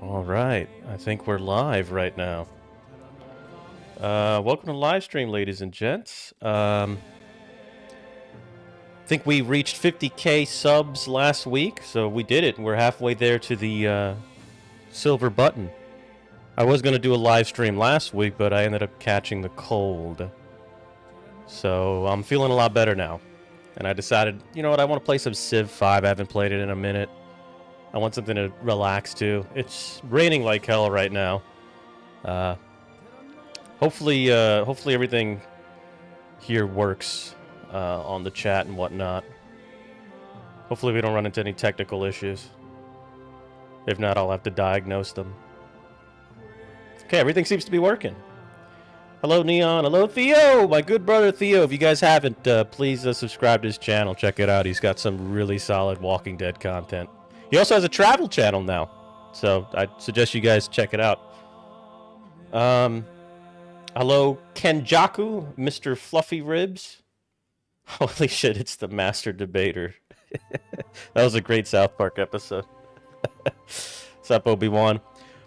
All right, I think we're live right now. Welcome to Livestream, ladies and gents. I think we reached 50K subs last week, so we did it. We're halfway there to the silver button. I was going to do a live stream last week, but I ended up catching the cold. So I'm feeling a lot better now. And I decided, you know what, I want to play some Civ 5. I haven't played it in a minute. I want something to relax to. It's raining like hell right now. Hopefully everything here works on the chat and whatnot. Hopefully we don't run into any technical issues. If not, I'll have to diagnose them. Okay, everything seems to be working. Hello, Neon. Hello, Theo. My good brother, Theo. If you guys haven't, please subscribe to his channel. Check it out. He's got some really solid Walking Dead content. He also has a travel channel now. So I suggest you guys check it out. Hello, Kenjaku, Mr. Fluffy Ribs. Holy shit, it's the Master Debater. That was a great South Park episode. What's up, Obi-Wan?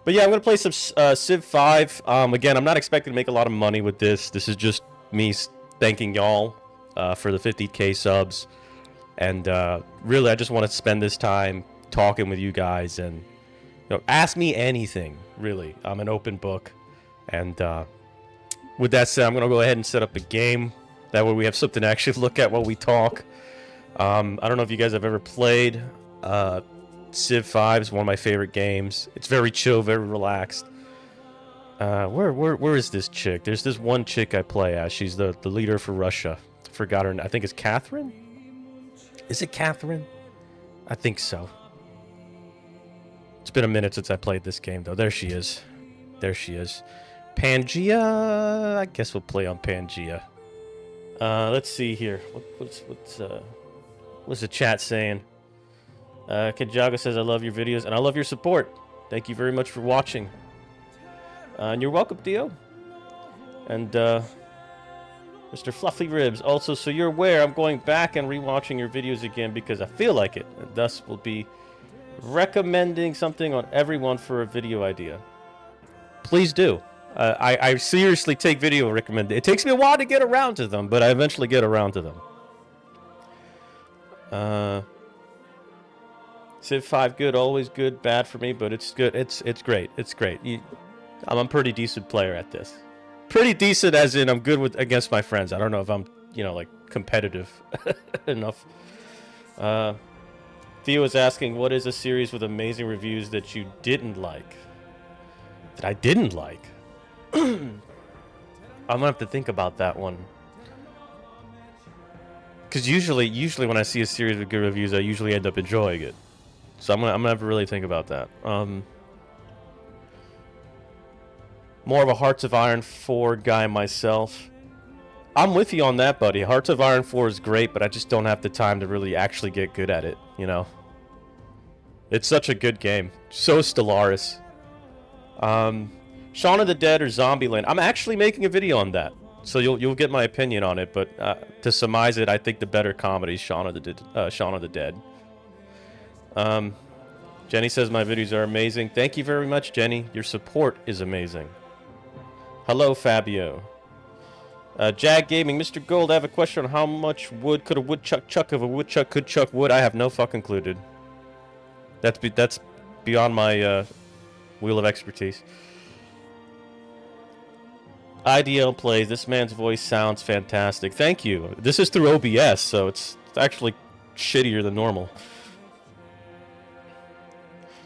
But yeah, I'm going to play some Civ 5. Again, I'm not expecting to make a lot of money with this. This is just me thanking y'all for the 50K subs. And really, I just want to spend this time talking with you guys and ask me anything, really. I'm an open book. And with that said, I'm going to go ahead and set up a game. That way we have something to actually look at while we talk. I don't know if you guys have ever played Civ 5. Is one of my favorite games. It's very chill, very relaxed. Where is this chick? There's this one chick I play as. She's the leader for Russia. Forgot her name. I think it's Catherine? Is it Catherine? I think so. It's been a minute since I played this game, though. There she is. There she is. Pangea. I guess we'll play on Pangea. Let's see here. What's the chat saying? Kajaga says, I love your videos and I love your support. Thank you very much for watching. And you're welcome, Theo. And Mr. Fluffy Ribs, also, so you're aware, I'm going back and rewatching your videos again because I feel like it. And thus will be recommending something on everyone for a video idea. Please do. I seriously take video recommendations. It takes me a while to get around to them, but I eventually get around to them. Civ 5 good, always good, bad for me, but it's good. It's great. It's great. I'm a pretty decent player at this. Pretty decent as in I'm good against my friends. I don't know if I'm, like competitive enough. Theo is asking, what is a series with amazing reviews that you didn't like? That I didn't like? I'm gonna have to think about that one. Because usually when I see a series with good reviews, I usually end up enjoying it. So I'm gonna have to really think about that. More of a Hearts of Iron 4 guy myself. I'm with you on that, buddy. Hearts of Iron 4 is great, but I just don't have the time to really actually get good at it, It's such a good game. So Stellaris. Shaun of the Dead or Zombieland. I'm actually making a video on that, so you'll get my opinion on it. But to surmise it, I think the better comedy is Shaun of the Dead. Jenny says my videos are amazing. Thank you very much, Jenny. Your support is amazing. Hello, Fabio. Jag Gaming, Mr. Gold. I have a question on how much wood could a woodchuck chuck if a woodchuck could chuck wood. I have no fucking clue, dude. That's beyond my wheel of expertise. IDL plays. This man's voice sounds fantastic. Thank you. This is through OBS, so it's actually shittier than normal.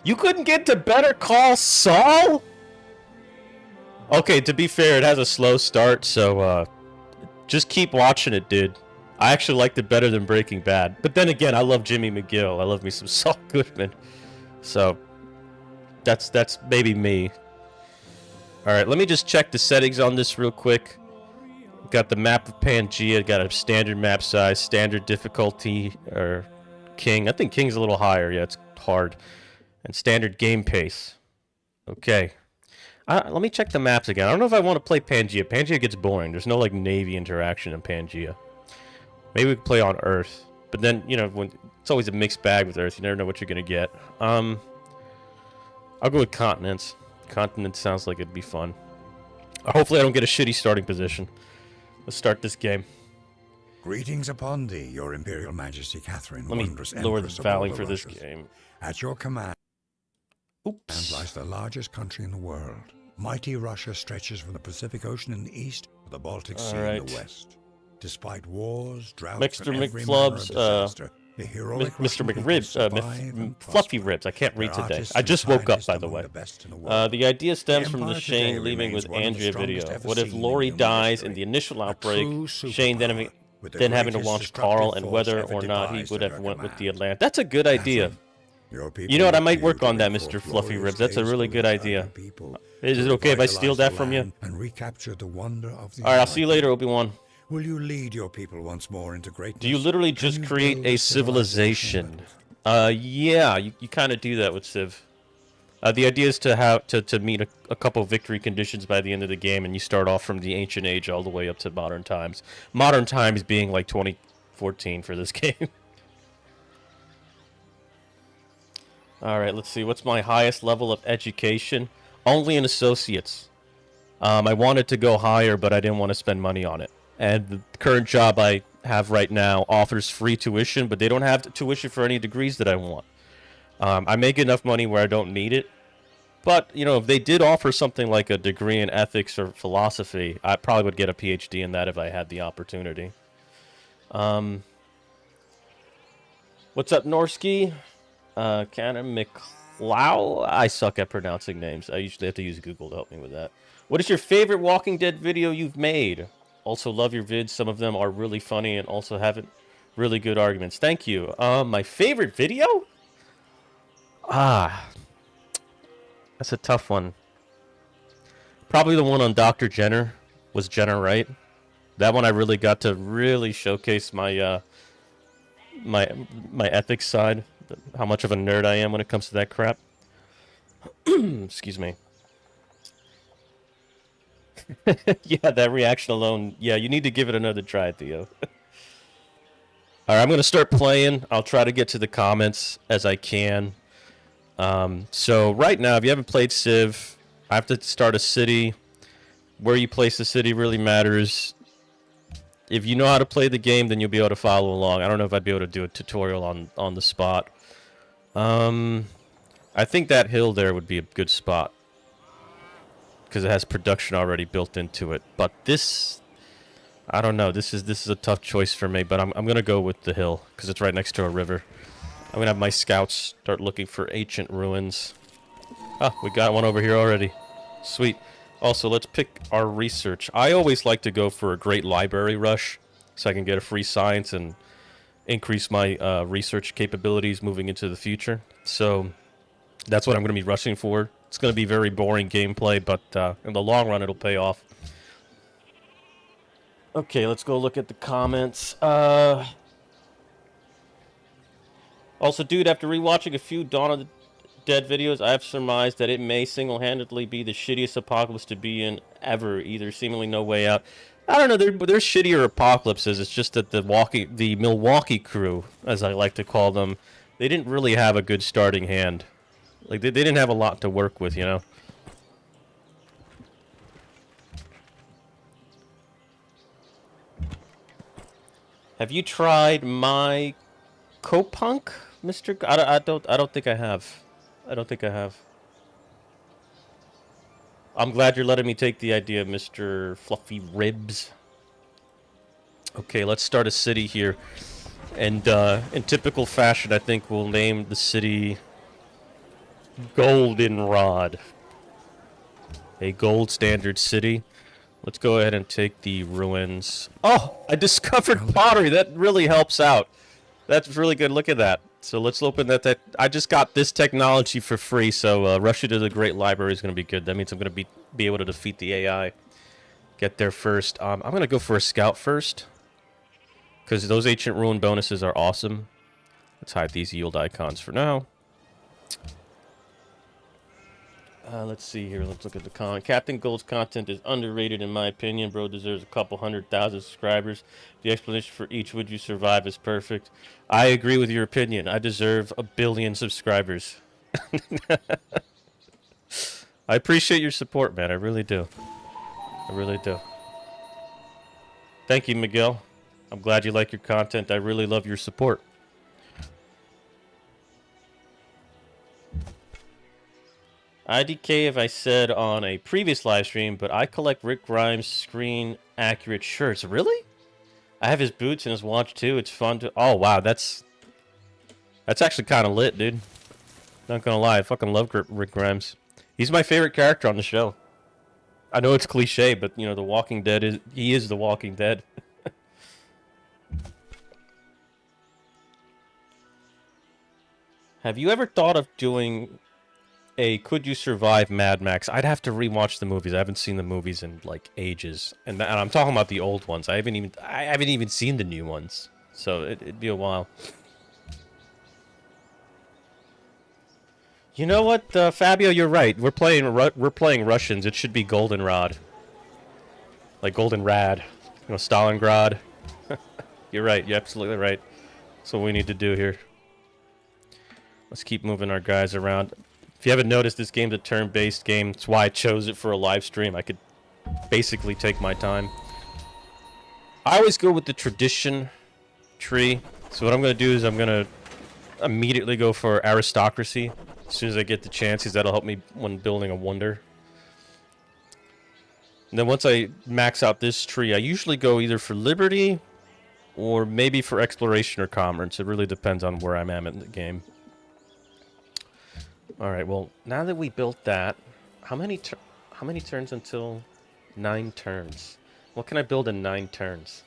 You couldn't get to Better Call Saul? Okay, to be fair, it has a slow start, so just keep watching it, dude. I actually liked it better than Breaking Bad. But then again, I love Jimmy McGill. I love me some Saul Goodman. So that's maybe me. Alright, let me just check the settings on this real quick. Got the map of Pangea, got a standard map size, standard difficulty, or King. I think King's a little higher. Yeah, it's hard. And standard game pace. Okay. Let me check the maps again. I don't know if I want to play Pangea. Pangea gets boring. There's no, Navy interaction in Pangea. Maybe we could play on Earth. But then, when it's always a mixed bag with Earth. You never know what you're going to get. I'll go with continents. Continent sounds like it'd be fun. Hopefully I don't get a shitty starting position. Let's start this game. Greetings upon thee, your Imperial Majesty Catherine, Let me wondrous lower the Empress of valley all for the this Russias. game. At your command Oops. lies the largest country in the world. Mighty Russia stretches from the Pacific Ocean in the east to the Baltic Sea in the west. Despite wars, droughts, Mr. and every McFlubs, manner of disaster, the heroic Mr. Russian people McRibs, survive and Fluffy prosper. Ribs. I can't read Their today. artists I and just woke up, scientists by the among way. the best in the world. The idea stems The from the Empire Shane today leaving with remains one of the Andrea strongest video. ever What if seen in Lori human dies history? in the initial A outbreak, true Shane superpower with the then having to greatest launch Carl, and destructive whether force ever or not he devised would at have her went with the command. Atlantic? That's a good idea. Catherine, your people You know what? I look might to you work to on that, bring Mr. forth Fluffy glorious Ribs. That's a days really for good the idea. other people Is it to okay if I steal revitalize that the from you? land and recapture the wonder of the Alright, I'll see you later, Enlightenment? Obi-Wan. Will you lead your people once more into greatness? Do you literally Can just you create build a civilization? Yeah, you kind of do that with Civ. The idea is to have to meet a couple victory conditions by the end of the game, and you start off from the ancient age all the way up to modern times. Modern times being like 2014 for this game. Alright, let's see. What's my highest level of education? Only in associates. I wanted to go higher, but I didn't want to spend money on it. And the current job I have right now offers free tuition, but they don't have tuition for any degrees that I want. I make enough money where I don't need it. But, you know, if they did offer something like a degree in ethics or philosophy, I probably would get a PhD in that if I had the opportunity. What's up, Norsky? Cannon McLeod? I suck at pronouncing names. I usually have to use Google to help me with that. What is your favorite Walking Dead video you've made? Also love your vids. Some of them are really funny and also have really good arguments. Thank you. My favorite video? That's a tough one. Probably the one on Dr. Jenner. Was Jenner right? That one I really got to really showcase my my ethics side. How much of a nerd I am when it comes to that crap. Excuse me. Yeah, that reaction alone. Yeah, you need to give it another try, Theo. Alright, I'm going to start playing. I'll try to get to the comments as I can. So right now, if you haven't played Civ, I have to start a city. Where you place the city really matters. If you know how to play the game, then you'll be able to follow along. I don't know if I'd be able to do a tutorial on the spot. I think that hill there would be a good spot. Because it has production already built into it. But this, I don't know. This is a tough choice for me. But I'm gonna go with the hill because it's right next to a river. I'm gonna have my scouts start looking for ancient ruins. Ah, we got one over here already. Sweet. Also, let's pick our research. I always like to go for a great library rush, so I can get a free science and increase my research capabilities moving into the future. So that's what I'm going to be rushing for. It's going to be very boring gameplay, but in the long run, it'll pay off. Okay, let's go look at the comments. Also, dude, after rewatching a few Dawn of the Dead videos, I have surmised that it may single-handedly be the shittiest apocalypse to be in ever. Either seemingly no way out. I don't know. There's shittier apocalypses. It's just that the Milwaukee crew, as I like to call them, they didn't really have a good starting hand. Like, they didn't have a lot to work with, you know? Have you tried my Copunk, Mr. I don't think I have. I don't think I have. I'm glad you're letting me take the idea, Mr. Fluffy Ribs. Okay, let's start a city here. And in typical fashion, I think we'll name the city Goldenrod. A gold standard city. Let's go ahead and take the ruins. Oh, I discovered pottery. That really helps out. That's really good. Look at that. So let's open that. I just got this technology for free, so rushing to the Great Library is going to be good. That means I'm going to be able to defeat the AI. Get there first. I'm going to go for a scout first, because those ancient ruin bonuses are awesome. Let's hide these yield icons for now. Let's see here. Let's look at the comment. Captain Gold's content is underrated in my opinion. Bro deserves a couple 100,000 subscribers. The explanation for each "would you survive" is perfect. I agree with your opinion. I deserve 1 billion subscribers. I appreciate your support, man. I really do. I really do. Thank you, Miguel. I'm glad you like your content. I really love your support. IDK, if I said on a previous live stream, but I collect Rick Grimes screen accurate shirts. Really? I have his boots and his watch too. It's fun to. Oh wow, that's actually kind of lit, dude. Not gonna lie, I fucking love Rick Grimes. He's my favorite character on the show. I know it's cliche, but you know, The Walking Dead he is The Walking Dead. Have you ever thought of doing a Could You Survive Mad Max? I'd have to rewatch the movies. I haven't seen the movies in like ages, and I'm talking about the old ones. I haven't even seen the new ones, so it'd be a while. You know what, Fabio? You're right. We're playing Russians. It should be Goldenrod, like Goldenrad, you know, Stalingrad. You're right. You're absolutely right. That's what we need to do here. Let's keep moving our guys around. If you haven't noticed, this game's a turn-based game. That's why I chose it for a live stream. I could basically take my time. I always go with the tradition tree. So what I'm going to do is I'm going to immediately go for aristocracy as soon as I get the chance, because that'll help me when building a wonder. And then once I max out this tree, I usually go either for liberty or maybe for exploration or commerce. It really depends on where I'm at in the game. Alright, well, now that we built that, how many turns until 9 turns? What can I build in 9 turns?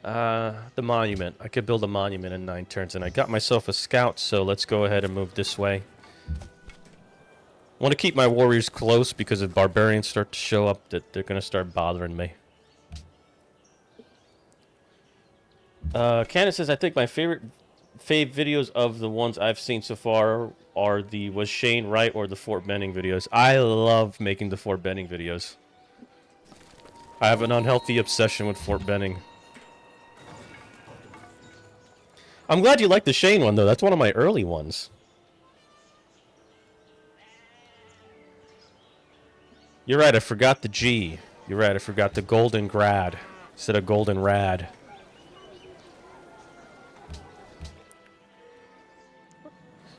The monument. I could build a monument in 9 turns, and I got myself a scout, so let's go ahead and move this way. I want to keep my warriors close, because if barbarians start to show up, that they're going to start bothering me. Candace says, I think my fave videos of the ones I've seen so far are the Was Shane Right or the Fort Benning videos. I love making the Fort Benning videos. I have an unhealthy obsession with Fort Benning. I'm glad you like the Shane one, though. That's one of my early ones. You're right, I forgot the G. You're right, I forgot the Golden Grad instead of Golden Rad.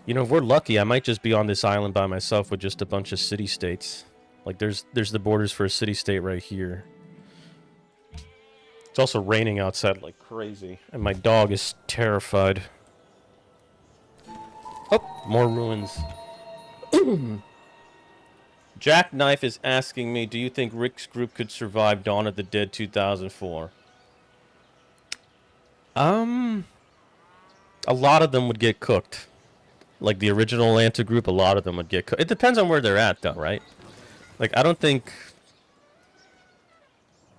You know, if we're lucky, I might just be on this island by myself with just a bunch of city-states. Like, there's the borders for a city-state right here. It's also raining outside like crazy, and my dog is terrified. Oh, more ruins. Jackknife is asking me, do you think Rick's group could survive Dawn of the Dead 2004? A lot of them would get cooked. Like the original Atlanta group, a lot of them would get cooked. It depends on where they're at, though, right? Like, I don't think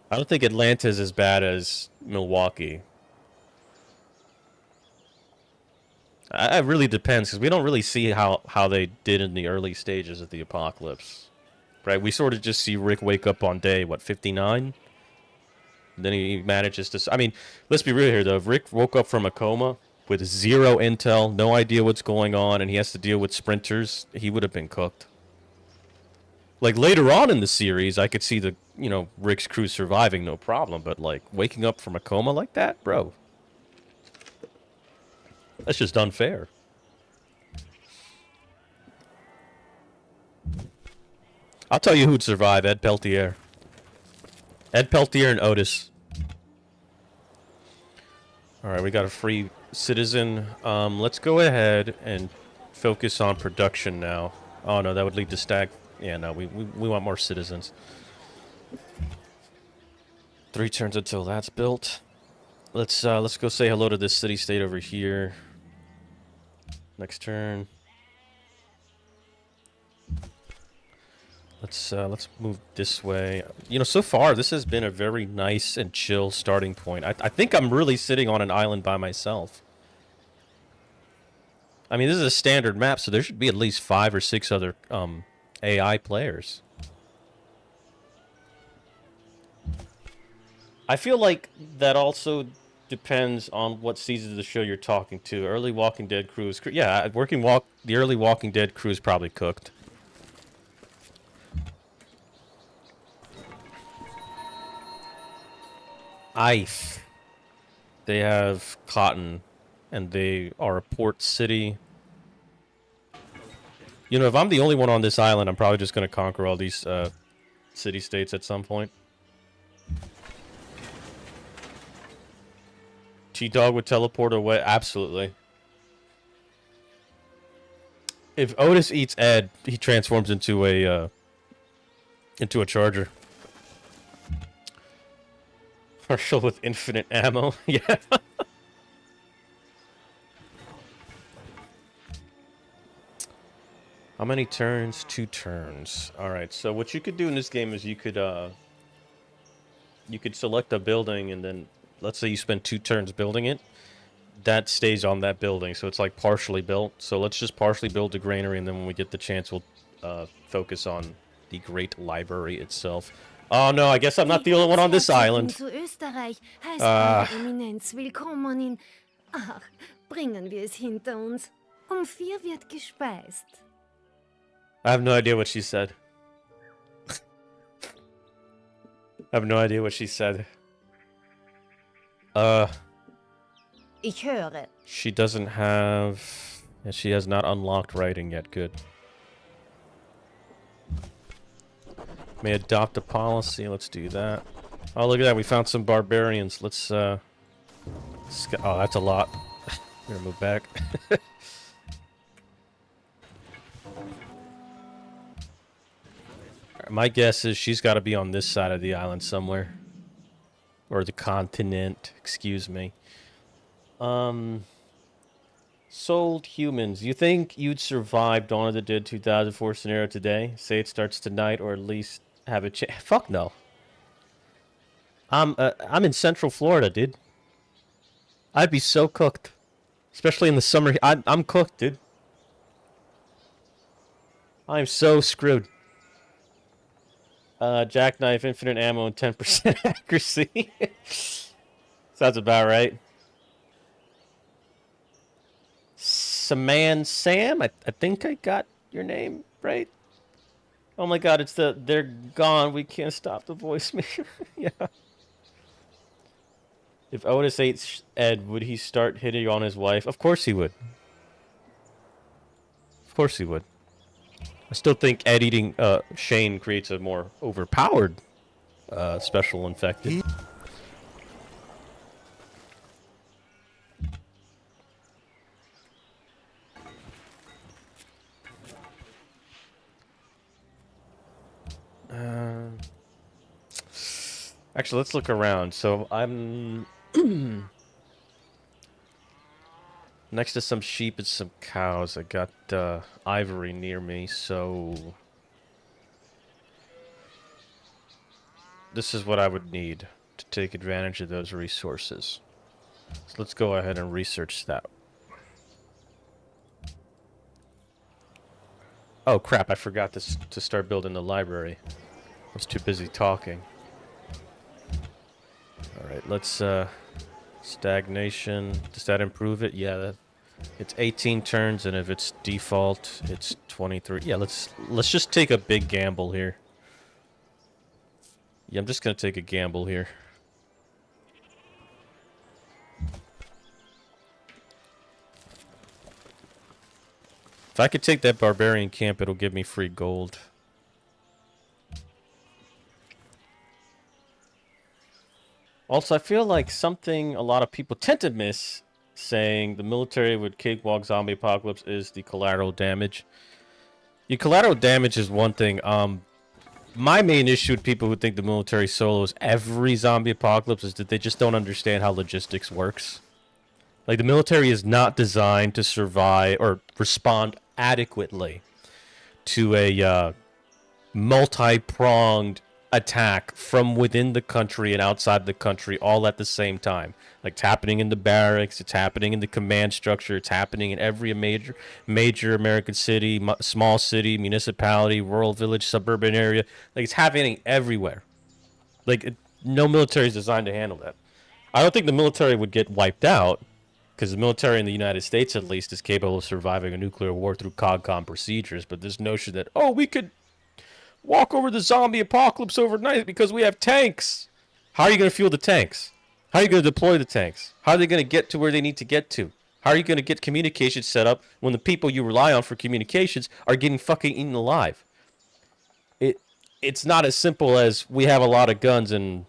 Atlanta is as bad as Milwaukee. It really depends, because we don't really see how they did in the early stages of the apocalypse. Right? We sort of just see Rick wake up on day, what, 59? Then he manages to... I mean, let's be real here, though. If Rick woke up from a coma with 0 intel, no idea what's going on, and he has to deal with sprinters, he would have been cooked. Like, later on in the series, I could see the, you know, Rick's crew surviving, no problem. But, like, waking up from a coma like that? Bro. That's just unfair. I'll tell you who'd survive. Ed Peltier. Ed Peltier and Otis. Alright, we got a free citizen. Let's go ahead and focus on production now. Oh, no, that would lead to stag... Yeah, no, we want more citizens. 3 turns until that's built. Let's go say hello to this city-state over here. Next turn. Let's move this way. You know, so far this has been a very nice and chill starting point. I think I'm really sitting on an island by myself. I mean, this is a standard map, so there should be at least 5 or 6 other AI players. I feel like that also depends on what season of the show you're talking to. Early Walking Dead crew is... Yeah, the early Walking Dead crew is probably cooked. Ife. They have cotton, and they are a port city. You know, if I'm the only one on this island, I'm probably just going to conquer all these city-states at some point. T-Dog would teleport away? Absolutely. If Otis eats Ed, he transforms into a charger. Marshall with infinite ammo. Yeah. How many turns? 2 turns. Alright, so what you could do in this game is you could select a building, and then let's say you spend 2 turns building it. That stays on that building, so it's like partially built. So let's just partially build the granary, and then when we get the chance, we'll focus on the great library itself. Oh no, I guess I'm not the only one on this island. Eminenz, willkommen in... Ach, bringen wir es hinter uns. 4 wird gespeist. I have no idea what she said. I have no idea what she said. Ich höre. She doesn't have... She has not unlocked writing yet. Good. May adopt a policy. Let's do that. Oh, look at that. We found some barbarians. Let's, oh, that's a lot. We're gonna move back. My guess is she's got to be on this side of the island somewhere. Or the continent. Excuse me. Sold humans. You think you'd survive Dawn of the Dead 2004 scenario today? Say it starts tonight, or at least have a chance. Fuck no. I'm in Central Florida, dude. I'd be so cooked, especially in the summer. I'm cooked, dude. I'm so screwed. Jackknife, infinite ammo, and 10% accuracy. Sounds about right. Saman Sam, I think I got your name right. Oh my god, it's they're gone. We can't stop the voicemail. Yeah. If Otis ate Ed, would he start hitting on his wife? Of course he would. Of course he would. I still think Ed eating Shane creates a more overpowered special infected. Actually, let's look around. So I'm next to some sheep and some cows. I got ivory near me, so this is what I would need to take advantage of those resources. So let's go ahead and research that. Oh crap, I forgot to start building the library. I was too busy talking. Alright, let's stagnation. Does that improve it? Yeah, it's 18 turns, and if it's default, it's 23. Yeah, let's just take a big gamble here. Yeah, I'm just gonna take a gamble here. If I could take that barbarian camp, it'll give me free gold. Also, I feel like something a lot of people tend to miss, saying the military with cakewalk zombie apocalypse is the collateral damage. The collateral damage is one thing. My main issue with people who think the military solos every zombie apocalypse is that they just don't understand how logistics works. Like, the military is not designed to survive or respond adequately to a multi-pronged attack from within the country and outside the country all at the same time. Like, it's happening in the barracks, it's happening in the command structure, it's happening in every major American city, small city, municipality, rural village, suburban area. Like, it's happening everywhere. Like, no military is designed to handle that. I don't think the military would get wiped out, because the military in the United States, at least, is capable of surviving a nuclear war through COGCOM procedures. But this notion that, oh, we could walk over the zombie apocalypse overnight because we have tanks. How are you going to fuel the tanks? How are you going to deploy the tanks? How are they going to get to where they need to get to? How are you going to get communications set up when the people you rely on for communications are getting fucking eaten alive? It's not as simple as we have a lot of guns and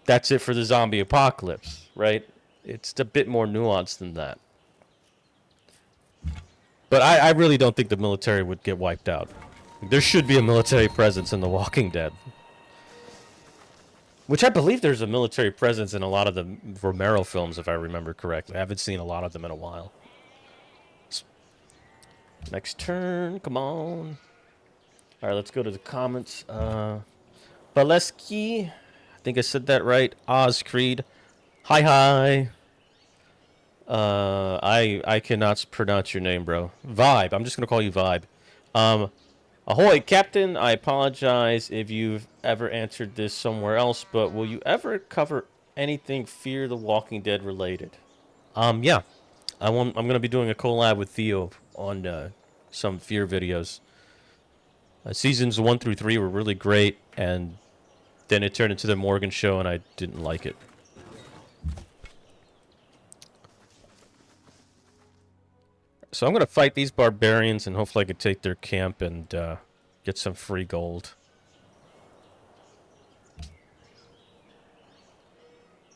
that's it for the zombie apocalypse, right? It's a bit more nuanced than that. But I really don't think the military would get wiped out. There should be a military presence in The Walking Dead. Which I believe there's a military presence in a lot of the Romero films, if I remember correctly. I haven't seen a lot of them in a while. Next turn, come on. Alright, let's go to the comments. Baleski, I think I said that right. Oz Creed. Hi. I cannot pronounce your name, bro. Vibe. I'm just gonna call you Vibe. Ahoy, Captain. I apologize if you've ever answered this somewhere else, but will you ever cover anything Fear the Walking Dead related? Yeah. I'm gonna be doing a collab with Theo on some Fear videos. Seasons 1 through 3 were really great, and then it turned into the Morgan show, and I didn't like it. So I'm going to fight these barbarians, and hopefully I can take their camp and get some free gold.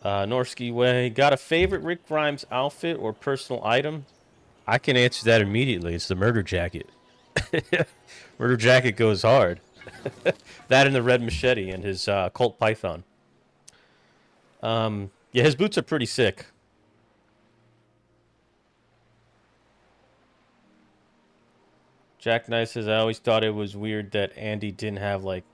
Norsky Way. Got a favorite Rick Grimes outfit or personal item? I can answer that immediately. It's the murder jacket. Murder jacket goes hard. That and the red machete and his Colt Python. Yeah, his boots are pretty sick. Jack Knight says, I always thought it was weird that Andy didn't have, like,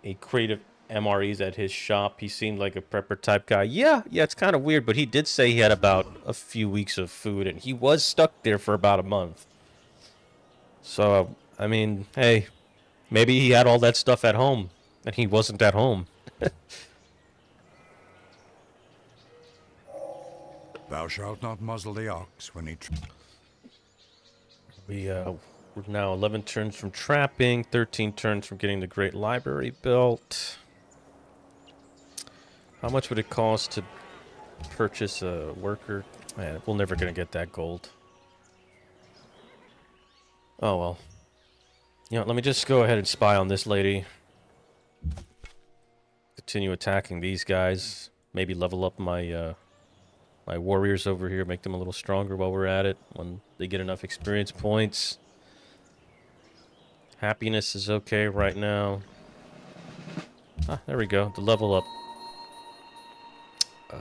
a crate of MREs at his shop. He seemed like a prepper type guy. Yeah, it's kind of weird, but he did say he had about a few weeks of food, and he was stuck there for about a month. So, I mean, hey, maybe he had all that stuff at home, and he wasn't at home. Thou shalt not muzzle the ox when he... We're now 11 turns from trapping, 13 turns from getting the Great Library built. How much would it cost to purchase a worker? Man, we're never going to get that gold. Oh, well. You know, let me just go ahead and spy on this lady. Continue attacking these guys. Maybe level up my my warriors over here, make them a little stronger while we're at it, when they get enough experience points. Happiness is okay right now. Ah, there we go. The level up.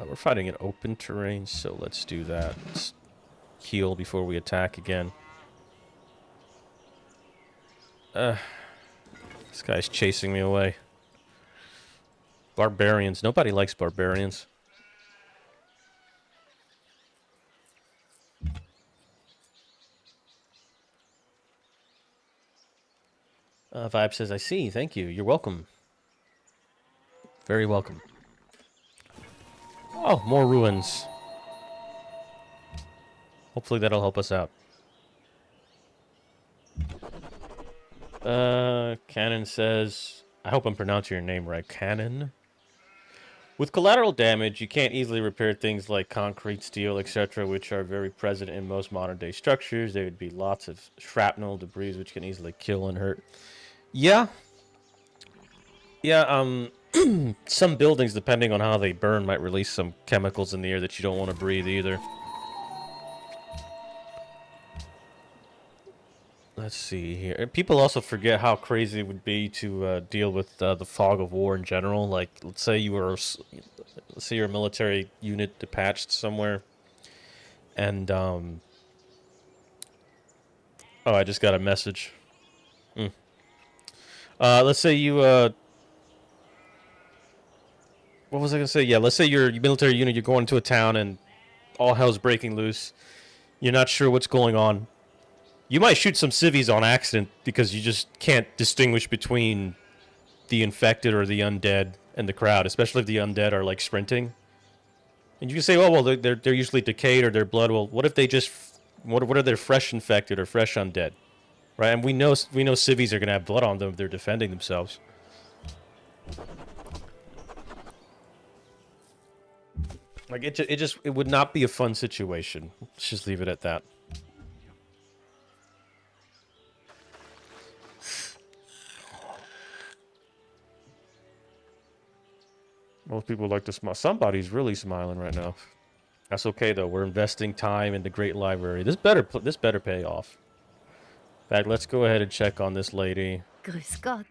We're fighting in open terrain, so let's do that. Let's heal before we attack again. This guy's chasing me away. Barbarians. Nobody likes barbarians. Vibe says, I see. Thank you. You're welcome. Very welcome. Oh, more ruins. Hopefully that'll help us out. Cannon says, I hope I'm pronouncing your name right. Cannon? With collateral damage, you can't easily repair things like concrete, steel, etc., which are very present in most modern-day structures. There would be lots of shrapnel, debris, which can easily kill and hurt. Yeah. Yeah, some buildings, depending on how they burn, might release some chemicals in the air that you don't want to breathe either. Let's see here. People also forget how crazy it would be to deal with the fog of war in general. Like, let's say you're a military unit detached somewhere, and oh, I just got a message. Let's say you what was I gonna say? Yeah, let's say you're a military unit. You're going to a town, and all hell's breaking loose. You're not sure what's going on. You might shoot some civvies on accident because you just can't distinguish between the infected or the undead and the crowd, especially if the undead are like sprinting. And you can say, oh well, they're usually decayed or their blood. Well, what if they just what are they fresh infected or fresh undead, right? And we know civvies are gonna have blood on them if they're defending themselves. Like, it would not be a fun situation. Let's just leave it at that. Most people like to smile. Somebody's really smiling right now. That's okay though. We're investing time in the great library. This better pay off. In fact, let's go ahead and check on this lady. Grüß Gott.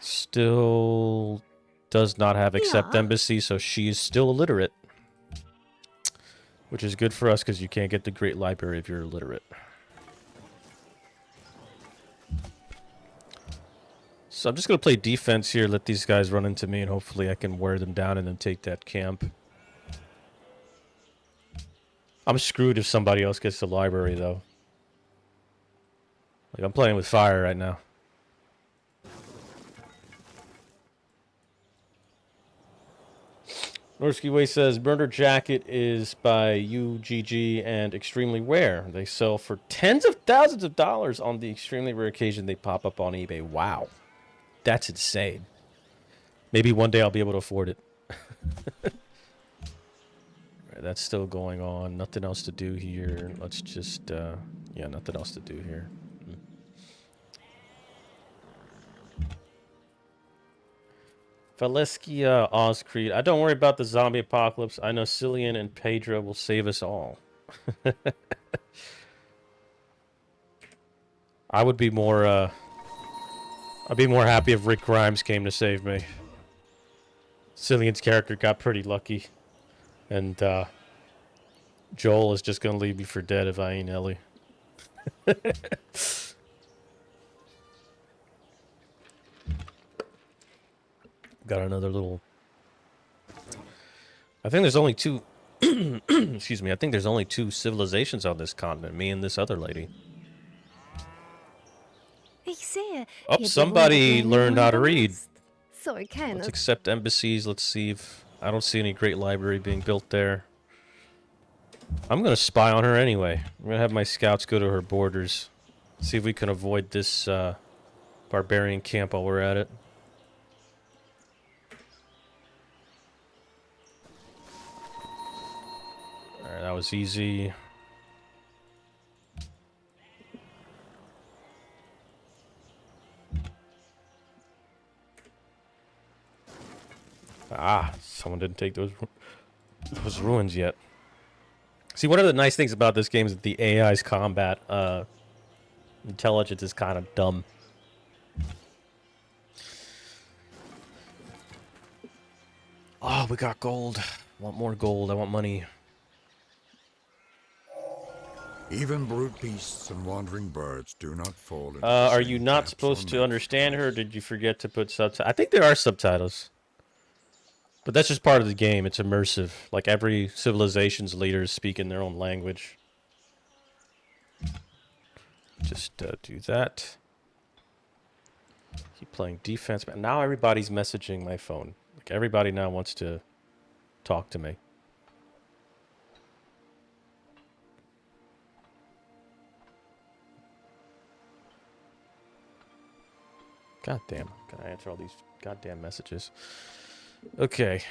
Still does not have accept embassy, so she is still illiterate. Which is good for us because you can't get the great library if you're illiterate. So I'm just going to play defense here, let these guys run into me, and hopefully I can wear them down and then take that camp. I'm screwed if somebody else gets the library, though. Like, I'm playing with fire right now. Norsky Way says, Murder Jacket is by UGG and extremely rare. They sell for tens of thousands of dollars on the extremely rare occasion they pop up on eBay. Wow. That's insane. Maybe one day I'll be able to afford it. Right, that's still going on. Nothing else to do here. Let's just, yeah, nothing else to do here. Valeskia Ozcreed. I don't worry about the zombie apocalypse. I know Cillian and Pedro will save us all. I would be more, I'd be more happy if Rick Grimes came to save me. Cillian's character got pretty lucky. And, Joel is just gonna leave me for dead if I ain't Ellie. Got another little... I think there's only two... Excuse me. I think there's only two civilizations on this continent. Me and this other lady. Oh, somebody learned how to read. Let's accept embassies. Let's see if... I don't see any great library being built there. I'm going to spy on her anyway. I'm going to have my scouts go to her borders. See if we can avoid this barbarian camp while we're at it. Alright, that was easy. Ah, someone didn't take those ruins yet. See, one of the nice things about this game is that the AI's combat intelligence is kind of dumb. Oh, we got gold. I want more gold. I want money. Even brute beasts and wandering birds do not fall into are you not supposed to understand her? Or did you forget to put subtitles? I think there are subtitles. But that's just part of the game. It's immersive. Like, every civilization's leaders speak in their own language. Just do that. Keep playing defense. But now everybody's messaging my phone. Like, everybody now wants to talk to me. God damn. Can I answer all these goddamn messages? Okay.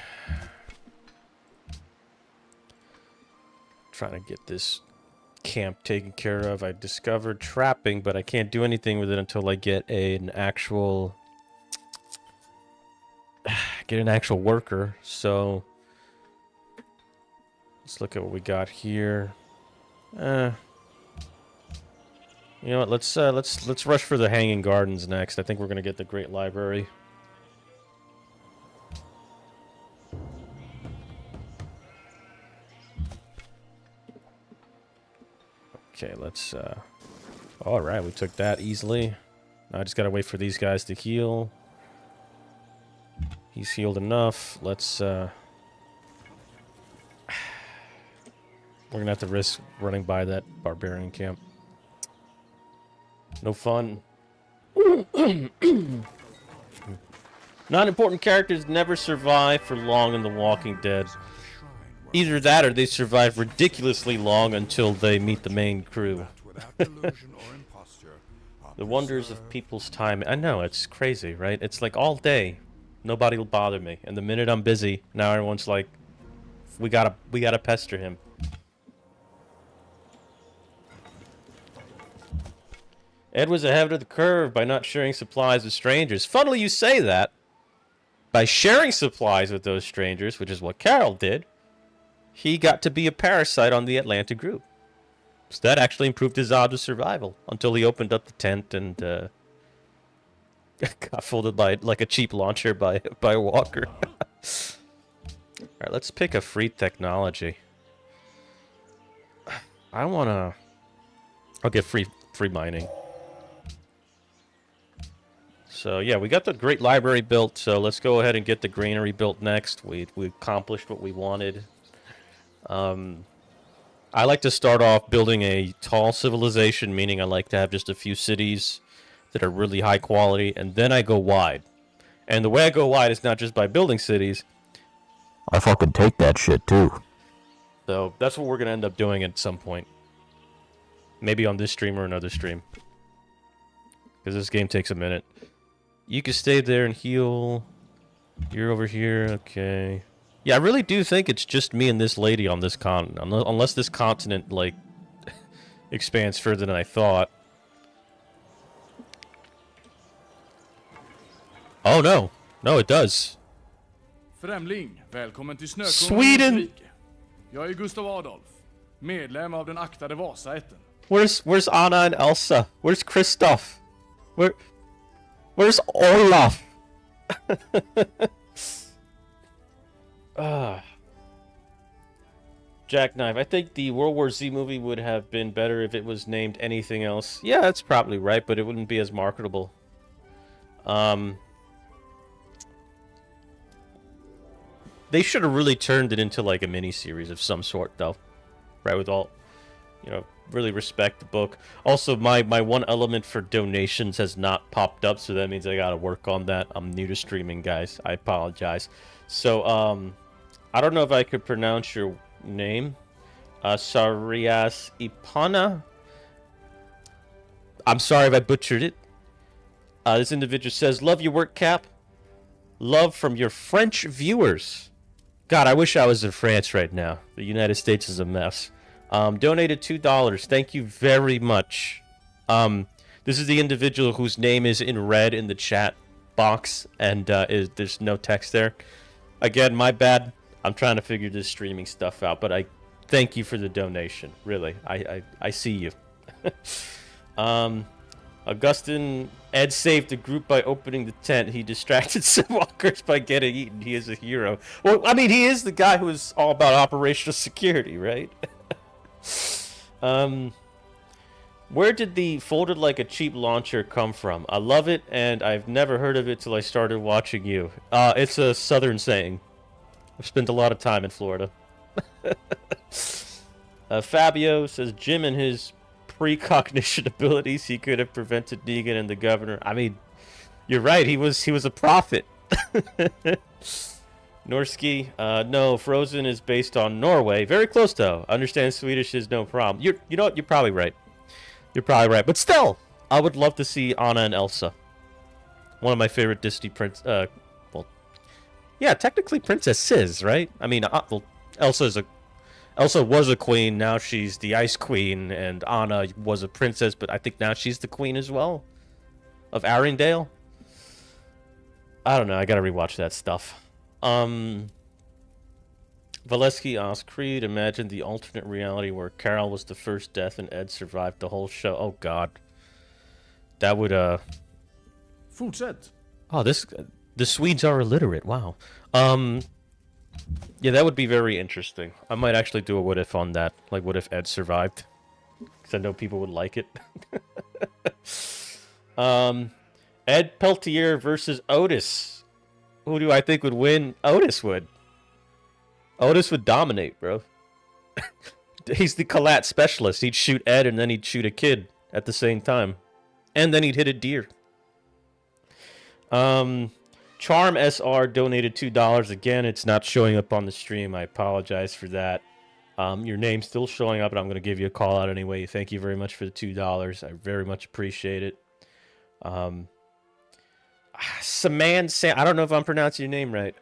Trying to get this camp taken care of. I discovered trapping, but I can't do anything with it until I get an actual worker. So let's look at what we got here. You know what? Let's rush for the Hanging Gardens next. I think we're gonna get the Great Library. Okay, let's, alright, we took that easily. Now I just gotta wait for these guys to heal. He's healed enough. Let's, we're gonna have to risk running by that barbarian camp. No fun. Non-important characters never survive for long in The Walking Dead. Either that or they survive ridiculously long until they meet the main crew. The wonders of people's time. I know, it's crazy, right? It's like all day, nobody will bother me. And the minute I'm busy, now everyone's like, We gotta pester him. Ed was ahead of the curve by not sharing supplies with strangers. Funnily, you say that. By sharing supplies with those strangers, which is what Carol did, he got to be a parasite on the Atlanta group. So that actually improved his odds of survival until he opened up the tent and got folded by like a cheap launcher by a walker. All right, let's pick a free technology. I'll get free mining. So yeah, we got the great library built, so let's go ahead and get the granary built next. We accomplished what we wanted. I like to start off building a tall civilization, meaning I like to have just a few cities that are really high quality, and then I go wide. And the way I go wide is not just by building cities. I fucking take that shit too. So that's what we're gonna end up doing at some point. Maybe on this stream or another stream. Because this game takes a minute. You can stay there and heal. You're over here, okay. Yeah, I really do think it's just me and this lady on this continent. Unless this continent, like, expands further than I thought. Oh, no. No, it does. Främling, välkommen till Sweden! Jag är Gustav Adolf, medlem av den aktade Vasaätten. Where's Anna and Elsa? Where's Kristoff? Where's Olaf? Jackknife. I think the World War Z movie would have been better if it was named anything else. Yeah, that's probably right, but it wouldn't be as marketable. They should have really turned it into like a mini-series of some sort, though. Right, with all, you know, really respect the book. Also, my one element for donations has not popped up, so that means I gotta work on that. I'm new to streaming, guys. I apologize. So, I don't know if I could pronounce your name. Sarias Ipana? I'm sorry if I butchered it. This individual says, love your work, Cap. Love from your French viewers. God, I wish I was in France right now. The United States is a mess. Donated $2. Thank you very much. This is the individual whose name is in red in the chat box, and there's no text there. Again, my bad. I'm trying to figure this streaming stuff out, but I thank you for the donation. Really, I see you. Augustin, Ed saved the group by opening the tent. He distracted some walkers by getting eaten. He is a hero. Well, I mean, he is the guy who is all about operational security, right? Where did the folded like a cheap launcher come from? I love it, and I've never heard of it till I started watching you. It's a southern saying. I've spent a lot of time in Florida. Fabio says Jim and his precognition abilities, he could have prevented Negan and the governor. I mean, you're right. He was a prophet. Norski, no, Frozen is based on Norway. Very close though. Understand Swedish is no problem. You know what? You're probably right. You're probably right. But still, I would love to see Anna and Elsa. One of my favorite Disney well, yeah, technically princesses, right? I mean, well, Elsa was a queen. Now she's the Ice Queen, and Anna was a princess, but I think now she's the queen as well of Arendelle. I don't know. I gotta rewatch that stuff. Valesky asks Creed, imagine the alternate reality where Carol was the first death and Ed survived the whole show. Oh god. That would Fortsätt. Oh, the Swedes are illiterate. Wow. Yeah, that would be very interesting. I might actually do a what if on that. Like what if Ed survived? Cuz I know people would like it. Ed Peltier versus Otis. Who do I think would win? Otis would. Otis would dominate, bro. He's the collat specialist. He'd shoot Ed and then he'd shoot a kid at the same time. And then he'd hit a deer. Charm SR donated $2. Again, it's not showing up on the stream. I apologize for that. Your name's still showing up, and I'm going to give you a call out anyway. Thank you very much for the $2. I very much appreciate it. Saman Sam, I don't know if I'm pronouncing your name right.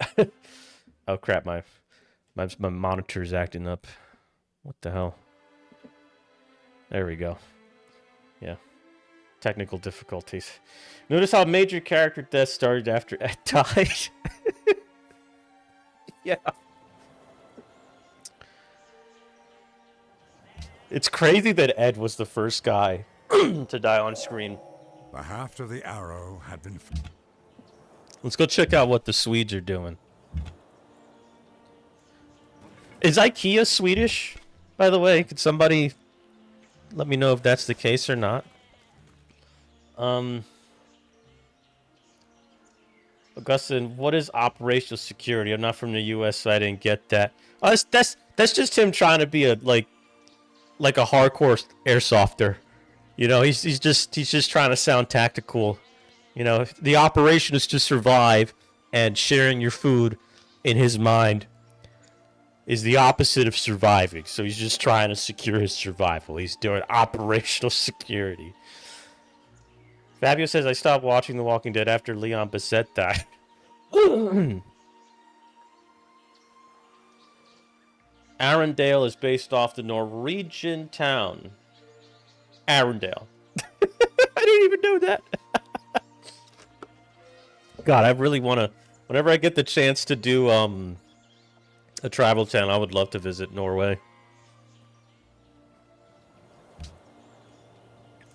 Oh crap, My monitor's acting up. What the hell? There we go. Yeah. Technical difficulties. Notice how major character death started after Ed died. Yeah. It's crazy that Ed was the first guy to die on screen. The haft of the arrow had been... Let's go check out what the Swedes are doing. Is IKEA Swedish, by the way? Could somebody let me know if that's the case or not? Augustin, what is operational security? I'm not from the U.S., so I didn't get that. Oh, that's just him trying to be a like a hardcore airsofter. You know, he's just trying to sound tactical. You know, the operation is to survive, and sharing your food in his mind is the opposite of surviving. So he's just trying to secure his survival. He's doing operational security. Fabio says, I stopped watching The Walking Dead after Leon Bissett died. Arendelle is based off the Norwegian town. Arendelle. I didn't even know that. God, I really want to... Whenever I get the chance to do a travel channel, I would love to visit Norway.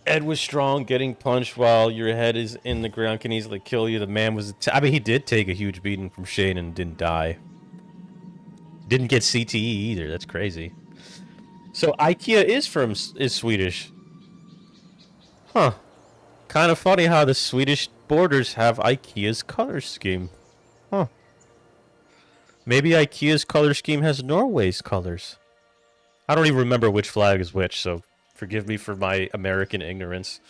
Ed was strong, getting punched while your head is in the ground can easily kill you. The man was... I mean, he did take a huge beating from Shane and didn't die. Didn't get CTE either. That's crazy. So IKEA is Swedish. Huh. Kind of funny how the Swedish borders have IKEA's color scheme. Huh. Maybe IKEA's color scheme has Norway's colors. I don't even remember which flag is which, so forgive me for my American ignorance.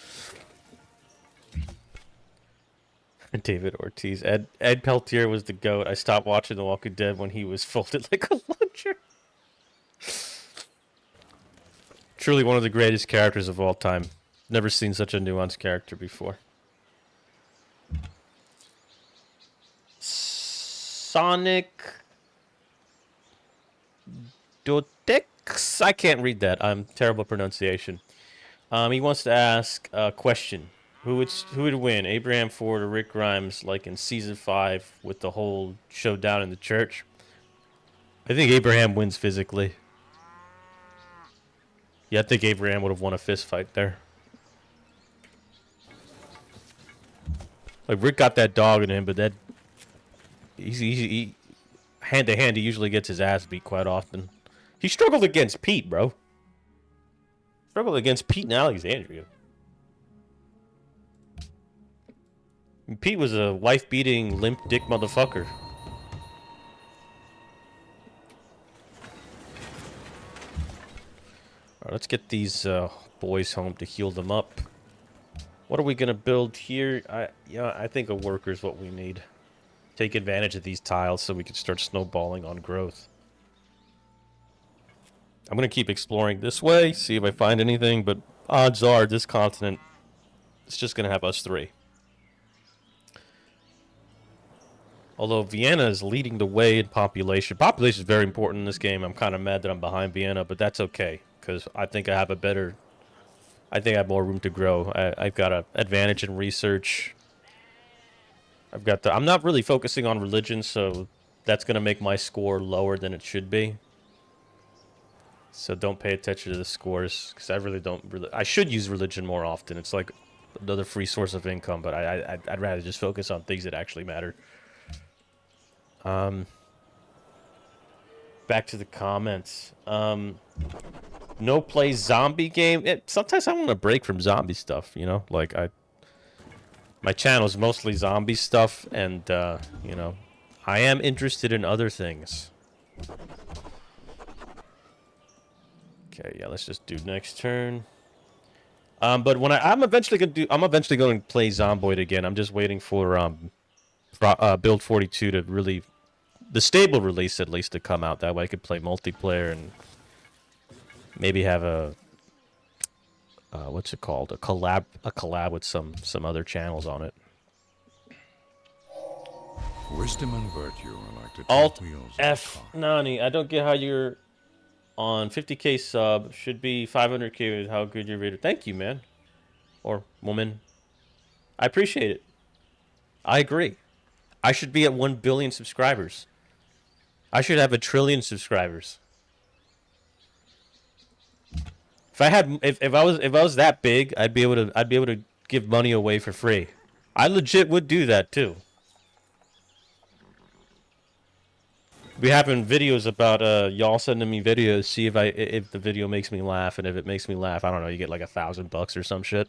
David Ortiz. Ed Peltier was the GOAT. I stopped watching The Walking Dead when he was folded like a luncher. Truly one of the greatest characters of all time. Never seen such a nuanced character before. Sonic Dotex? I can't read that. I'm terrible pronunciation. He wants to ask a question. Who would win, Abraham Ford or Rick Grimes, like in season 5 with the whole showdown in the church? I think Abraham wins physically. Yeah, I think Abraham would have won a fist fight there. Like, Rick got that dog in him, but that... He hand to hand, he usually gets his ass beat quite often. He struggled against Pete, bro. Struggled against Pete and Alexandria. And Pete was a wife-beating, limp dick motherfucker. Alright, let's get these boys home to heal them up. What are we gonna build here? I think a worker is what we need. Take advantage of these tiles so we can start snowballing on growth. I'm gonna keep exploring this way, see if I find anything, but odds are this continent is just gonna have us three. Although Vienna is leading the way in population. Population is very important in this game. I'm kind of mad that I'm behind Vienna, but that's okay. Because I think I have I have more room to grow. I've got an advantage in research. I'm not really focusing on religion, so that's going to make my score lower than it should be. So don't pay attention to the scores, because I really don't... I should use religion more often. It's like another free source of income, but I'd rather just focus on things that actually matter. Back to the comments. No play zombie game. Sometimes I want to break from zombie stuff, you know? Like, my channel is mostly zombie stuff, and, you know, I am interested in other things. Okay, yeah, let's just do next turn. But when I'm eventually going to play Zomboid again. I'm just waiting for, Build 42 to really... The stable release, at least, to come out. That way I could play multiplayer and maybe have a... what's it called? A collab with some other channels on it. Wisdom and virtue are like the two Alt wheels of F a car. Nani. I don't get how you're on 50k sub. Should be 500k with how good you're rated. Thank you, man. Or woman. I appreciate it. I agree. I should be at 1 billion subscribers. I should have 1 trillion subscribers. If I was that big, I'd be able to give money away for free. I legit would do that too. Be having videos about y'all sending me videos, see if the video makes me laugh, and if it makes me laugh, I don't know, you get like $1,000 or some shit.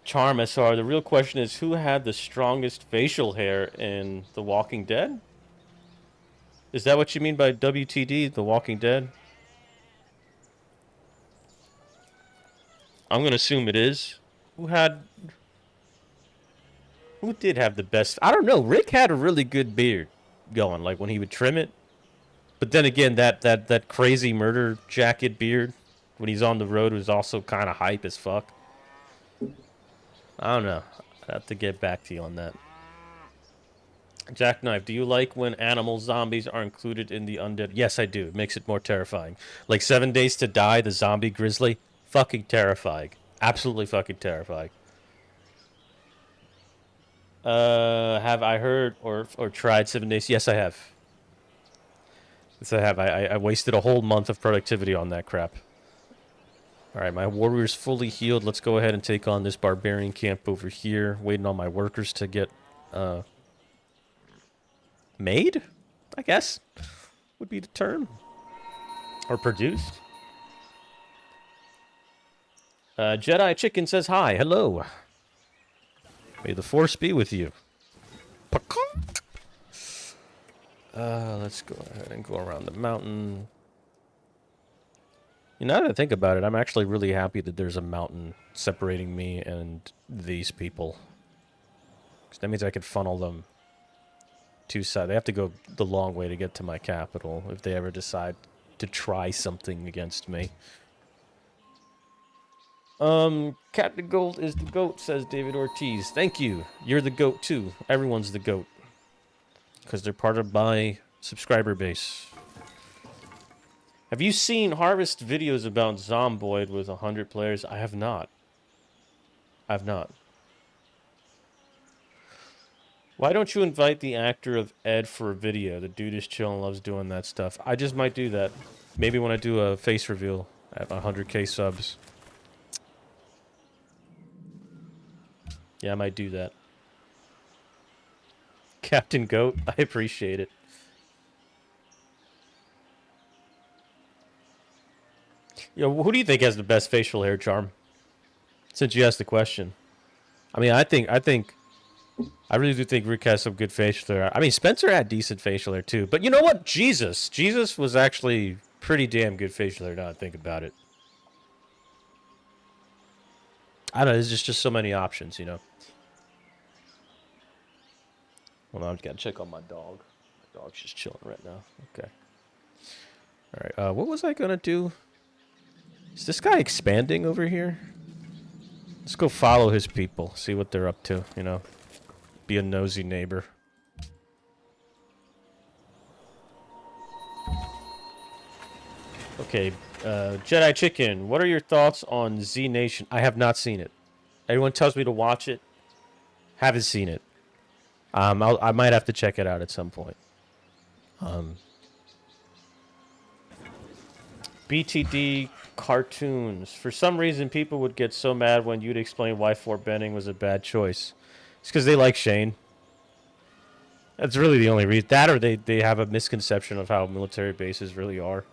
Charm SR, the real question is who had the strongest facial hair in The Walking Dead? Is that what you mean by WTD, The Walking Dead? I'm gonna assume it is. Who did have the best? I don't know. Rick had a really good beard going, like when he would trim it. But then again, that crazy murder jacket beard when he's on the road was also kind of hype as fuck. I don't know. I have to get back to you on that. Jackknife, do you like when animal zombies are included in the undead? Yes, I do. It makes it more terrifying. Like 7 Days to Die, the zombie grizzly. Fucking terrifying. Absolutely fucking terrifying. Have I heard or tried 7 Days? Yes, I have. Yes, I have. I wasted a whole month of productivity on that crap. Alright, my warrior's fully healed. Let's go ahead and take on this barbarian camp over here. Waiting on my workers to get, made? I guess. Would be the term. Or produced. Jedi Chicken says hi. Hello. May the Force be with you. Let's go ahead and go around the mountain. You know, now that I think about it, I'm actually really happy that there's a mountain separating me and these people. Because that means I could funnel them two sides. They have to go the long way to get to my capital if they ever decide to try something against me. Captain Gold is the GOAT, says David Ortiz. Thank you. You're the GOAT too. Everyone's the GOAT. Because they're part of my subscriber base. Have you seen Harvest videos about Zomboid with 100 players? I have not. I've not. Why don't you invite the actor of Ed for a video? The dude is chill and loves doing that stuff. I just might do that. Maybe when I do a face reveal at 100k subs. Yeah, I might do that. Captain Goat, I appreciate it. Yo, who do you think has the best facial hair, Charm? Since you asked the question. I mean, I really do think Rick has some good facial hair. I mean, Spencer had decent facial hair too. But you know what? Jesus was actually pretty damn good facial hair now I think about it. I don't know, there's just so many options, you know. Well, I'm gonna check on my dog. My dog's just chilling right now. Okay. Alright, what was I gonna do? Is this guy expanding over here? Let's go follow his people, see what they're up to, you know. Be a nosy neighbor. Okay, Jedi Chicken, what are your thoughts on Z Nation? I have not seen it. Everyone tells me to watch it. Haven't seen it. I might have to check it out at some point. BTD cartoons. For some reason, people would get so mad when you'd explain why Fort Benning was a bad choice. It's because they like Shane. That's really the only reason. That or they have a misconception of how military bases really are.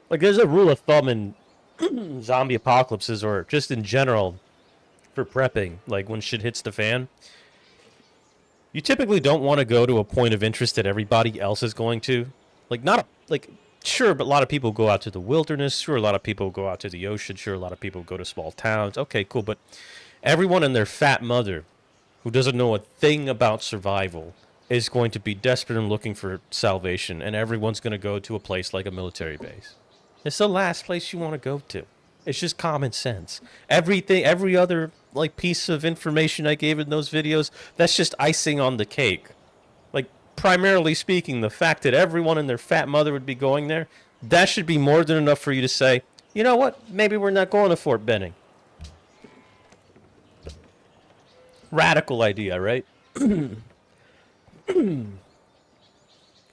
Like, there's a rule of thumb in zombie apocalypses or just in general for prepping, like when shit hits the fan. You typically don't want to go to a point of interest that everybody else is going to. Like, sure, but a lot of people go out to the wilderness. Sure, a lot of people go out to the ocean. Sure, a lot of people go to small towns. Okay, cool, but everyone and their fat mother who doesn't know a thing about survival is going to be desperate and looking for salvation, and everyone's going to go to a place like a military base. It's the last place you want to go to. It's just common sense. Every other like piece of information I gave in those videos, that's just icing on the cake. Like, primarily speaking, the fact that everyone and their fat mother would be going there, that should be more than enough for you to say, you know what, maybe we're not going to Fort Benning. Radical idea, right?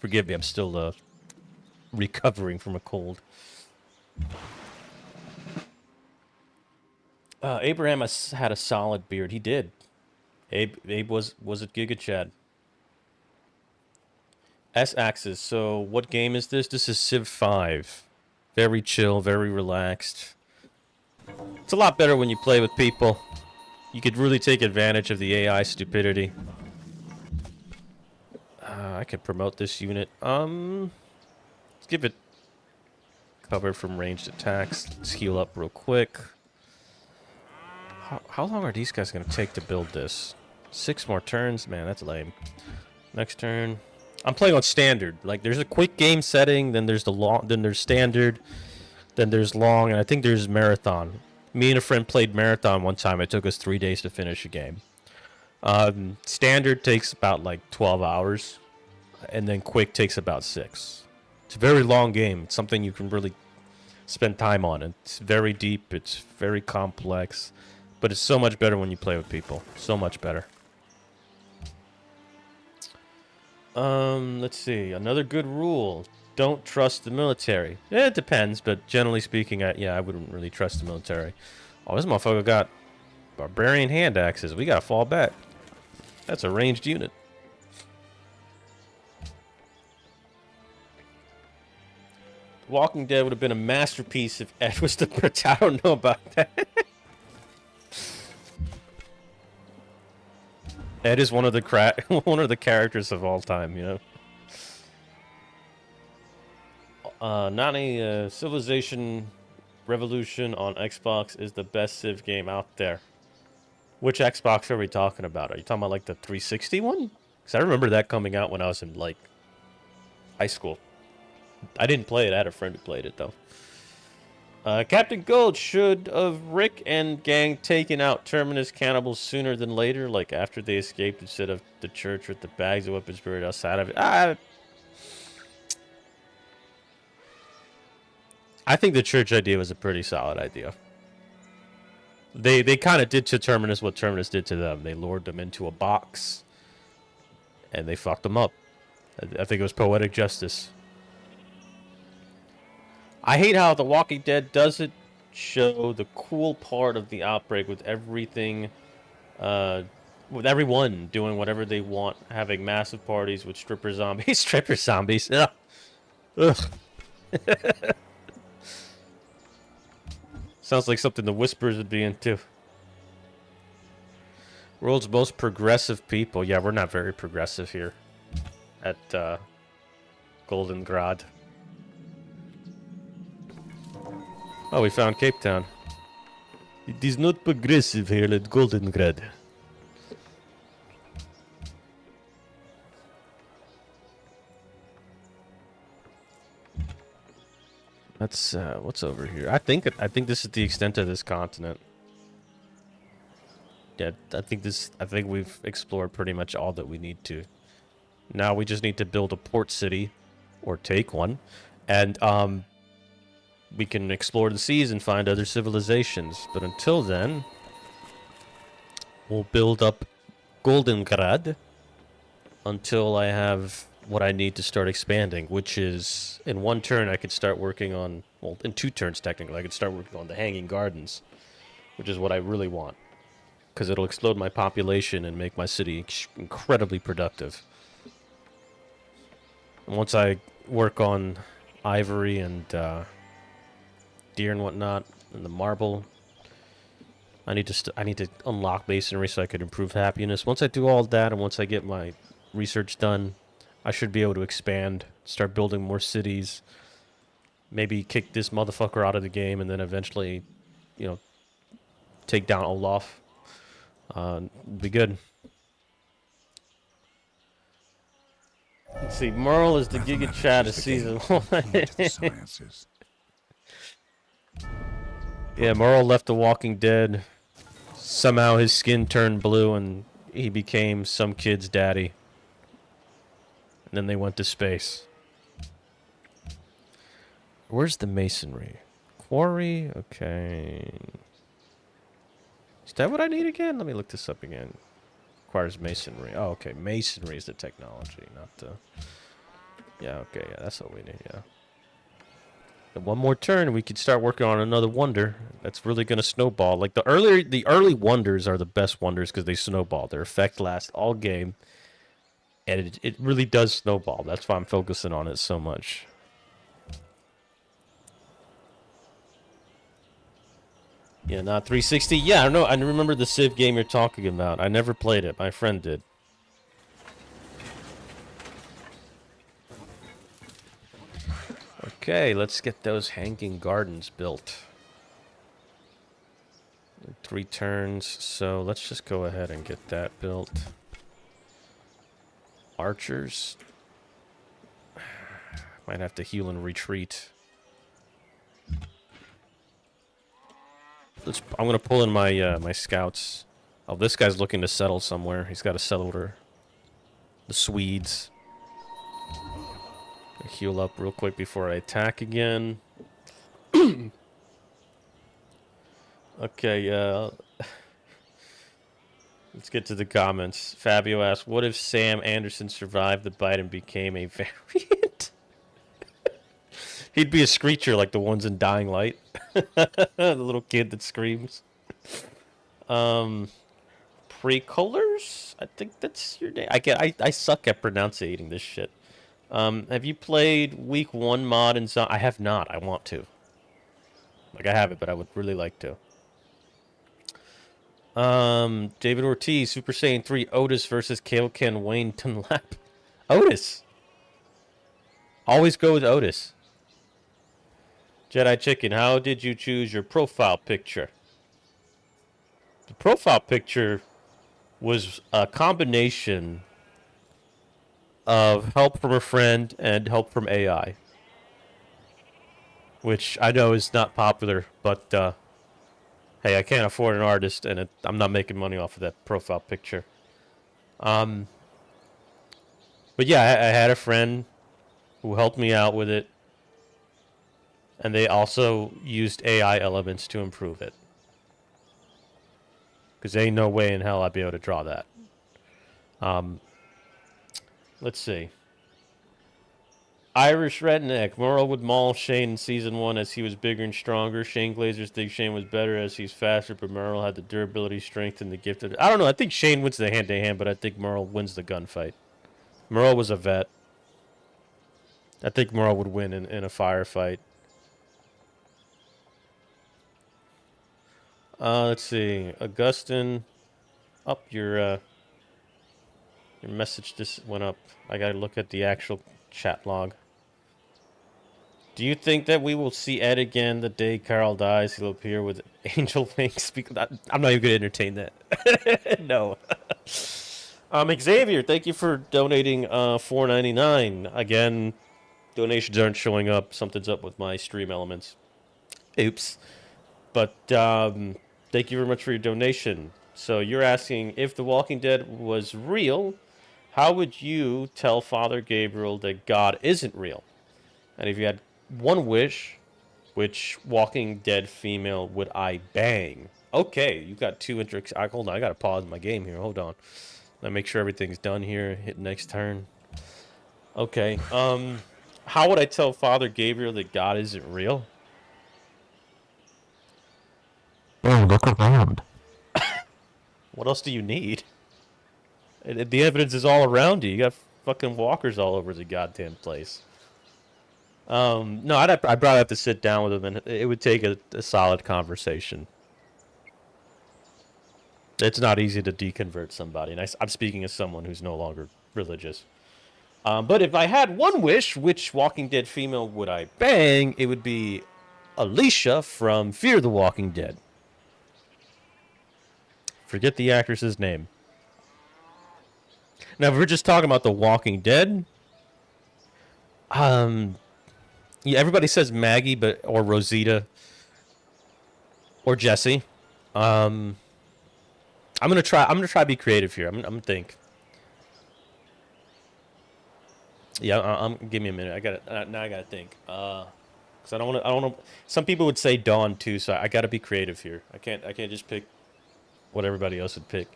Forgive me, I'm still recovering from a cold. Abraham had a solid beard. He did. Abe was at Giga Chad. S-Axis. So what game is this? This is Civ 5. Very chill, very relaxed. It's a lot better when you play with people. You could really take advantage of the AI stupidity. I can promote this unit. Let's give it cover from ranged attacks. Let's heal up real quick. How long are these guys going to take to build this? 6 more turns? Man, that's lame. Next turn. I'm playing on standard. Like, there's a quick game setting, then there's then there's standard, then there's long, and I think there's marathon. Me and a friend played marathon one time. It took us 3 days to finish a game. Standard takes about like 12 hours, and then quick takes about 6. It's a very long game. It's something you can really spend time on. It's very deep. It's very complex. But it's so much better when you play with people. So much better. Let's see. Another good rule. Don't trust the military. It depends, but generally speaking, I wouldn't really trust the military. Oh, this motherfucker got barbarian hand axes. We gotta fall back. That's a ranged unit. Walking Dead would have been a masterpiece if Ed was the prince. I don't know about that. Ed is one of the characters of all time, you know. Nani, Civilization Revolution on Xbox is the best Civ game out there. Which Xbox are we talking about? Are you talking about like the 360 one? Because I remember that coming out when I was in like high school. I didn't play it. I had a friend who played it though. Captain Gold, should have Rick and gang taken out Terminus cannibals sooner than later, like after they escaped instead of the church with the bags of weapons buried outside of it? I think the church idea was a pretty solid idea. They kind of did to Terminus what Terminus did to them. They lured them into a box, and they fucked them up. I think it was poetic justice. I hate how The Walking Dead doesn't show the cool part of the outbreak with everything, with everyone doing whatever they want, having massive parties with stripper zombies. Stripper zombies. Ugh. Ugh. Sounds like something the Whispers would be into. World's most progressive people. Yeah, we're not very progressive here at Goldengrad. Oh, we found Cape Town. It is not progressive here at Goldengrad. That's what's over here. I think this is the extent of this continent. Yeah, I think we've explored pretty much all that we need to. Now we just need to build a port city or take one, and we can explore the seas and find other civilizations. But until then, we'll build up Goldengrad until I have what I need to start expanding, which is in 1 turn I could start working on, well, in 2 turns technically, I could start working on the Hanging Gardens, which is what I really want, because it'll explode my population and make my city incredibly productive. And once I work on ivory and deer and whatnot, and the marble, I need to unlock masonry so I could improve happiness. Once I do all that, and once I get my research done, I should be able to expand, start building more cities, maybe kick this motherfucker out of the game, and then eventually, you know, take down Olaf. Be good. Let's see. Merle is the Giga Chad of season 1. Yeah, Merle left The Walking Dead. Somehow his skin turned blue and he became some kid's daddy. And then they went to space. Where's the masonry? Quarry? Okay. Is that what I need again? Let me look this up again. Requires masonry. Oh, okay. Masonry is the technology, not the... Yeah, okay. Yeah, that's what we need, yeah. And one more turn and we could start working on another wonder. That's really going to snowball. Like, the early wonders are the best wonders because they snowball. Their effect lasts all game. And it really does snowball. That's why I'm focusing on it so much. Yeah, not 360. Yeah, I don't know. I remember the Civ game you're talking about. I never played it. My friend did. Okay, let's get those hanging gardens built. 3 turns, so let's just go ahead and get that built. Archers. Might have to heal and retreat. I'm gonna pull in my my scouts. Oh, this guy's looking to settle somewhere. He's got to settle to the Swedes. Heal up real quick before I attack again. Okay, let's get to the comments. Fabio asks, what if Sam Anderson survived the bite and became a variant? He'd be a screecher like the ones in Dying Light. The little kid that screams. Precolors? I think that's your name. I suck at pronouncing this shit. Have you played Week 1 mod in Zombie? I have not. I want to. Like, I have it, but I would really like to. David Ortiz, Super Saiyan 3, Otis versus Kailken Wayne Dunlap. Otis! Always go with Otis. Jedi Chicken, how did you choose your profile picture? The profile picture was a combination of help from a friend and help from AI. Which I know is not popular, but hey, I can't afford an artist, and I'm not making money off of that profile picture. But yeah, I had a friend who helped me out with it, and they also used AI elements to improve it. Because there ain't no way in hell I'd be able to draw that. Let's see. Irish Redneck. Merle would maul Shane in Season 1 as he was bigger and stronger. Shane Glazers think Shane was better as he's faster, but Merle had the durability, strength, and the gift of... I don't know. I think Shane wins the hand-to-hand, but I think Merle wins the gunfight. Merle was a vet. I think Merle would win in a firefight. Let's see. Augustin. Up your message just went up. I gotta look at the actual chat log. Do you think that we will see Ed again the day Carl dies? He'll appear with angel wings. I'm not even gonna entertain that. No. Xavier, thank you for donating $4.99. Again, donations aren't showing up. Something's up with my stream elements. Oops. But thank you very much for your donation. So you're asking, if The Walking Dead was real, how would you tell Father Gabriel that God isn't real? And if you had one wish, which Walking Dead female would I bang? Okay, you got 2 interests. Hold on, I gotta pause my game here. Hold on. Let me make sure everything's done here. Hit next turn. Okay. How would I tell Father Gabriel that God isn't real? Oh, look around. What else do you need? The evidence is all around you. You got fucking walkers all over the goddamn place. No, I'd probably have to sit down with him, and it would take a solid conversation. It's not easy to deconvert somebody, and I'm speaking as someone who's no longer religious. But if I had one wish, which Walking Dead female would I bang? It would be Alicia from Fear the Walking Dead. Forget the actress's name. Now, if we're just talking about The Walking Dead, Yeah, everybody says Maggie, or Rosita, or Jesse. I'm gonna try to be creative here. I'm gonna think. Yeah, give me a minute. I got now. I gotta think. Cause I don't want to. Some people would say Dawn too, so I gotta be creative here. I can't just pick what everybody else would pick.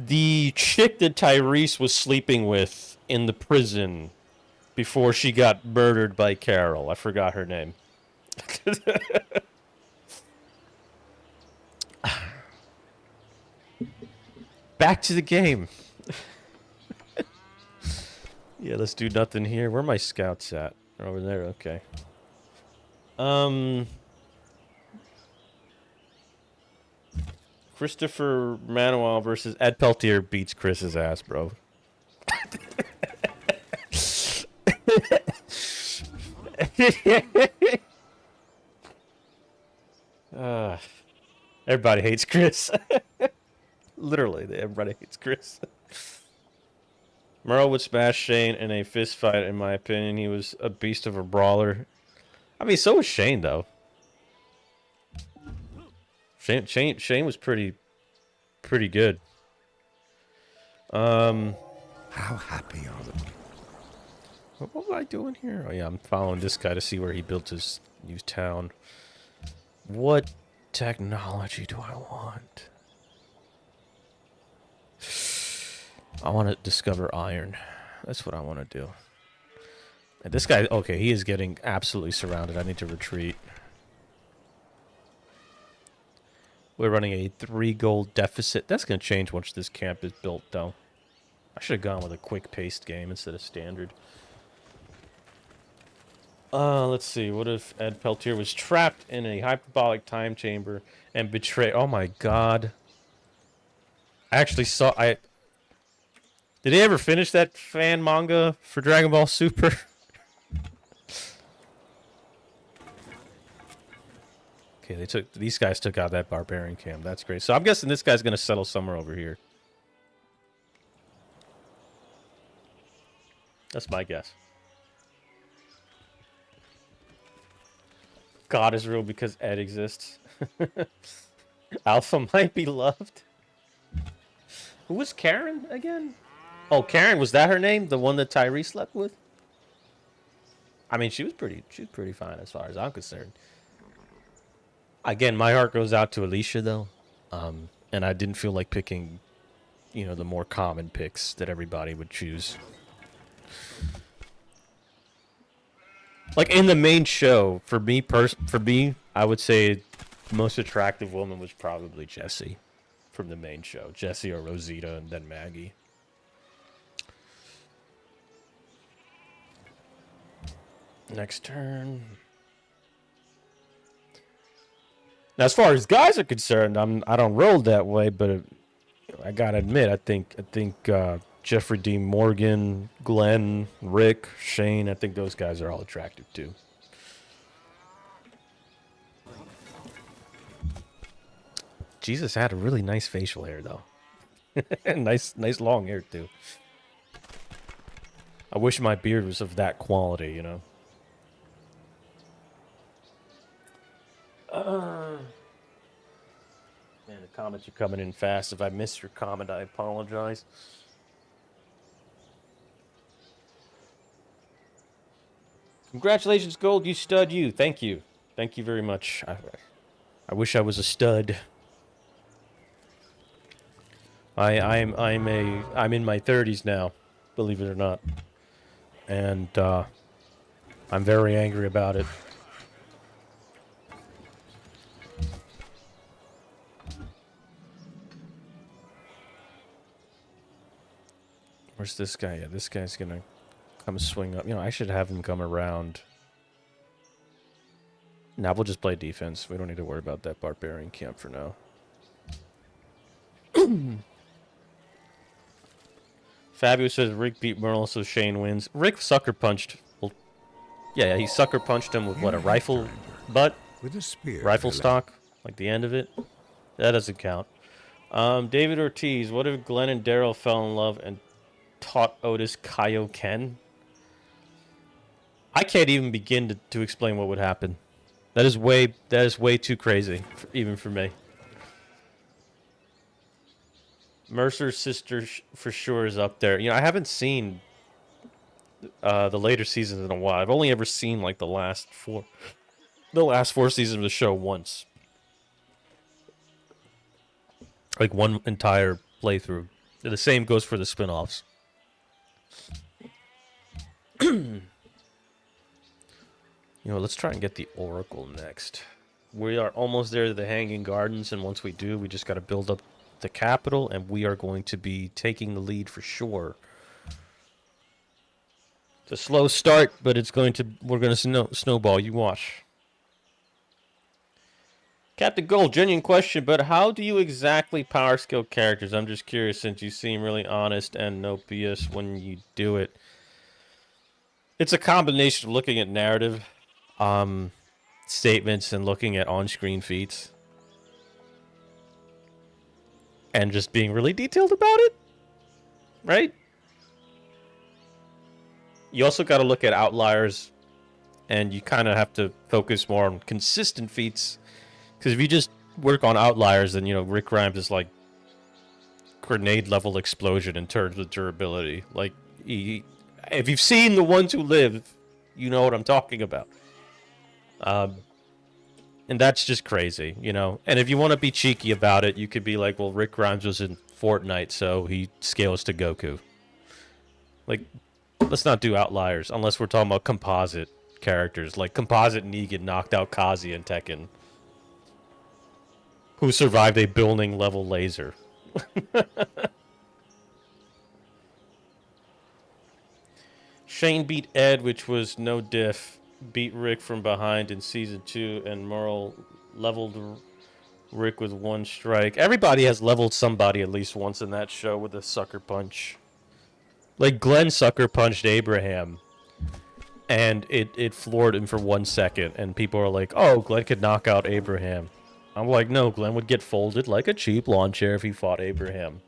The chick that Tyrese was sleeping with in the prison before she got murdered by Carol. I forgot her name. Back to the game. Yeah, let's do nothing here. Where are my scouts at? They're over there, okay. Christopher Manuel versus Ed Peltier beats Chris's ass, bro. Everybody hates Chris. Literally, everybody hates Chris. Merle would smash Shane in a fist fight, in my opinion. He was a beast of a brawler. I mean, so was Shane, though. Shane was pretty good. How happy are they? What was I doing here? Oh yeah, I'm following this guy to see where he built his new town. What technology do I want? I want to discover iron. That's what I want to do. And this guy, okay, he is getting absolutely surrounded. I need to retreat. We're running a 3 gold deficit. That's going to change once this camp is built, though. I should have gone with a quick-paced game instead of standard. Let's see. What if Ed Peltier was trapped in a hyperbolic time chamber and betrayed? Oh my god. I actually saw... Did they ever finish that fan manga for Dragon Ball Super? Okay, these guys took out that barbarian camp. That's great. So I'm guessing this guy's going to settle somewhere over here. That's my guess. God is real because Ed exists. Alpha might be loved. Who was Karen again? Oh, Karen, was that her name? The one that Tyrese slept with? I mean, she was pretty fine as far as I'm concerned. Again, my heart goes out to Alicia, though. And I didn't feel like picking, you know, the more common picks that everybody would choose. Like, in the main show, for me, I would say the most attractive woman was probably Jessie from the main show. Jessie or Rosita, and then Maggie. Next turn. Now, as far as guys are concerned, I don't roll that way, but I gotta admit, I think Jeffrey Dean Morgan, Glenn, Rick, Shane, I think those guys are all attractive too. Jesus had a really nice facial hair though. nice long hair too. I wish my beard was of that quality, you know. Man, the comments are coming in fast. If I missed your comment, I apologize. Congratulations, Gold. You stud, you. Thank you. Thank you very much. I wish I was a stud. I'm in my 30s now, believe it or not, and I'm very angry about it. Where's this guy? Yeah, this guy's gonna come swing up. You know, I should have him come around. Now we'll just play defense. We don't need to worry about that barbarian camp for now. Fabio says Rick beat Merle, so Shane wins. Rick sucker punched. Well, yeah, he sucker punched him with what, a rifle butt? With a spear. Rifle stock, like the end of it. That doesn't count. David Ortiz, what if Glenn and Daryl fell in love and taught Otis Kaioken? I can't even begin to explain what would happen. That is way too crazy, even for me. Mercer's sister for sure is up there. You know, I haven't seen the later seasons in a while. I've only ever seen like the last four seasons of the show once. Like one entire playthrough. The same goes for the spin-offs. You know, let's try and get the Oracle next. We are almost there to the Hanging Gardens, and once we do, we just got to build up the capital, and we are going to be taking the lead for sure. It's a slow start, but we're going to snowball. You watch. Captain Gold, genuine question, but how do you exactly power skill characters? I'm just curious since you seem really honest and no BS when you do it. It's a combination of looking at narrative statements and looking at on-screen feats. And just being really detailed about it. Right? You also got to look at outliers, and you kind of have to focus more on consistent feats. Because if you just work on outliers, then, you know, Rick Grimes is like grenade-level explosion in terms of durability. Like, if you've seen The Ones Who Live, you know what I'm talking about. And that's just crazy, you know. And if you want to be cheeky about it, you could be like, well, Rick Grimes was in Fortnite, so he scales to Goku. Like, let's not do outliers, unless we're talking about composite characters. Like, Composite Negan knocked out Kazi in Tekken, who survived a building-level laser. Shane beat Ed, which was no diff. Beat Rick from behind in Season 2, and Merle leveled Rick with one strike. Everybody has leveled somebody at least once in that show with a sucker punch. Like, Glenn sucker punched Abraham, and it floored him for 1 second, and people are like, oh, Glenn could knock out Abraham. I'm like, no, Glenn would get folded like a cheap lawn chair if he fought Abraham.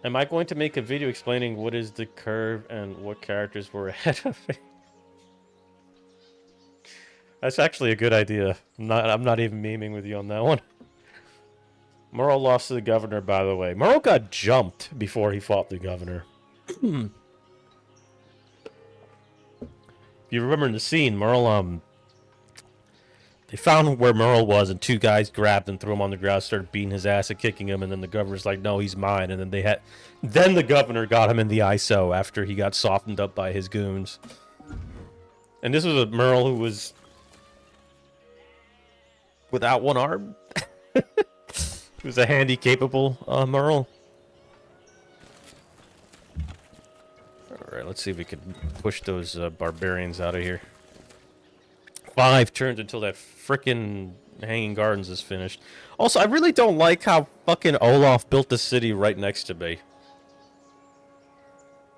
Am I going to make a video explaining what is the curve and what characters were ahead of me? That's actually a good idea. I'm not even memeing with you on that one. Merle lost to the governor, by the way. Merle got jumped before he fought the governor. If you remember in the scene, Merle, they found where Merle was, and two guys grabbed and threw him on the ground, started beating his ass and kicking him, and then the governor's like, no, he's mine. And then the governor got him in the ISO after he got softened up by his goons. And this was a Merle who was without one arm. He was a handy-capable Merle. Alright, let's see if we can push those barbarians out of here. 5 turns until that frickin' Hanging Gardens is finished. Also, I really don't like how fucking Olaf built the city right next to me.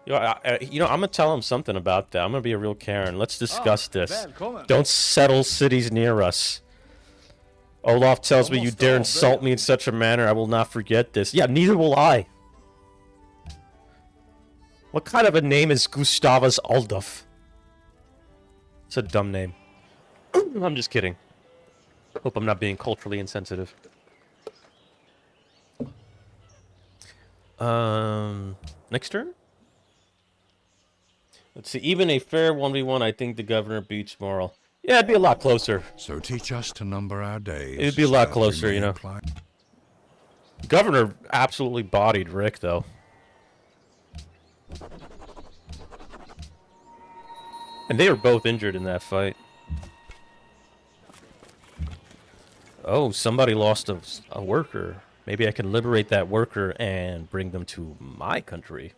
You know, I'm gonna tell him something about that. I'm gonna be a real Karen. Let's discuss this. Don't settle cities near us. Olaf tells me, you dare insult me in such a manner, I will not forget this. Yeah, neither will I. What kind of a name is Gustavus Adolf? It's a dumb name. I'm just kidding. Hope I'm not being culturally insensitive. Next turn? Let's see. Even a fair 1v1, I think the governor beats Morrill. Yeah, it'd be a lot closer. So teach us to number our days. It'd be a lot closer, you know. Governor absolutely bodied Rick, though. And they were both injured in that fight. Oh, somebody lost a worker. Maybe I can liberate that worker and bring them to my country.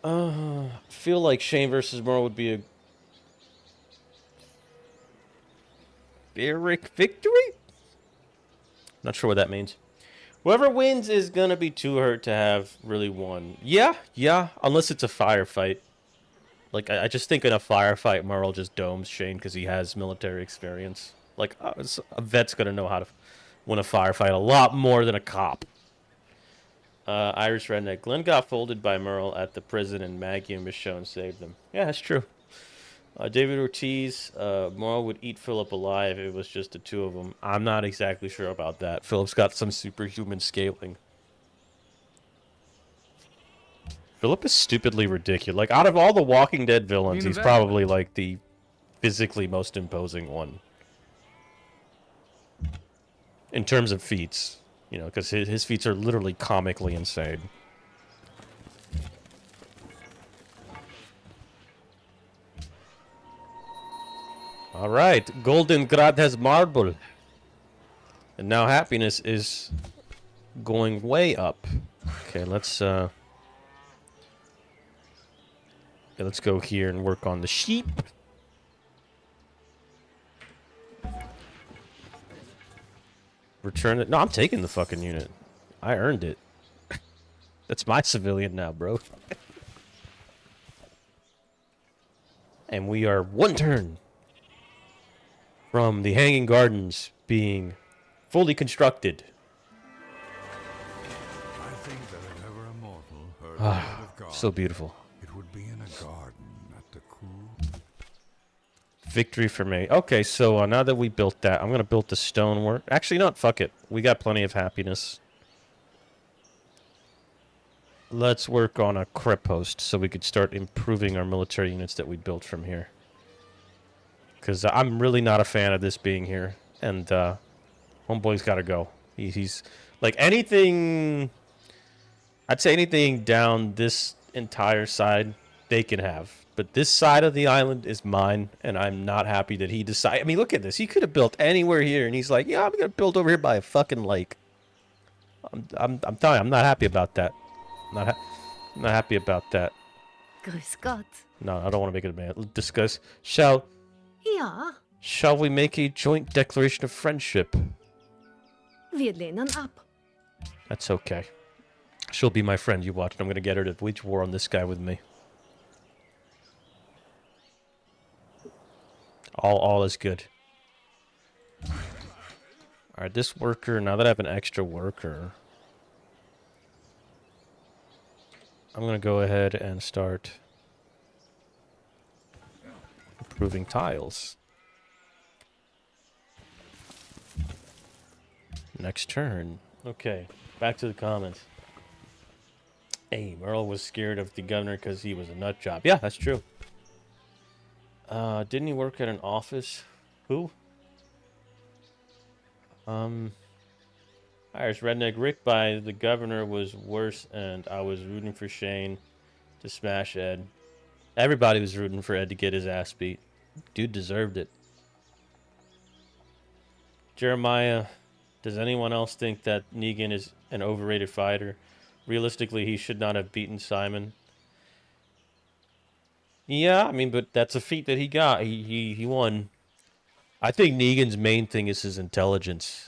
I feel like Shane versus Morrow would be a Pyrrhic victory? Not sure what that means. Whoever wins is gonna be too hurt to have really won. Yeah, unless it's a firefight. Like, I just think in a firefight, Merle just domes Shane because he has military experience. Like, a vet's gonna know how to win a firefight a lot more than a cop. Irish redneck. Glenn got folded by Merle at the prison, and Maggie and Michonne saved him. Yeah, that's true. David Ortiz. Merle would eat Philip alive if it was just the two of them. I'm not exactly sure about that. Philip's got some superhuman scaling. Philip is stupidly ridiculous. Like, out of all the Walking Dead villains, he's probably, like, the physically most imposing one. In terms of feats. You know, because his feats are literally comically insane. Alright, Golden Grad has marble. And now happiness is going way up. Okay, let's go here and work on the sheep. Return it. No, I'm taking the fucking unit. I earned it. That's my civilian now, bro. And we are one turn from the Hanging Gardens being fully constructed. I think that if ever a mortal heard the word of God, So beautiful. it would be in a garden at the cool. Victory for me. Okay, so now that we built that, I'm going to build the stonework. Actually, not. Fuck it. We got plenty of happiness. Let's work on a crep post so we could start improving our military units that we built from here. Because I'm really not a fan of this being here. And homeboy's got to go. He's like anything... I'd say anything down this entire side, they can have. But this side of the island is mine, and I'm not happy that he decided... I mean, look at this. He could have built anywhere here, and he's like, yeah, I'm going to build over here by a fucking lake. I'm telling you, I'm not happy about that. I'm not happy about that. Grüß Gott. No, I don't want to make it a man. Let's discuss. Shall we make a joint declaration of friendship? Wir lehnen ab. That's okay. She'll be my friend, you watch. I'm going to get her to wage war on this guy with me. All is good. Alright, this worker, now that I have an extra worker, I'm going to go ahead and start improving tiles. Next turn. Okay, back to the comments. Hey, Merle was scared of the governor because he was a nut job. Yeah, that's true. Didn't he work at an office? Who? Irish redneck Rick by the governor was worse, and I was rooting for Shane to smash Ed. Everybody was rooting for Ed to get his ass beat. Dude deserved it. Jeremiah, does anyone else think that Negan is an overrated fighter? Realistically, he should not have beaten Simon. Yeah, I mean, but that's a feat that he got. He won. I think Negan's main thing is his intelligence.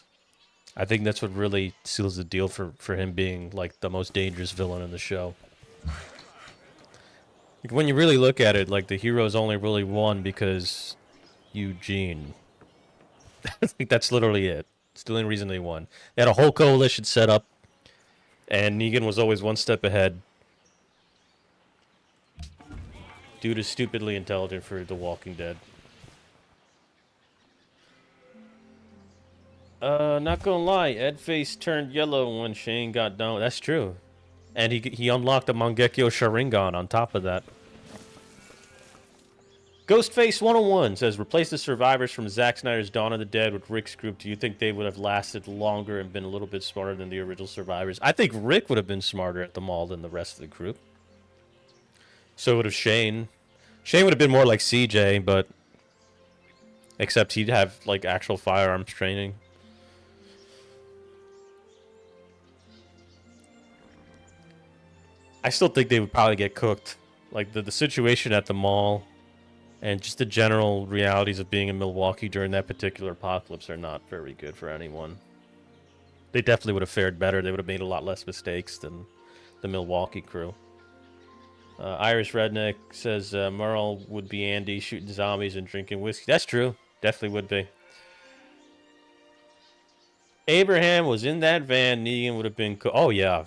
I think that's what really seals the deal for him being, like, the most dangerous villain in the show. Like, when you really look at it, like, the heroes only really won because Eugene. I think that's literally it. It's the only reason they won. They had a whole coalition set up, and Negan was always one step ahead. Dude is stupidly intelligent for The Walking Dead. Not gonna lie, Ed face turned yellow when Shane got done. That's true. And he unlocked a Mangekyo Sharingan on top of that. Ghostface 101 says, replace the survivors from Zack Snyder's Dawn of the Dead with Rick's group. Do you think they would have lasted longer and been a little bit smarter than the original survivors? I think Rick would have been smarter at the mall than the rest of the group. So would have Shane. Shane would have been more like CJ, but... except he'd have, like, actual firearms training. I still think they would probably get cooked. Like, the situation at the mall and just the general realities of being in Milwaukee during that particular apocalypse are not very good for anyone. They definitely would have fared better. They would have made a lot less mistakes than the Milwaukee crew. Irish Redneck says Merle would be Andy shooting zombies and drinking whiskey. That's true. Definitely would be. Abraham was in that van. Negan would have been... Oh, yeah.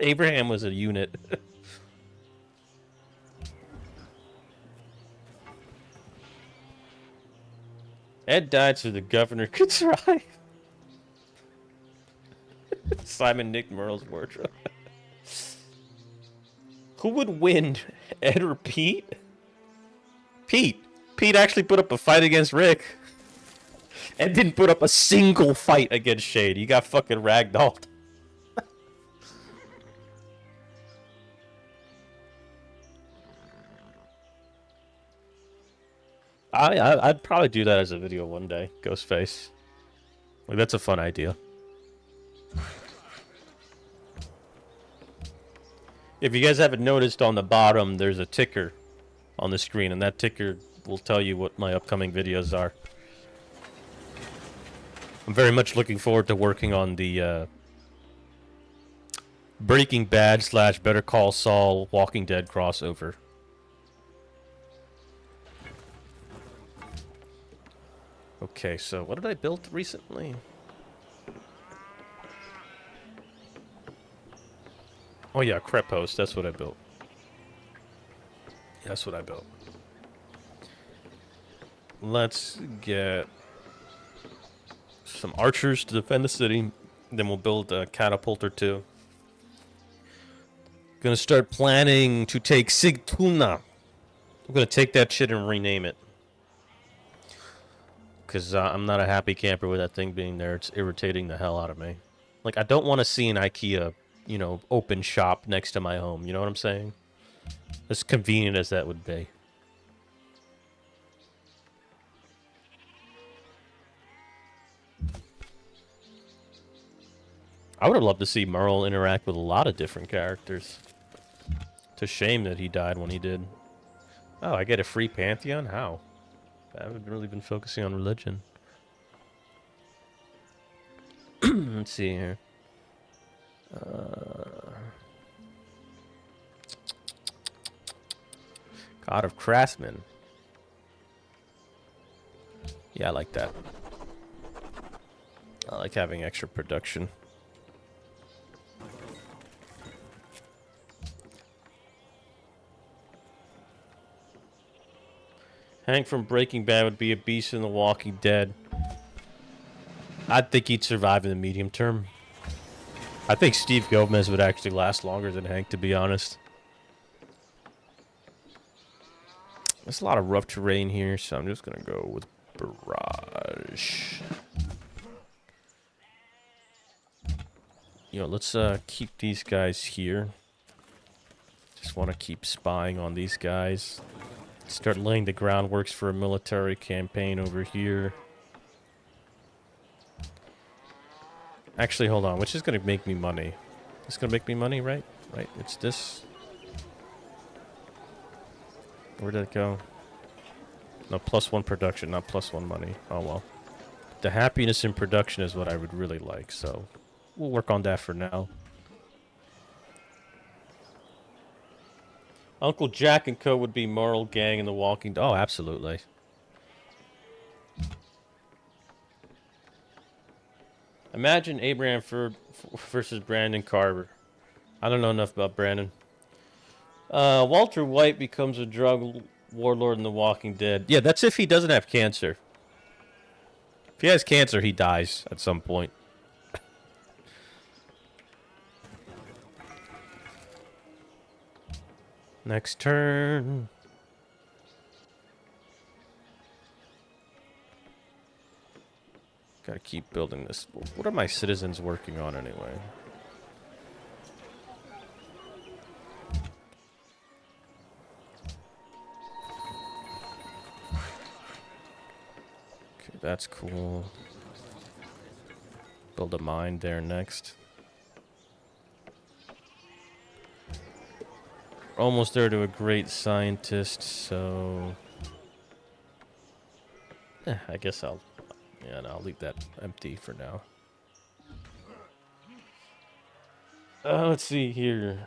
Abraham was a unit. Ed died so the governor could thrive. Simon nicked Merle's wardrobe. Who would win, Ed or Pete? Pete. Pete actually put up a fight against Rick. Ed didn't put up a single fight against Shade. He got fucking ragdolled. I'd probably do that as a video one day, Ghostface. Like, that's a fun idea. If you guys haven't noticed, on the bottom, there's a ticker on the screen, and that ticker will tell you what my upcoming videos are. I'm very much looking forward to working on the Breaking Bad / Better Call Saul Walking Dead crossover. Okay, so what did I build recently? Oh yeah, Crep Host, that's what I built. That's what I built. Let's get some archers to defend the city. Then we'll build a catapult or two. Gonna start planning to take Sigtuna. I'm gonna take that shit and rename it. Because I'm not a happy camper with that thing being there. It's irritating the hell out of me. Like, I don't want to see an IKEA, you know, open shop next to my home. You know what I'm saying? As convenient as that would be. I would have loved to see Merle interact with a lot of different characters. It's a shame that he died when he did. Oh, I get a free Pantheon? How? I haven't really been focusing on religion. Let's see here. God of Craftsmen. Yeah, I like that. I like having extra production. Hank from Breaking Bad would be a beast in The Walking Dead. I think he'd survive in the medium term. I think Steve Gomez would actually last longer than Hank, to be honest. There's a lot of rough terrain here, so I'm just going to go with Barrage. You know, let's keep these guys here. Just want to keep spying on these guys. Start laying the groundworks for a military campaign over here. Actually, hold on. Which is going to make me money? It's going to make me money, right? Right, it's this. Where did it go? No, +1 production, not +1 money. Oh, well. The happiness in production is what I would really like, so we'll work on that for now. Uncle Jack and Co. would be Merle Gang in The Walking Dead. Oh, absolutely. Imagine Abraham versus Brandon Carver. I don't know enough about Brandon. Walter White becomes a drug warlord in The Walking Dead. Yeah, that's if he doesn't have cancer. If he has cancer, he dies at some point. Next turn. Gotta keep building this. What are my citizens working on anyway? Okay, that's cool. Build a mine there next. Almost there to a great scientist, so I guess I'll leave that empty for now. Let's see here.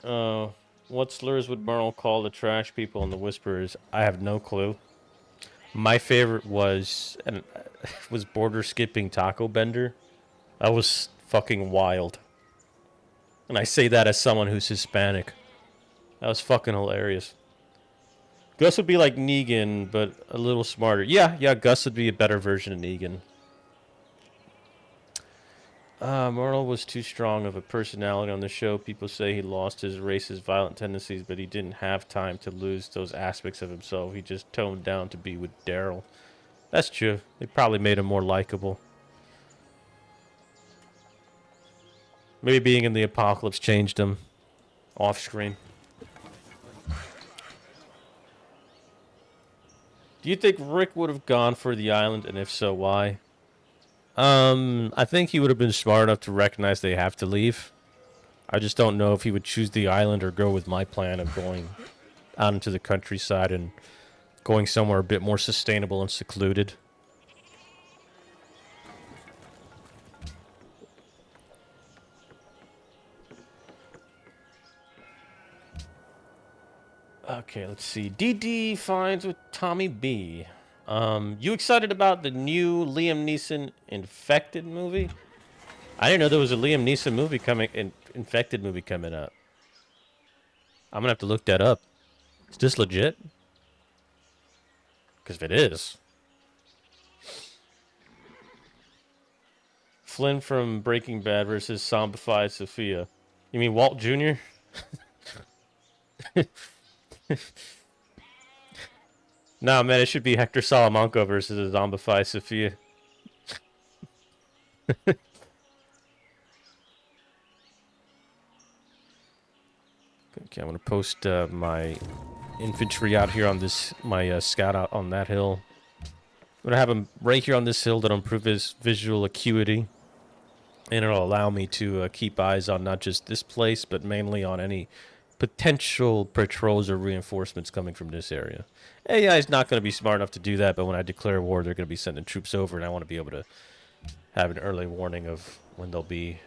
What slurs would Merle call the trash people and the whisperers? I have no clue. My favorite was border skipping Taco Bender. That was fucking wild. And I say that as someone who's Hispanic. That was fucking hilarious. Gus would be like Negan, but a little smarter. Yeah, Gus would be a better version of Negan. Merle was too strong of a personality on the show. People say he lost his racist, violent tendencies, but he didn't have time to lose those aspects of himself. He just toned down to be with Daryl. That's true. They probably made him more likable. Maybe being in the apocalypse changed him off screen. Do you think Rick would have gone for the island, and if so, why? I think he would have been smart enough to recognize they have to leave. I just don't know if he would choose the island or go with my plan of going out into the countryside and going somewhere a bit more sustainable and secluded. Okay, let's see. DD finds with Tommy B. You excited about the new Liam Neeson Infected movie? I didn't know there was a Liam Neeson movie Infected movie coming up. I'm gonna have to look that up. Is this legit? Because if it is. Flynn from Breaking Bad versus zombified Sophia. You mean Walt Jr.? No, man, it should be Hector Salamanca versus a zombified Sophia. Okay, I'm gonna post my infantry out here on this, my scout out on that hill. I'm gonna have him right here on this hill that'll improve his visual acuity, and it'll allow me to keep eyes on not just this place, but mainly on any potential patrols or reinforcements coming from this area. AI is not going to be smart enough to do that, but when I declare war, they're going to be sending troops over, and I want to be able to have an early warning of when they'll be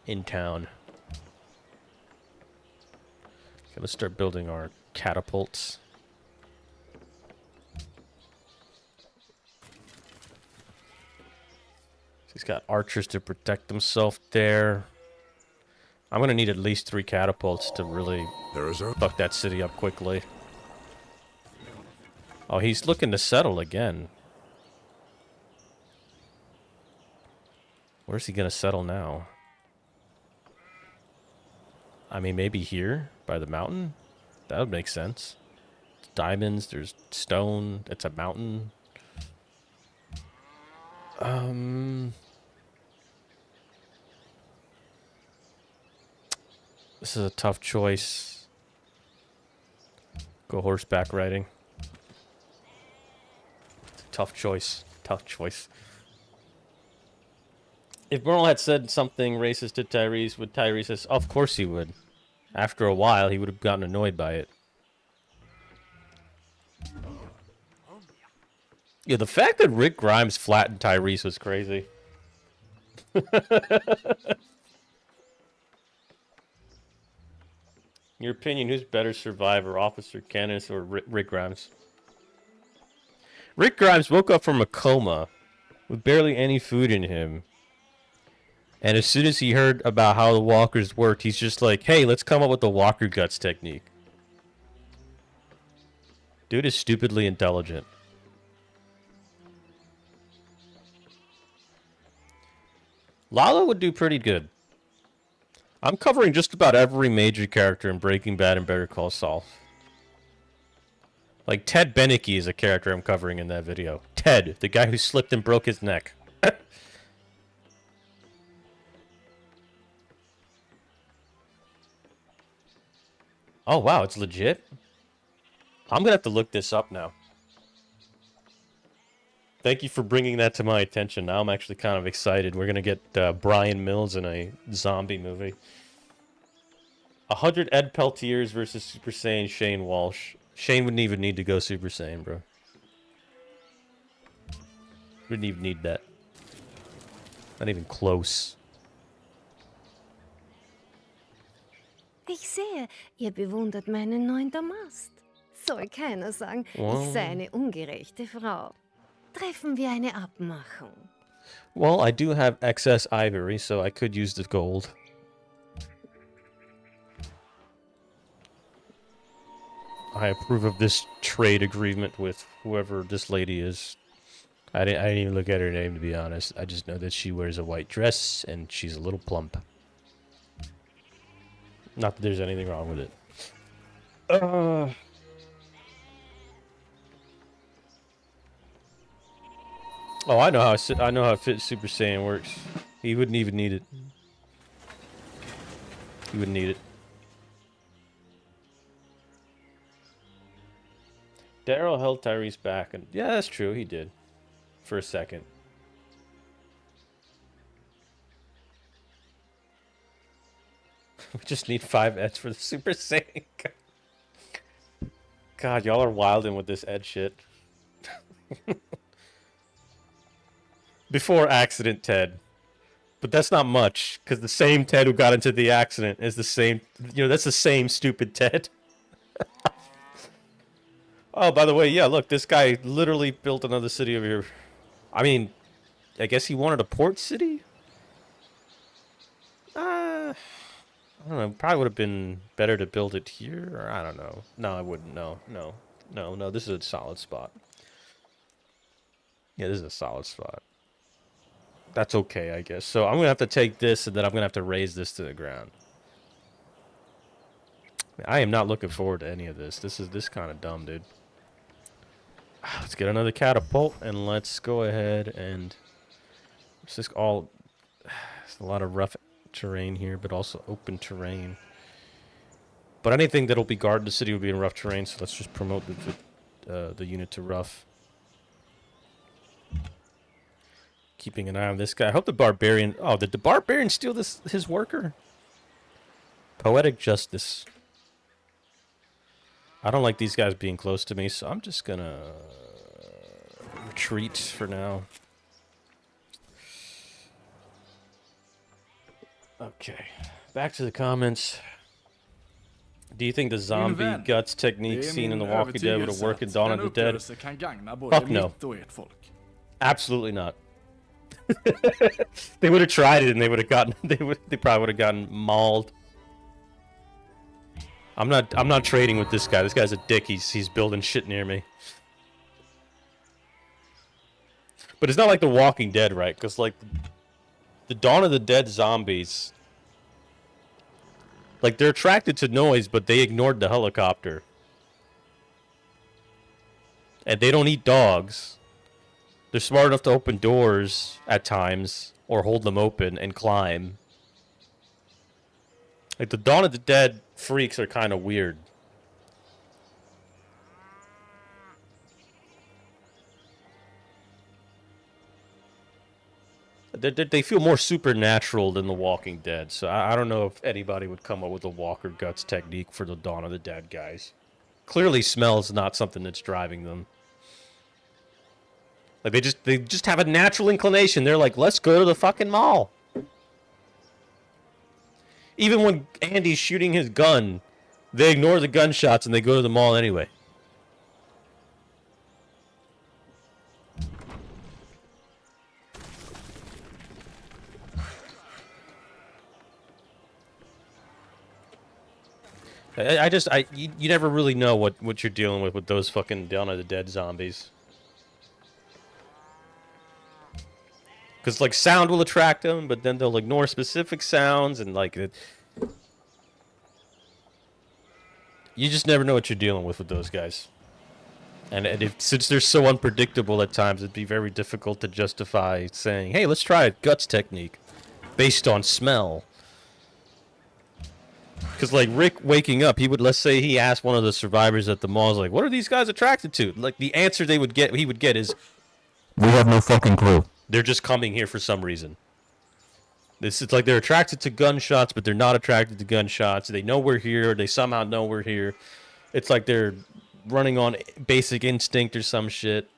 in town. Okay, let's start building our catapults. He's got archers to protect himself there. I'm going to need at least 3 catapults to really fuck that city up quickly. Oh, he's looking to settle again. Where's he going to settle now? I mean, maybe here, by the mountain? That would make sense. It's diamonds, there's stone, it's a mountain. This is a tough choice. Go horseback riding. It's a tough choice. Tough choice. If Merle had said something racist to Tyrese, would Tyrese have... Of course he would. After a while, he would have gotten annoyed by it. Yeah, the fact that Rick Grimes flattened Tyrese was crazy. In your opinion, who's better survivor, Officer Kenneth or Rick Grimes? Rick Grimes woke up from a coma with barely any food in him. And as soon as he heard about how the walkers worked, he's just like, hey, let's come up with the walker guts technique. Dude is stupidly intelligent. Lalo would do pretty good. I'm covering just about every major character in Breaking Bad and Better Call Saul. Like, Ted Beneke is a character I'm covering in that video. Ted, the guy who slipped and broke his neck. Oh, wow, it's legit? I'm gonna have to look this up now. Thank you for bringing that to my attention. Now I'm actually kind of excited. We're gonna get Brian Mills in a zombie movie. 100 Ed Peltiers versus Super Saiyan Shane Walsh. Shane wouldn't even need to go Super Saiyan, bro. Wouldn't even need that. Not even close. Ich sehe, ihr bewundert meinen neuen Damast. Soll keiner sagen, ich sei eine ungerechte Frau. Treffen wir eine Abmachung. Well, I do have excess ivory, so I could use the gold. I approve of this trade agreement with whoever this lady is. I didn't even look at her name, to be honest. I just know that she wears a white dress, and she's a little plump. Not that there's anything wrong with it. Oh, I know how Super Saiyan works. He wouldn't even need it. He wouldn't need it. Daryl held Tyrese back, and yeah, that's true. He did, for a second. We just need 5 Eds for the Super Saiyan. God, y'all are wilding with this Ed shit. Before accident Ted. But that's not much, because the same Ted who got into the accident is the same, that's the same stupid Ted. Oh, by the way, yeah, look, this guy literally built another city over here. I mean, I guess he wanted a port city? I don't know, probably would have been better to build it here, or I don't know. No, I wouldn't, no, this is a solid spot. Yeah, this is a solid spot. That's okay, I guess. So I'm going to have to take this, and then I'm going to have to raise this to the ground. I am not looking forward to any of this. This is kind of dumb, dude. Let's get another catapult, and let's go ahead and... It's just all... There's a lot of rough terrain here, but also open terrain. But anything that'll be guarding the city will be in rough terrain, so let's just promote the unit to rough. Keeping an eye on this guy. I hope the barbarian... Oh, did the barbarian steal his worker? Poetic justice. I don't like these guys being close to me, so I'm just gonna retreat for now. Okay, back to the comments. Do you think the zombie guts technique seen in The Walking Dead would have worked in Dawn of the Dead? Fuck no. Absolutely not. They would have tried it and they would have gotten they probably would have gotten mauled. I'm not trading with this guy. This guy's a dick. He's building shit near me. But it's not like The Walking Dead, right? Because like the Dawn of the Dead zombies, like they're attracted to noise, but they ignored the helicopter. And they don't eat dogs. They're smart enough to open doors at times, or hold them open and climb. Like, the Dawn of the Dead freaks are kind of weird. They feel more supernatural than The Walking Dead, so I don't know if anybody would come up with a Walker Guts technique for the Dawn of the Dead guys. Clearly smell is not something that's driving them. Like, they just have a natural inclination. They're like, let's go to the fucking mall. Even when Andy's shooting his gun, they ignore the gunshots and they go to the mall anyway. You never really know what you're dealing with those fucking Dawn of the Dead zombies. Because, like, sound will attract them, but then they'll ignore specific sounds, and, like, you just never know what you're dealing with those guys. And since they're so unpredictable at times, it'd be very difficult to justify saying, hey, let's try a guts technique based on smell. Because, like, Rick waking up, let's say he asked one of the survivors at the mall, like, what are these guys attracted to? Like, the answer he would get is, we have no fucking clue. They're just coming here for some reason. It's like they're attracted to gunshots, but they're not attracted to gunshots. They know we're here. They somehow know we're here. It's like they're running on basic instinct or some shit.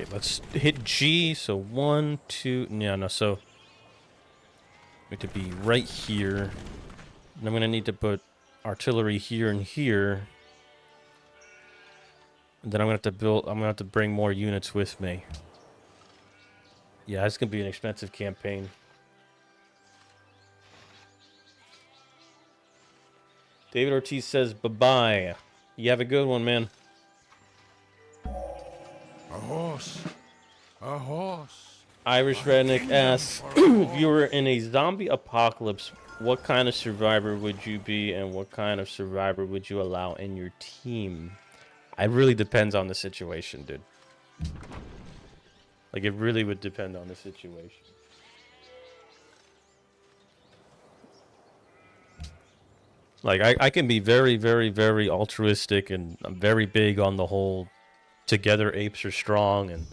Okay, let's hit G. So 1, 2... Yeah, no, so... We have to be right here. And I'm going to need to put artillery here and here. And then I'm going to have to build... I'm going to have to bring more units with me. Yeah, it's going to be an expensive campaign. David Ortiz says, bye-bye. You have a good one, man. A horse. A horse. Irish Redneck asks, if you were in a zombie apocalypse, what kind of survivor would you be, and what kind of survivor would you allow in your team? It really depends on the situation, dude. Like, it really would depend on the situation. Like, I can be very, very, very altruistic, and I'm very big on the whole together apes are strong, and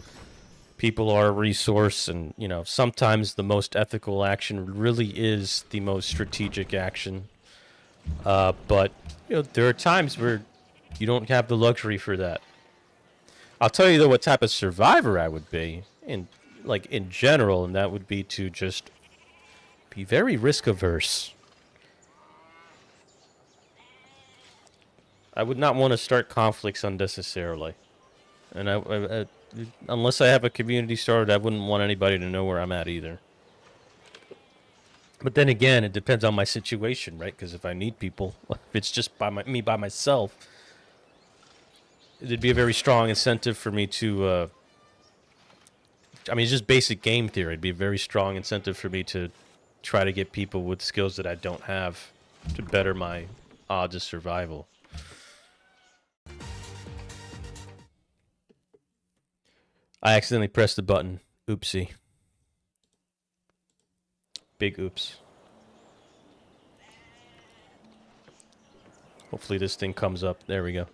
people are a resource, and, you know, sometimes the most ethical action really is the most strategic action. But, you know, there are times where you don't have the luxury for that. I'll tell you, though, what type of survivor I would be, in general, and that would be to just be very risk-averse. I would not want to start conflicts unnecessarily. And unless I have a community started, I wouldn't want anybody to know where I'm at either. But then again, it depends on my situation, right? Because if I need people, if it's just me by myself, it'd be a very strong incentive for me to... I mean, it's just basic game theory. It'd be a very strong incentive for me to try to get people with skills that I don't have to better my odds of survival. I accidentally pressed the button. Oopsie. Big oops. Hopefully this thing comes up. There we go.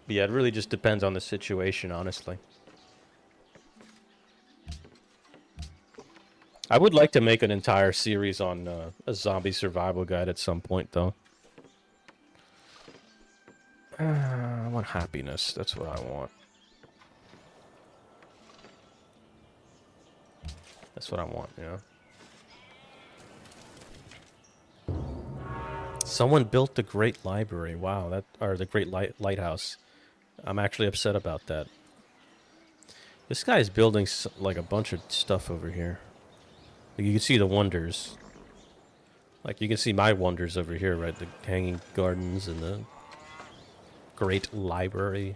But yeah, it really just depends on the situation, honestly. I would like to make an entire series on a zombie survival guide at some point, though. I want happiness. That's what I want. That's what I want, yeah. Someone built the Great Library. Wow, or the Great Lighthouse. I'm actually upset about that. This guy is building like a bunch of stuff over here. Like, you can see the wonders. Like, you can see my wonders over here, right? The hanging gardens and the Great Library.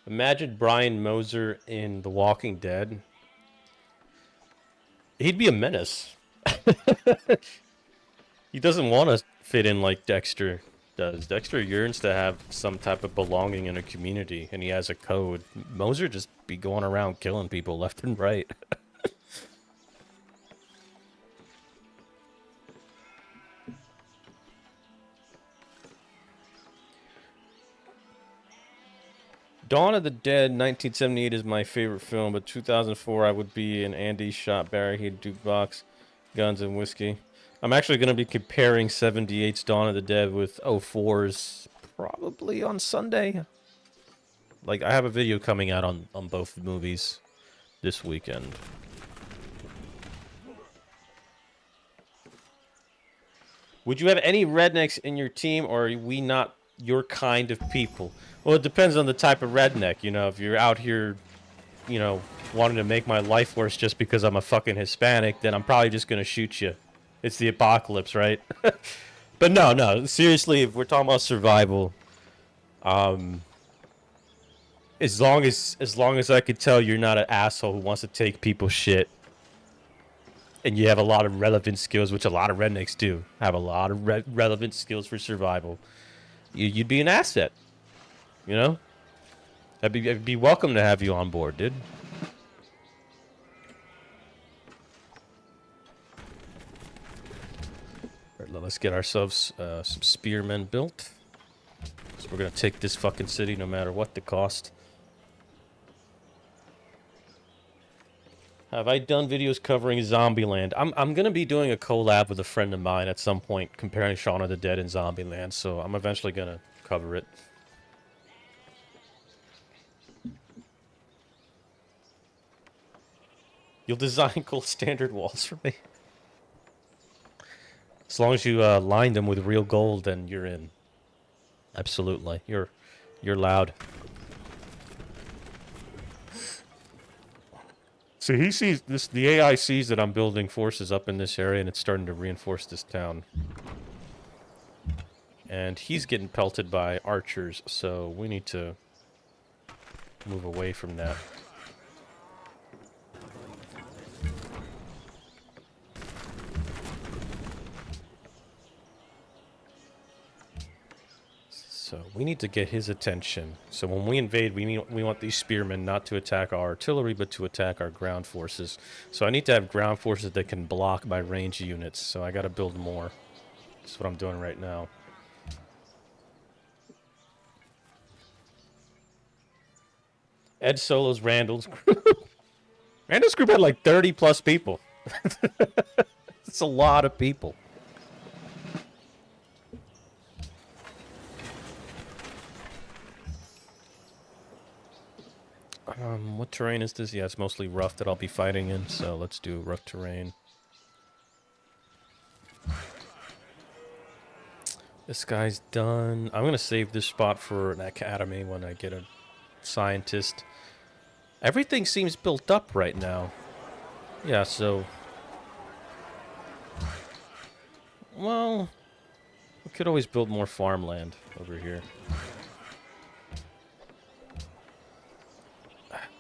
Imagine Brian Moser in The Walking Dead. He'd be a menace. He doesn't want to fit in like Dexter does. Dexter yearns to have some type of belonging in a community, and he has a code. Moser just be going around killing people left and right. Dawn of the Dead, 1978 is my favorite film, but 2004 I would be in Andy Shot Barricade Jukebox, Guns and Whiskey. I'm actually going to be comparing 78's Dawn of the Dead with 04's probably on Sunday. Like, I have a video coming out on both movies this weekend. Would you have any rednecks in your team, or are we not your kind of people? Well, it depends on the type of redneck. You know, if you're out here, you know, wanting to make my life worse just because I'm a fucking Hispanic, then I'm probably just going to shoot you. It's the apocalypse, right? But no, seriously, if we're talking about survival, as long as I could tell you're not an asshole who wants to take people's shit, and you have a lot of relevant skills, which a lot of rednecks do, have a lot of relevant skills for survival, you'd be an asset. You know? I'd be welcome to have you on board, dude. Alright, let's get ourselves some spearmen built. So we're gonna take this fucking city no matter what the cost. Have I done videos covering Zombieland? I'm gonna be doing a collab with a friend of mine at some point, comparing Shaun of the Dead and Zombieland. So I'm eventually gonna cover it. You'll design cool standard walls for me. As long as you line them with real gold, then you're in. Absolutely, you're loud. So he sees this. The AI sees that I'm building forces up in this area, and it's starting to reinforce this town. And he's getting pelted by archers, so we need to move away from that. So we need to get his attention. So when we invade, we want these spearmen not to attack our artillery, but to attack our ground forces. So I need to have ground forces that can block my range units. So I got to build more. That's what I'm doing right now. Ed Solo's Randall's group. Randall's group had like 30 plus people. It's a lot of people. What terrain is this? Yeah, it's mostly rough that I'll be fighting in, so let's do rough terrain. This guy's done. I'm gonna save this spot for an academy when I get a scientist. Everything seems built up right now. Yeah, so... Well... We could always build more farmland over here.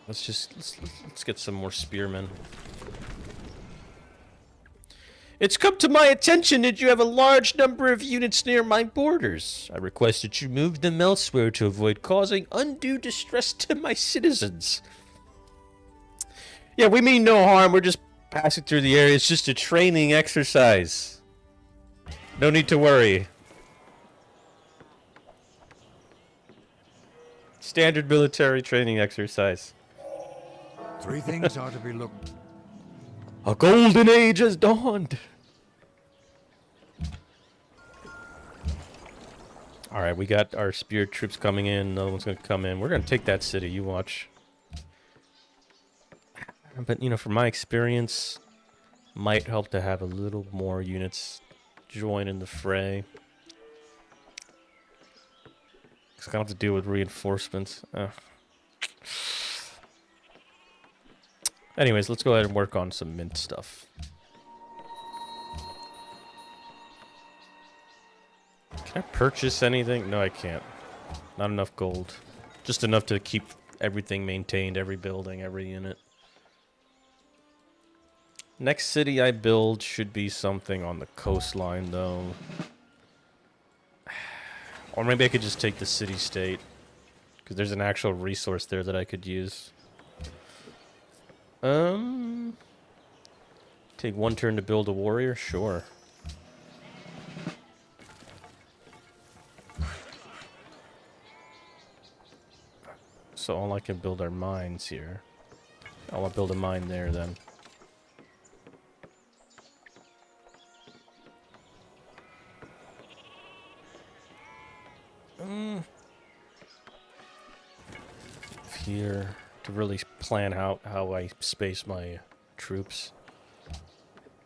Let's get some more spearmen. It's come to my attention that you have a large number of units near my borders. I request that you move them elsewhere to avoid causing undue distress to my citizens. Yeah, we mean no harm. We're just passing through the area. It's just a training exercise. No need to worry. Standard military training exercise. Three things are to be looked. A golden age has dawned. Alright, we got our spear troops coming in. Another one's going to come in. We're going to take that city. You watch. But, you know, from my experience, might help to have a little more units join in the fray. Because I don't have to deal with reinforcements. Anyways, let's go ahead and work on some mint stuff. Can I purchase anything? No, I can't. Not enough gold. Just enough to keep everything maintained, every building, every unit. Next city I build should be something on the coastline, though. Or maybe I could just take the city-state. Because there's an actual resource there that I could use. Take one turn to build a warrior? Sure. So all I can build are mines here. I'll build a mine there then. Here to really plan out how I space my troops.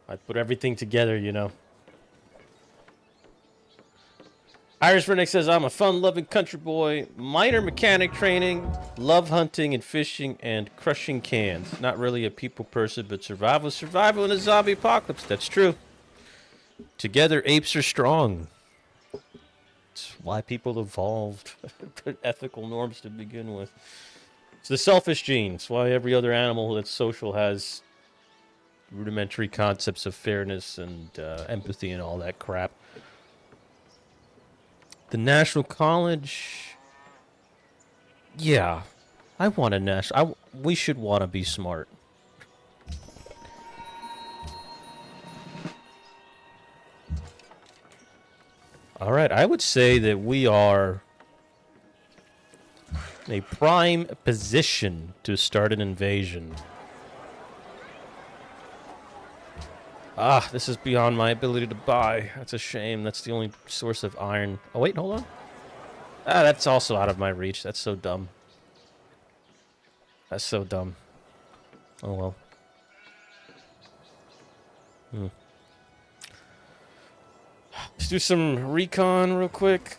I put everything together, you know. Irish Redneck says, I'm a fun-loving country boy, minor mechanic training, love hunting and fishing, and crushing cans. Not really a people person, but survival in a zombie apocalypse. That's true. Together, apes are strong. It's why people evolved ethical norms to begin with. It's the selfish gene. It's why every other animal that's social has rudimentary concepts of fairness and empathy and all that crap. The National College... Yeah. I want a national... We should want to be smart. Alright, I would say that we are in a prime position to start an invasion. Ah, this is beyond my ability to buy. That's a shame. That's the only source of iron. Oh, wait, hold on. Ah, that's also out of my reach. That's so dumb. That's so dumb. Oh, well. Let's do some recon real quick.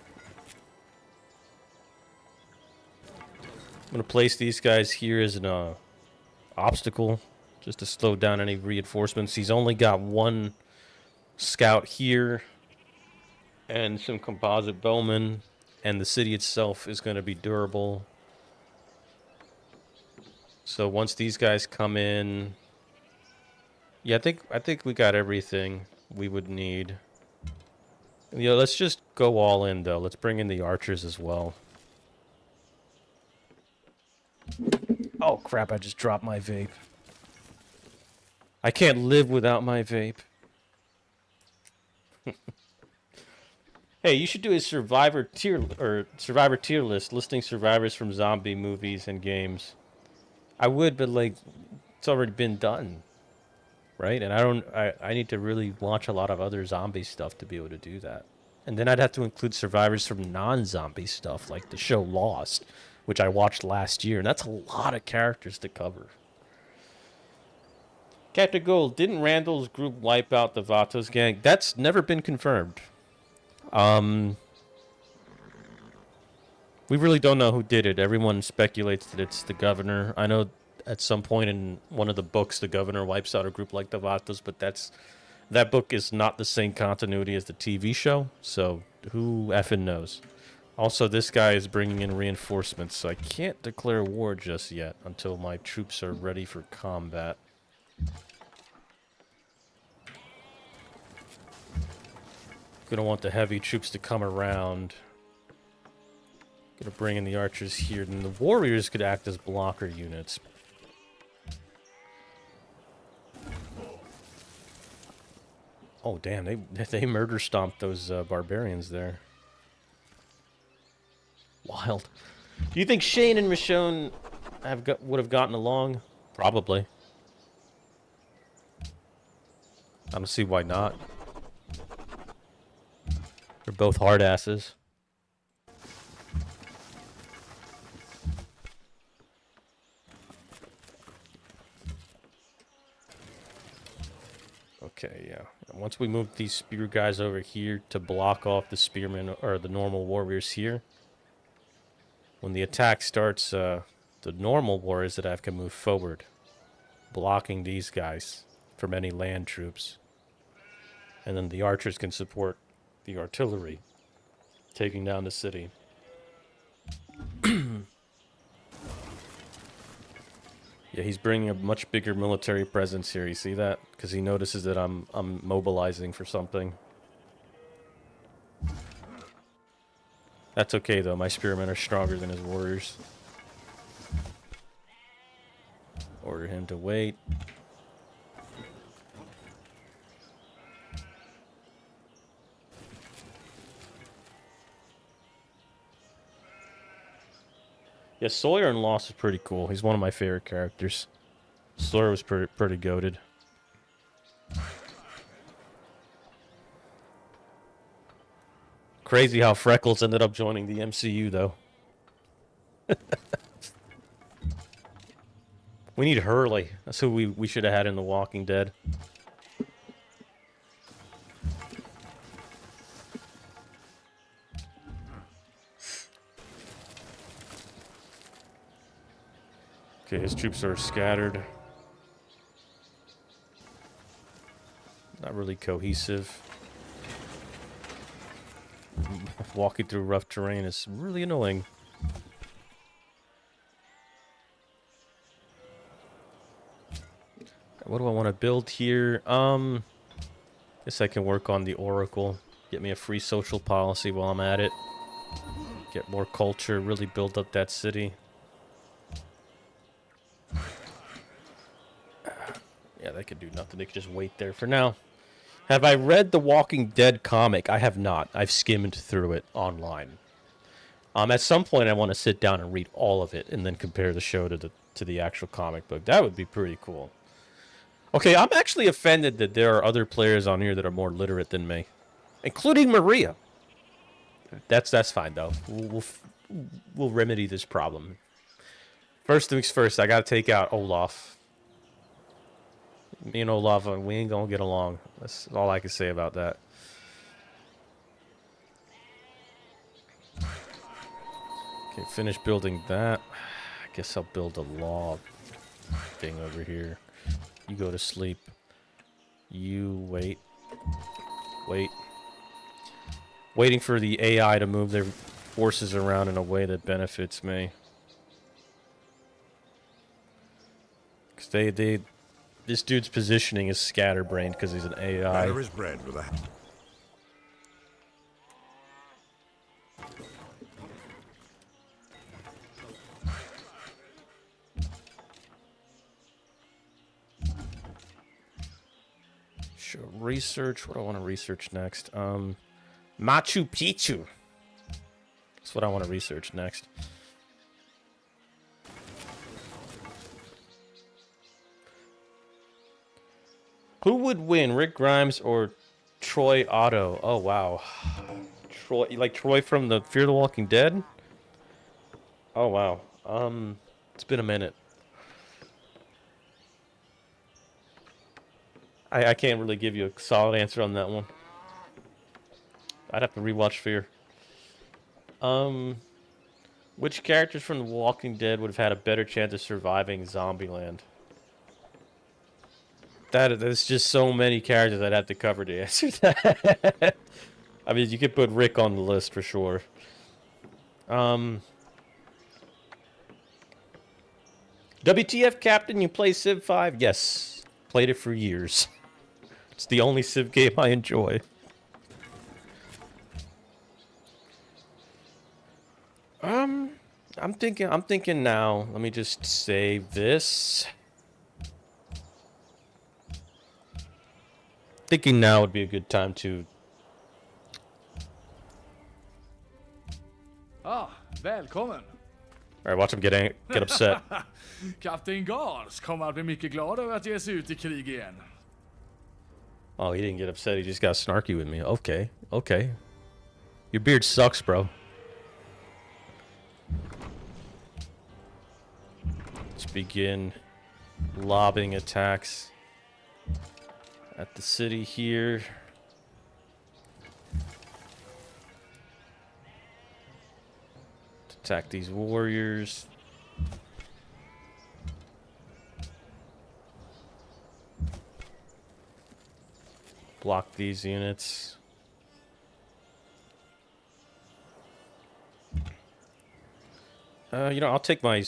I'm going to place these guys here as an obstacle, just to slow down any reinforcements. He's only got one scout here and some composite bowmen, and the city itself is going to be durable. So once these guys come in, yeah, I think we got everything we would need. You know, let's just go all in though. Let's bring in the archers as well. Oh crap, I just dropped my vape. I can't live without my vape. Hey, you should do a survivor tier list listing survivors from zombie movies and games. I would, but like it's already been done. Right? And I need to really watch a lot of other zombie stuff to be able to do that. And then I'd have to include survivors from non-zombie stuff, like the show Lost, which I watched last year, and that's a lot of characters to cover. Captain Gold, didn't Randall's group wipe out the Vatos gang? That's never been confirmed. We really don't know who did it. Everyone speculates that it's the governor. I know at some point in one of the books, the governor wipes out a group like the Vatos, but that book is not the same continuity as the TV show, so who effing knows? Also, this guy is bringing in reinforcements, so I can't declare war just yet until my troops are ready for combat. Gonna want the heavy troops to come around. Gonna bring in the archers here, and the warriors could act as blocker units. Oh damn, they murder stomped those barbarians there. Wild. Do you think Shane and Michonne would have gotten along? Probably. I don't see why not. They're both hard asses. Okay, yeah. Once we move these spear guys over here to block off the spearmen or the normal warriors here, when the attack starts, the normal warriors that have can move forward, blocking these guys from any land troops. And then the archers can support the artillery, taking down the city. Yeah, he's bringing a much bigger military presence here. You see that? Because he notices that I'm mobilizing for something. That's okay, though. My spearmen are stronger than his warriors. Order him to wait. Yeah, Sawyer in Lost is pretty cool. He's one of my favorite characters. Sawyer was pretty goated. Crazy how Freckles ended up joining the MCU, though. We need Hurley. That's who we should have had in The Walking Dead. Okay, his troops are scattered. Not really cohesive. Walking through rough terrain is really annoying. What do I want to build here? Guess I can work on the Oracle. Get me a free social policy while I'm at it. Get more culture, really build up that city. Yeah, they could do nothing. They could just wait there for now. Have I read the Walking Dead comic? I have not. I've skimmed through it online. At some point, I want to sit down and read all of it and then compare the show to the actual comic book. That would be pretty cool. Okay, I'm actually offended that there are other players on here that are more literate than me, including Maria. That's fine though. We'll remedy this problem. First things first, I gotta take out Olaf. Me and Olaf, we ain't gonna get along. That's all I can say about that. Okay, finish building that. I guess I'll build a log thing over here. You go to sleep. You wait. Wait. Waiting for the AI to move their forces around in a way that benefits me. Because this dude's positioning is scatterbrained because he's an AI. Better is bred with a... Sure, research. What do I want to research next? Machu Picchu. That's what I want to research next. Who would win, Rick Grimes or Troy Otto? Oh, wow. Troy, like Troy from the Fear the Walking Dead? Oh, wow. It's been a minute. I can't really give you a solid answer on that one. I'd have to rewatch Fear. Which characters from The Walking Dead would have had a better chance of surviving Zombieland? There's just so many characters I'd have to cover to answer that. I mean, you could put Rick on the list for sure. WTF, Captain, you play Civ 5? Yes. Played it for years. It's the only Civ game I enjoy. I'm thinking now. Let me just save this. Thinking now would be a good time to... Ah, välkommen. Alright, watch him get upset. Kapten Gars kommer att bli mycket glad över att ge sig ut i krig igen. Oh, he didn't get upset. He just got snarky with me. Okay, okay. Your beard sucks, bro. Let's begin lobbing attacks at the city here. Attack these warriors. Block these units. You know, I'll take the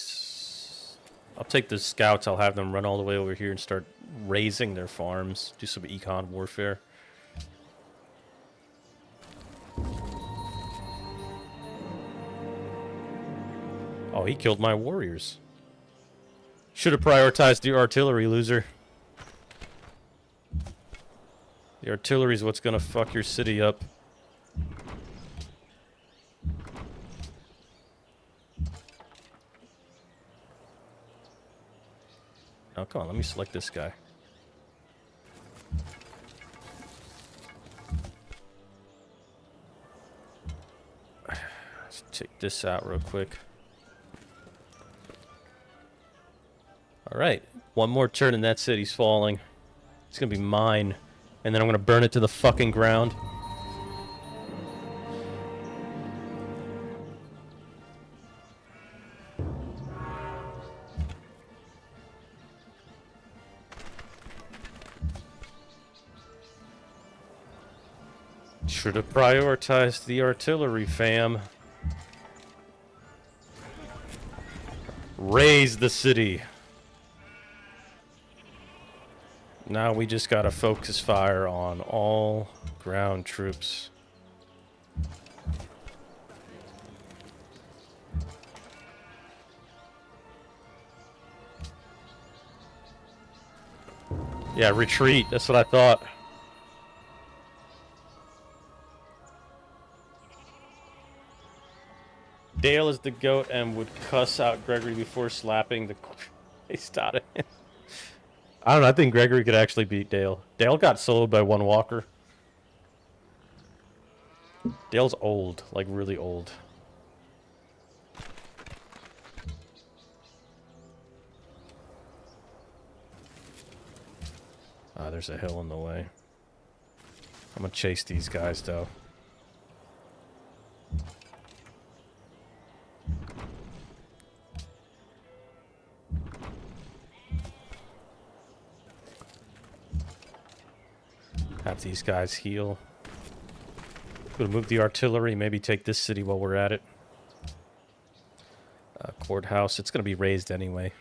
scouts. I'll have them run all the way over here and start raising their farms. Do some econ warfare. Oh, he killed my warriors. Should have prioritized the artillery, loser. The artillery is what's gonna fuck your city up. Oh, come on, let me select this guy. Let's take this out real quick. Alright, one more turn and that city's falling. It's gonna be mine. And then I'm gonna burn it to the fucking ground. Should have prioritized the artillery, fam. Raise the city. Now we just gotta focus fire on all ground troops. Yeah, retreat. That's what I thought. Dale is the goat and would cuss out Gregory before slapping the Christ out of him. I don't know. I think Gregory could actually beat Dale. Dale got soloed by one walker. Dale's old, like really old. Ah, there's a hill in the way. I'm gonna chase these guys, though. Have these guys heal. Gonna move the artillery, maybe take this city while we're at it. Courthouse, it's gonna be raised anyway.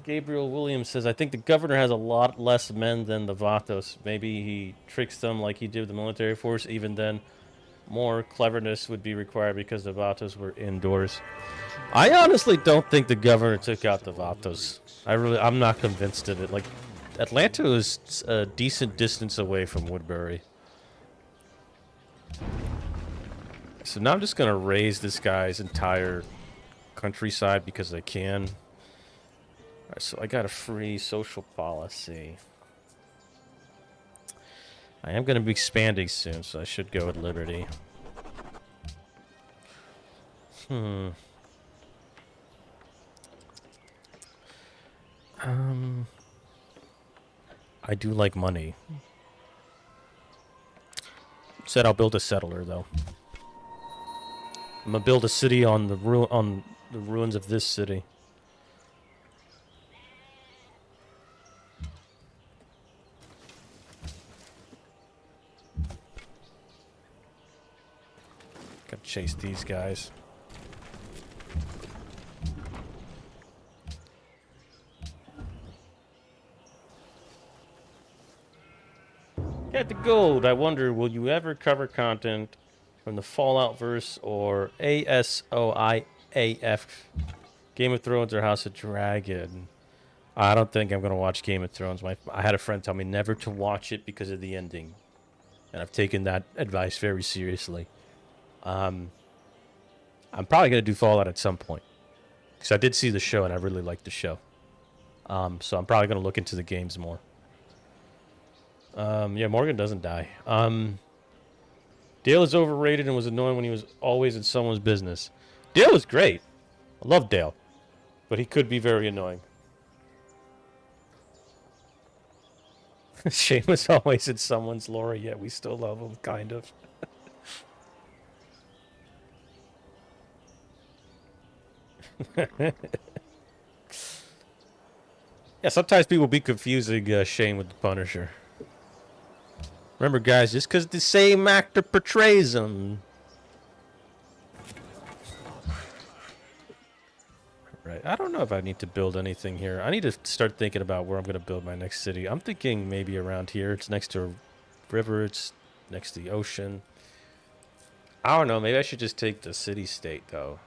Gabriel Williams says, I think the governor has a lot less men than the Vatos. Maybe he tricks them like he did with the military force. Even then, more cleverness would be required because the Vatos were indoors. I honestly don't think the governor took out the Vatos. I'm not convinced of it. Like, Atlanta is a decent distance away from Woodbury. So now I'm just going to raise this guy's entire countryside because I can. Alright, so I got a free social policy. I am going to be expanding soon, so I should go with Liberty. I do like money. Said I'll build a settler, though. I'm gonna build a city on the ruins of this city. Gotta chase these guys. Get the gold. I wonder, will you ever cover content from the Fallout verse or ASOIAF, Game of Thrones or House of Dragon? I don't think I'm going to watch Game of Thrones. I had a friend tell me never to watch it because of the ending. And I've taken that advice very seriously. I'm probably going to do Fallout at some point. Because I did see the show and I really liked the show. So I'm probably going to look into the games more. Yeah, Morgan doesn't die. Dale is overrated and was annoying when he was always in someone's business. Dale was great. I love Dale. But he could be very annoying. Shane was always in someone's lore, yet we still love him, kind of. Yeah, sometimes people be confusing Shane with the Punisher. Remember, guys, just because the same actor portrays him. Right. I don't know if I need to build anything here. I need to start thinking about where I'm going to build my next city. I'm thinking maybe around here. It's next to a river. It's next to the ocean. I don't know. Maybe I should just take the city-state, though.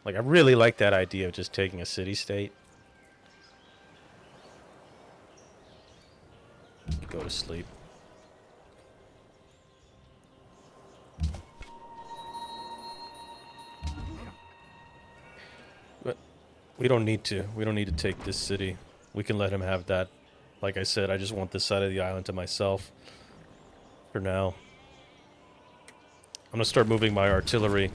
Like, I really like that idea of just taking a city-state. Go to sleep. But we don't need to. We don't need to take this city. We can let him have that. Like I said, I just want this side of the island to myself. For now. I'm going to start moving my artillery.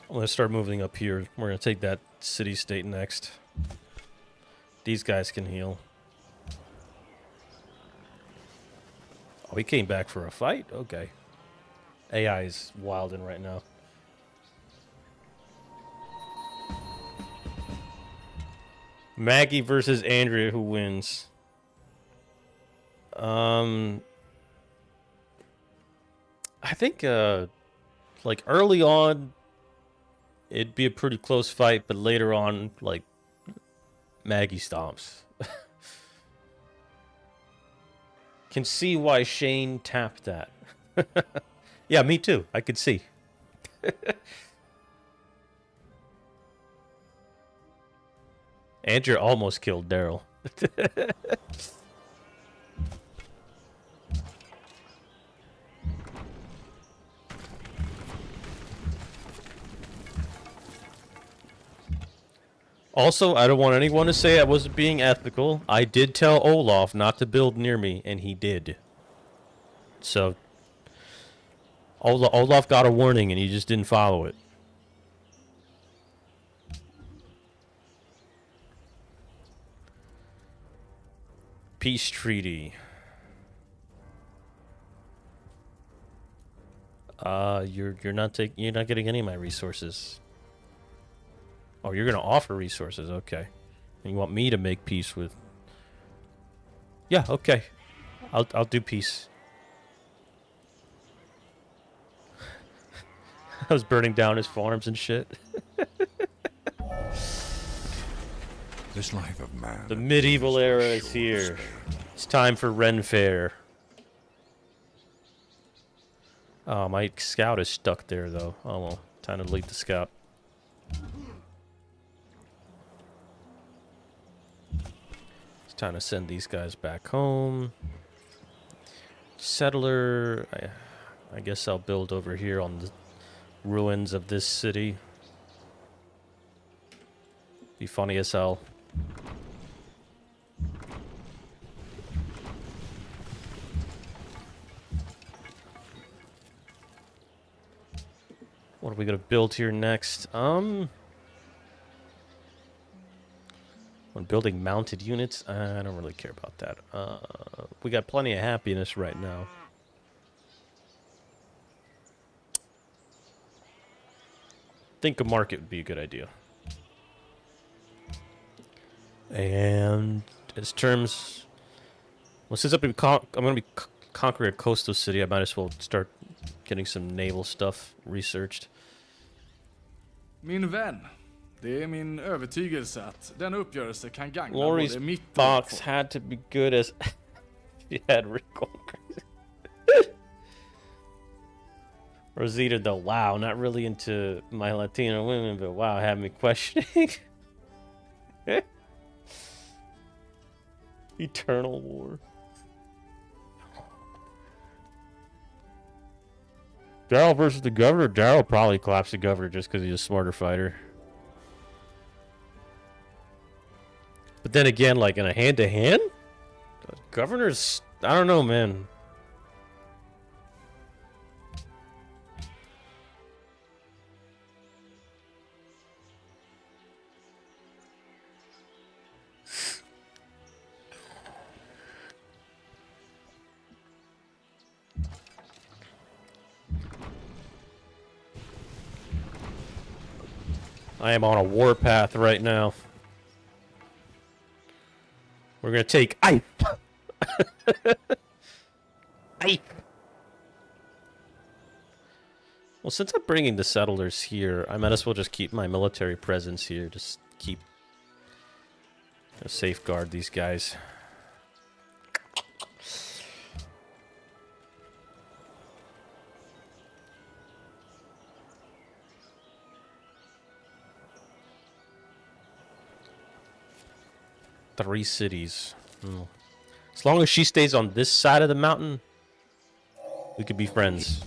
I'm going to start moving up here. We're going to take that city-state next. These guys can heal. Oh, he came back for a fight? Okay. AI is wilding right now. Maggie versus Andrea, who wins? I think, like, early on, it'd be a pretty close fight, but later on, like, Maggie stomps. Can see why Shane tapped that. Yeah, me too. I could see. Andrew almost killed Daryl. Also, I don't want anyone to say I wasn't being ethical. I did tell Olaf not to build near me, and he did. So, Olaf got a warning, and he just didn't follow it. Peace treaty. You're not getting any of my resources. Oh, you're gonna offer resources, okay. And you want me to make peace with... Yeah, okay. I'll do peace. I was burning down his farms and shit. This life of man. The medieval era is here. It's time for Ren Fair. Oh, my scout is stuck there, though. Oh, well. Time to lead the scout. It's time to send these guys back home. Settler. I guess I'll build over here on the ruins of this city. Be funny as hell. What are we gonna build here next? When building mounted units, I don't really care about that. We got plenty of happiness right now. Think a market would be a good idea. And as terms, well, since I'm gonna be conquering a coastal city, I might as well start getting some naval stuff researched. Min vän, det är min övertygelse att denna uppgörelse kan gagna Lori's både mitt box had to be good as she had recall. Rosita, though, wow, not really into my Latino women, but wow, had me questioning. Eternal War. Daryl versus the governor. Daryl probably claps the governor just because he's a smarter fighter. But then again, like in a hand-to-hand? Governors, I don't know, man. I am on a warpath right now. We're gonna take Ipe. Ipe. Well, since I'm bringing the settlers here, I might as well just keep my military presence here. Just keep... safeguard these guys. Three cities. As long as she stays on this side of the mountain, we could be friends.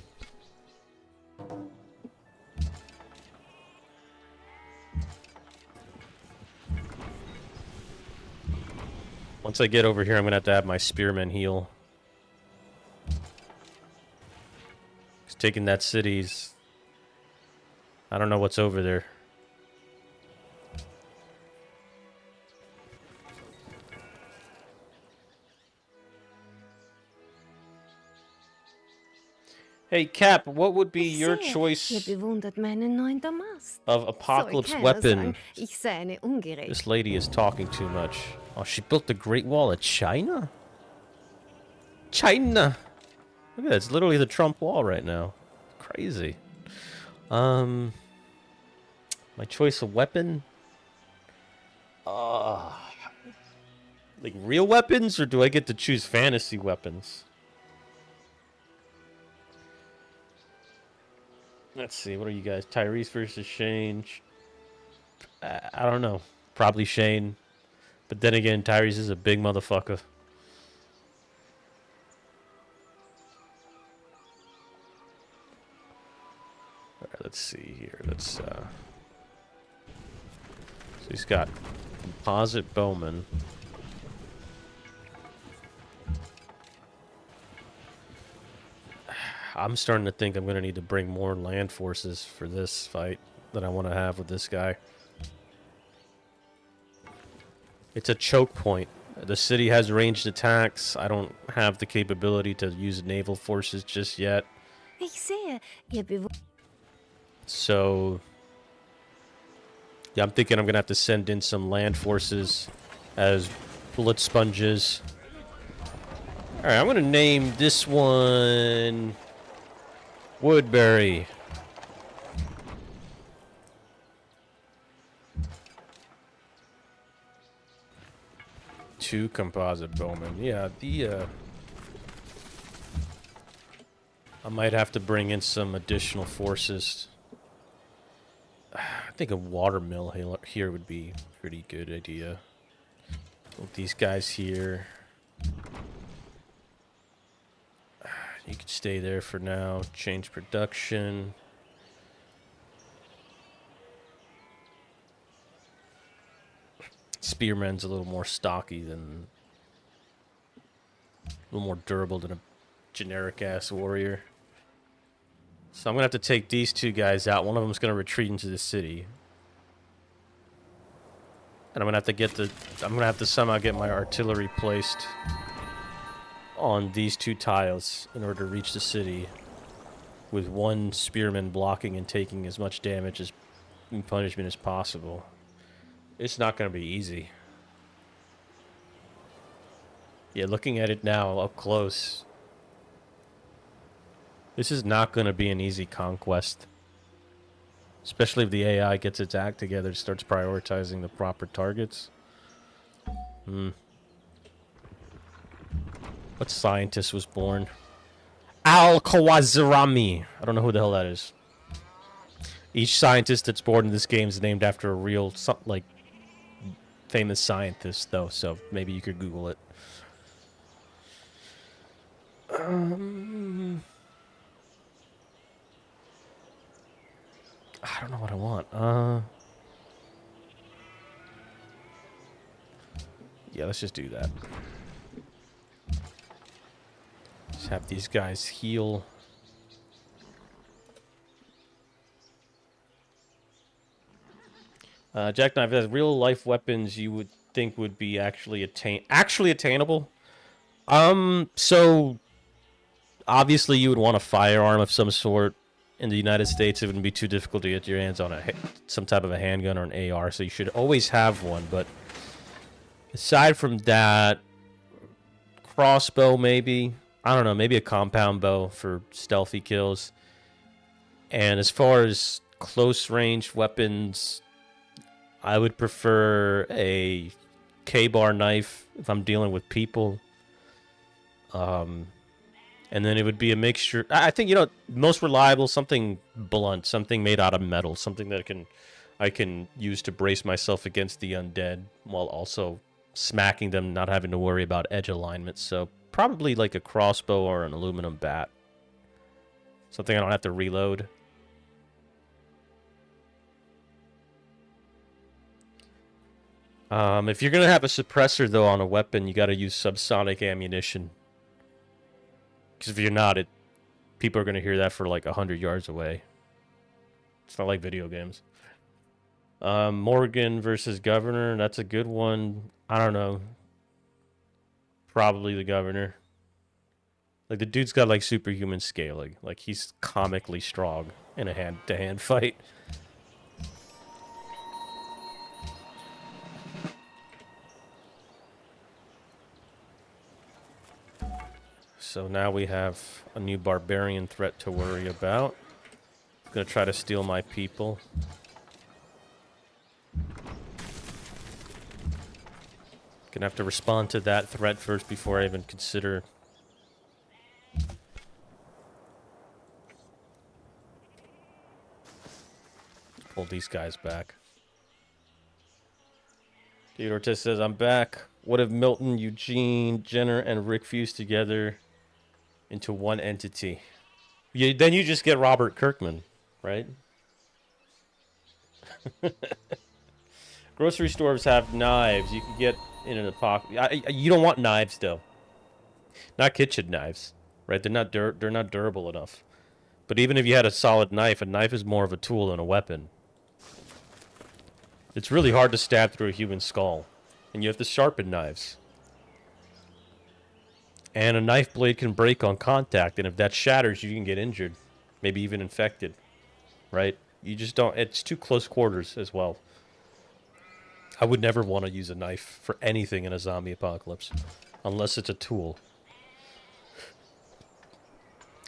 Once I get over here, I'm gonna have to have my spearmen heal. 'Cause taking that city's... I don't know what's over there. Hey, Cap, what would be your choice Ihr bewundert meinen 9. Mast. of apocalypse Soll keiner weapon? sagen, ich sei eine ungerechte. This lady is talking too much. Oh, she built the Great Wall of China? China! Look at that, it's literally the Trump wall right now. Crazy. My choice of weapon? Like real weapons, or do I get to choose fantasy weapons? Let's see, what are you guys? Tyrese versus Shane. I don't know. Probably Shane. But then again, Tyrese is a big motherfucker. Alright, let's see here. Let's he's got composite bowmen. I'm starting to think I'm going to need to bring more land forces for this fight that I want to have with this guy. It's a choke point. The city has ranged attacks. I don't have the capability to use naval forces just yet. Ich sehe, ihr So, yeah, I'm thinking I'm going to have to send in some land forces as bullet sponges. Alright, I'm going to name this one Woodbury. Two composite bowmen. Yeah, I might have to bring in some additional forces. I think a watermill here would be a pretty good idea. Put these guys here. You could stay there for now. Change production. Spearman's a little more stocky than... a little more durable than a generic-ass warrior. So I'm going to have to take these two guys out. One of them's going to retreat into the city. And I'm going to have to get the... I'm going to have to somehow get my artillery placed on these two tiles in order to reach the city. With one spearman blocking and taking as much damage as in punishment as possible. It's not going to be easy. Yeah, looking at it now up close, this is not going to be an easy conquest. Especially if the AI gets its act together and starts prioritizing the proper targets. What scientist was born? Al-Khwarizmi. I don't know who the hell that is. Each scientist that's born in this game is named after a real, like, famous scientist, though, so maybe you could Google it. I don't know what I want. Yeah, let's just do that. Just have these guys heal. Jackknife has real life weapons you would think would be actually attainable. So obviously you would want a firearm of some sort. In the United States, it wouldn't be too difficult to get your hands on some type of a handgun or an AR, so you should always have one. But aside from that, crossbow maybe. I don't know, maybe a compound bow for stealthy kills. And as far as close-range weapons, I would prefer a K-bar knife if I'm dealing with people. And then it would be a mixture. I think, most reliable, something blunt, something made out of metal, something that I can use to brace myself against the undead while also smacking them, not having to worry about edge alignment. So probably like a crossbow or an aluminum bat. Something I don't have to reload. If you're going to have a suppressor, though, on a weapon, you got to use subsonic ammunition. Because if you're not, people are going to hear that for like 100 yards away. It's not like video games. Morgan versus Governor. That's a good one. I don't know. Probably the Governor. Like, the dude's got like superhuman scaling. Like, he's comically strong in a hand-to-hand fight. So now we have a new barbarian threat to worry about. I'm gonna try to steal my people. Gonna have to respond to that threat first before I even consider. Pull these guys back. Dude, Ortiz says, I'm back. What if Milton, Eugene, Jenner, and Rick fused together into one entity? Then you just get Robert Kirkman, right? Grocery stores have knives. You can get in an apocalypse. You don't want knives, though. Not kitchen knives, right? They're not durable enough. But even if you had a solid knife, a knife is more of a tool than a weapon. It's really hard to stab through a human skull. And you have to sharpen knives. And a knife blade can break on contact, and if that shatters, you can get injured. Maybe even infected. Right? You just don't... It's too close quarters as well. I would never want to use a knife for anything in a zombie apocalypse. Unless it's a tool.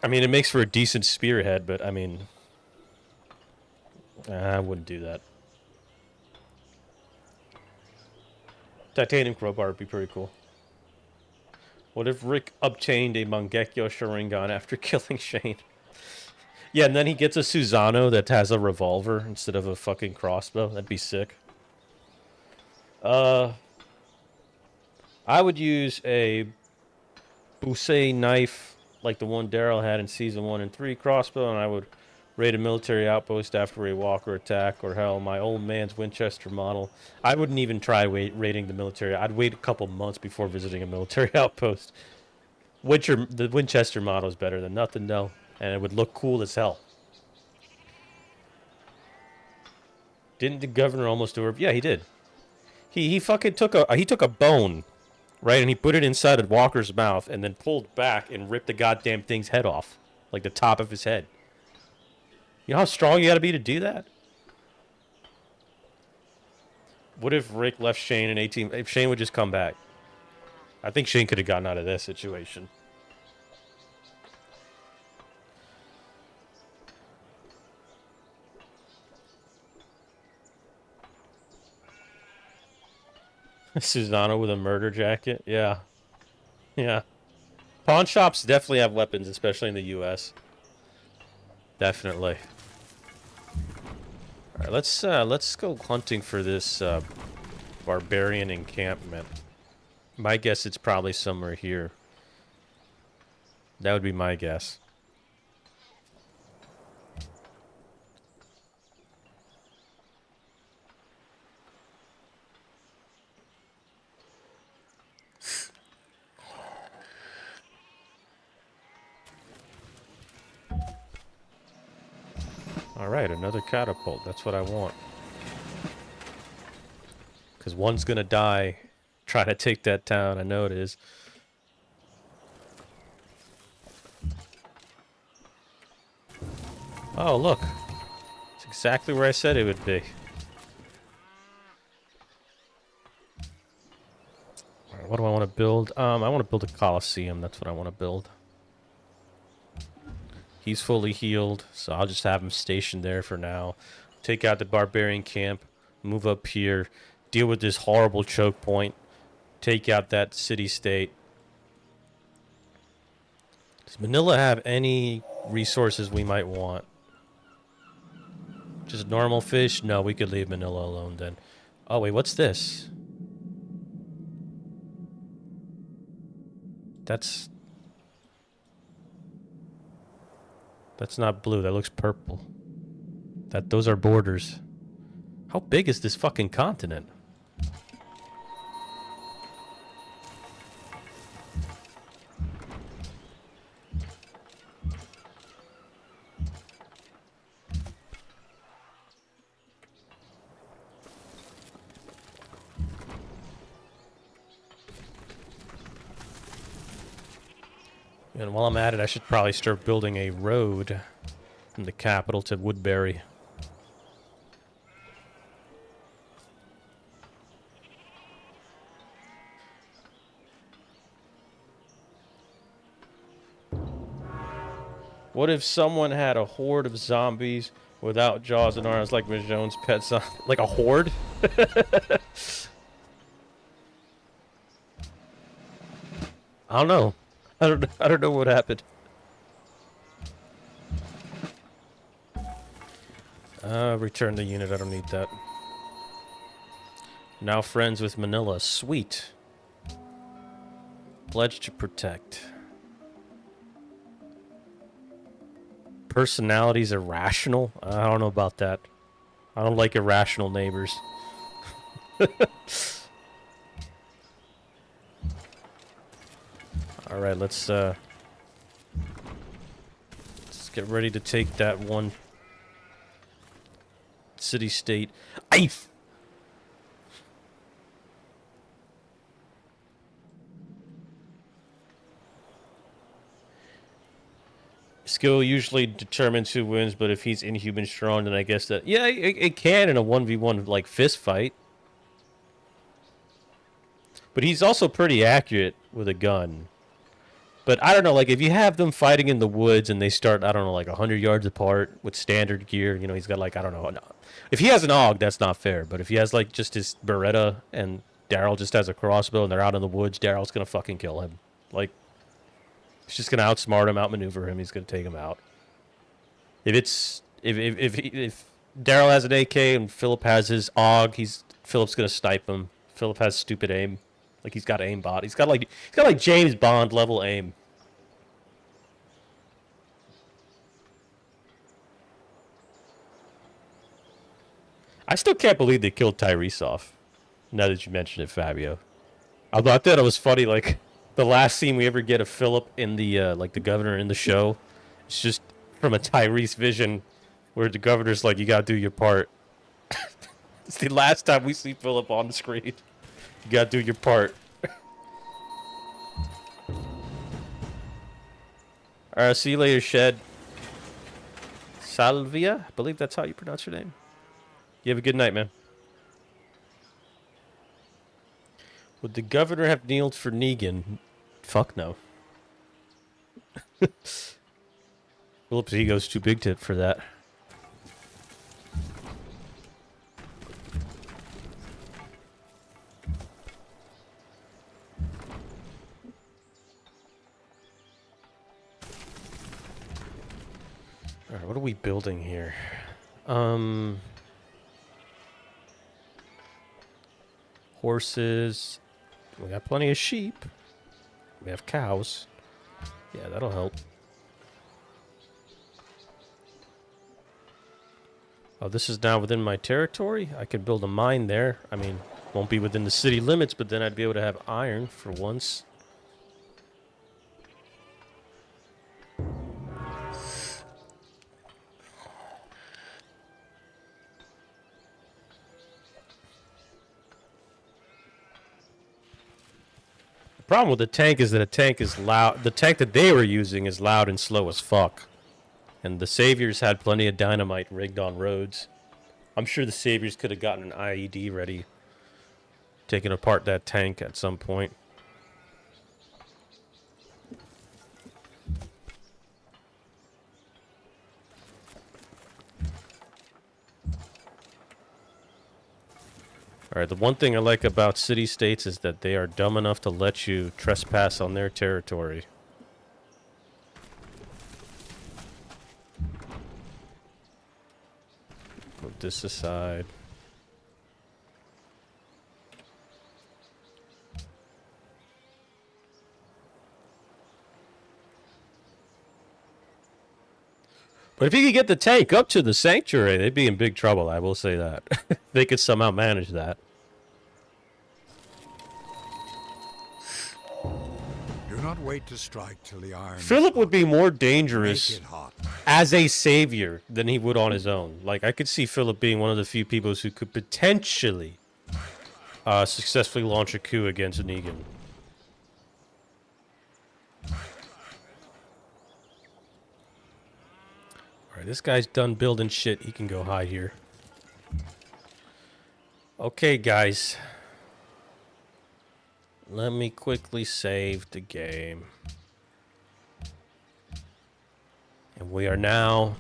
I mean, it makes for a decent spearhead, but, I mean... I wouldn't do that. Titanium crowbar would be pretty cool. What if Rick obtained a Mangekyo Sharingan after killing Shane? Yeah, and then he gets a Susano that has a revolver instead of a fucking crossbow. That'd be sick. I would use a Busei knife like the one Daryl had in Season 1 and 3 crossbow, and I would raid a military outpost after a walker attack, or hell, my old man's Winchester model. I wouldn't even try raiding the military. I'd wait a couple months before visiting a military outpost. The Winchester model is better than nothing, though, and it would look cool as hell. Didn't the governor almost do it? Yeah, he did. He fucking took a bone, right, and he put it inside of Walker's mouth, and then pulled back and ripped the goddamn thing's head off, like the top of his head. You know how strong you gotta be to do that? What if Rick left Shane in 18... If Shane would just come back? I think Shane could have gotten out of this situation. Susano with a murder jacket? Yeah. Yeah. Pawn shops definitely have weapons, especially in the U.S. Definitely. Alright, let's go hunting for this barbarian encampment. My guess it's probably somewhere here. That would be my guess. Alright, another catapult. That's what I want. Because one's gonna die trying to take that town. I know it is. Oh, look. It's exactly where I said it would be. Alright, what do I want to build? I want to build a Colosseum. That's what I want to build. He's fully healed, so I'll just have him stationed there for now. Take out the barbarian camp, move up here, deal with this horrible choke point, take out that city-state. Does Manila have any resources we might want? Just normal fish? No, we could leave Manila alone then. Oh, wait, what's this? That's not blue. That looks purple. Those are borders. How big is this fucking continent? And while I'm at it, I should probably start building a road from the capital to Woodbury. What if someone had a horde of zombies without jaws and arms like Mijon's pet son? Like a horde? I don't know. I don't know what happened. Return the unit. I don't need that. Now friends with Manila. Sweet. Pledge to protect. Personalities irrational? I don't know about that. I don't like irrational neighbors. All right, let's get ready to take that one city-state. Skill usually determines who wins, but if he's inhuman strong, then I guess that... Yeah, it can in a 1v1, like, fist fight. But he's also pretty accurate with a gun. But I don't know, like, if you have them fighting in the woods and they start, I don't know, like 100 yards apart with standard gear, you know, he's got, like, I don't know. If he has an AUG, that's not fair. But if he has, like, just his Beretta and Daryl just has a crossbow and they're out in the woods, Daryl's going to fucking kill him. Like, he's just going to outsmart him, outmaneuver him. He's going to take him out. If Daryl has an AK and Philip has his AUG, Philip's going to snipe him. Philip has stupid aim. Like, he's got aimbot. He's got like James Bond level aim. I still can't believe they killed Tyrese off. Now that you mention it, Fabio. Although I thought it was funny, like, the last scene we ever get of Philip in the, like, the governor in the show, it's just from a Tyrese vision where the governor's like, you gotta do your part. It's the last time we see Philip on the screen. You gotta do your part. Alright, see you later, Shed. Salvia? I believe that's how you pronounce your name. You have a good night, man. Would the governor have kneeled for Negan? Fuck no. Philip's ego's too big for that. Alright, what are we building here? Horses. We got plenty of sheep. We have cows. Yeah, that'll help. Oh, this is now within my territory? I could build a mine there. I mean, won't be within the city limits, but then I'd be able to have iron for once. The problem with the tank is that a tank is loud. The tank that they were using is loud and slow as fuck. And the Saviors had plenty of dynamite rigged on roads. I'm sure the Saviors could have gotten an IED ready, taking apart that tank at some point. Alright, the one thing I like about city-states is that they are dumb enough to let you trespass on their territory. Put this aside. But if you could get the tank up to the sanctuary, they'd be in big trouble, I will say that. They could somehow manage that. Do not wait to strike till the iron. Philip would be more dangerous as a savior than he would on his own. Like, I could see Philip being one of the few people who could potentially successfully launch a coup against Negan. Alright, this guy's done building shit. He can go hide here. Okay, guys. Let me quickly save the game. And we are now...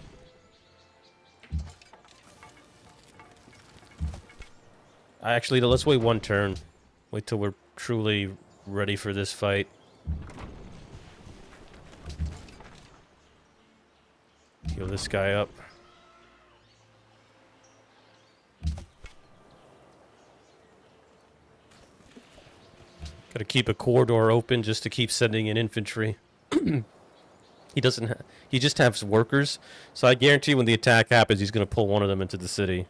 Actually, let's wait one turn. Wait till we're truly ready for this fight. Heal this guy up. Gotta keep a corridor open just to keep sending in infantry. He doesn't. He just has workers, so I guarantee when the attack happens, he's gonna pull one of them into the city.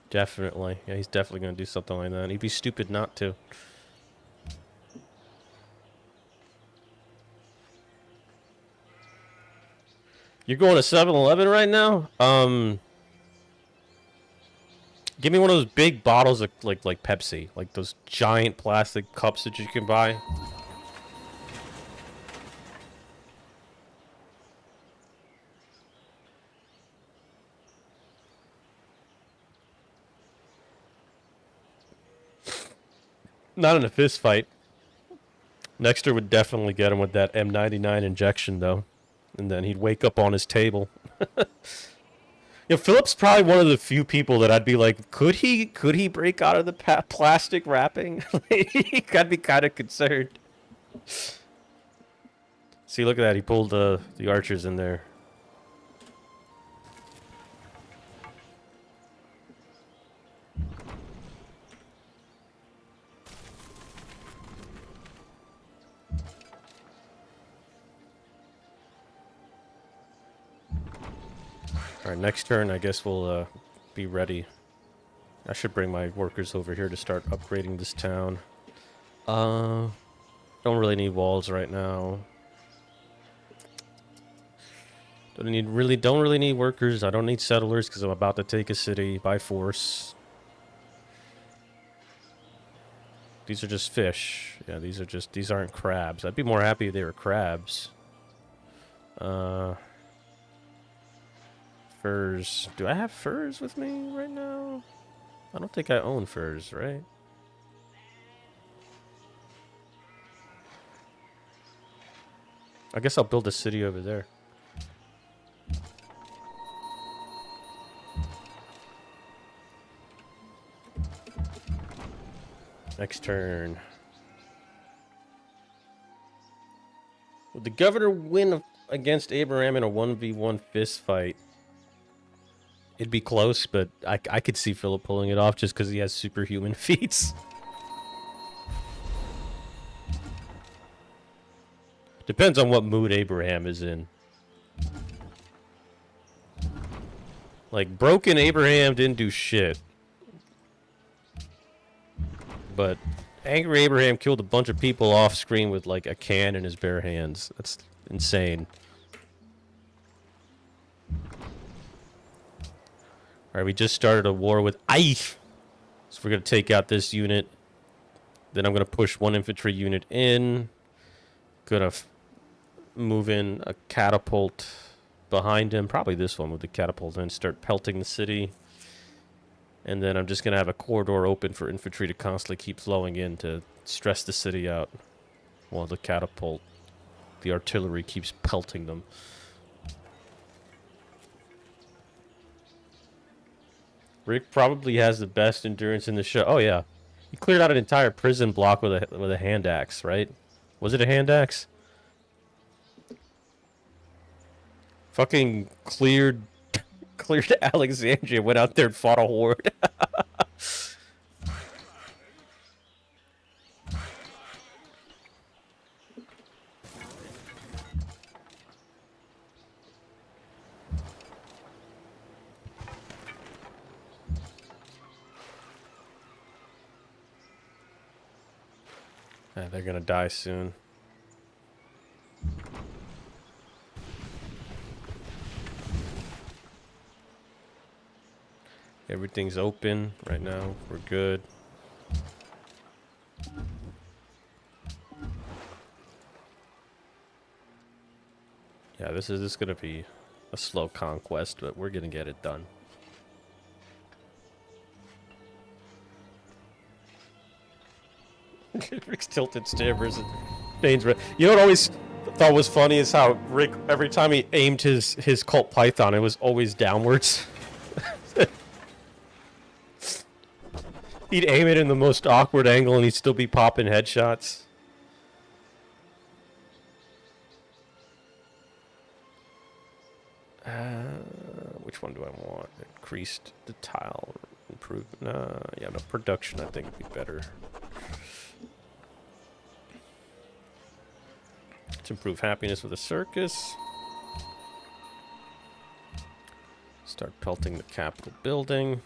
Definitely. Yeah, he's definitely going to do something like that. He'd be stupid not to. You're going to 7-Eleven right now? Give me one of those big bottles of like Pepsi, like those giant plastic cups that you can buy. Not in a fist fight. Nexter would definitely get him with that M99 injection, though. And then he'd wake up on his table. You know, Philip's probably one of the few people that I'd be like, could he break out of the plastic wrapping? I'd be kind of concerned. See, look at that. He pulled the archers in there. Alright, next turn, I guess we'll be ready. I should bring my workers over here to start upgrading this town. Don't really need walls right now. Don't really need workers. I don't need settlers because I'm about to take a city by force. These are just fish. Yeah, these aren't crabs. I'd be more happy if they were crabs. Furs. Do I have furs with me right now? I don't think I own furs, right? I guess I'll build a city over there. Next turn. Would the governor win against Abraham in a 1v1 fist fight? It'd be close, but I could see Philip pulling it off just because he has superhuman feats. Depends on what mood Abraham is in. Like, broken Abraham didn't do shit. But angry Abraham killed a bunch of people off screen with, like, a can in his bare hands. That's insane. Alright, we just started a war with Eif. So we're going to take out this unit. Then I'm going to push one infantry unit in. Gonna move in a catapult behind him. Probably this one with the catapult. And start pelting the city. And then I'm just going to have a corridor open for infantry to constantly keep flowing in to stress the city out. While the catapult, the artillery keeps pelting them. Rick probably has the best endurance in the show. Oh yeah, he cleared out an entire prison block with a hand axe, right? Was it a hand axe? Fucking cleared Alexandria. Went out there and fought a horde. They're gonna die soon. Everything's open right now. We're good. Yeah, this is gonna be a slow conquest, but we're gonna get it done. Rick's tilted stabbers and Dane's red. You know what I always thought was funny is how Rick, every time he aimed his Colt Python, it was always downwards. He'd aim it in the most awkward angle and he'd still be popping headshots. Which one do I want? Increased the tile improvement. Yeah, no, production I think would be better. Let's improve happiness with a circus. Start pelting the Capitol building.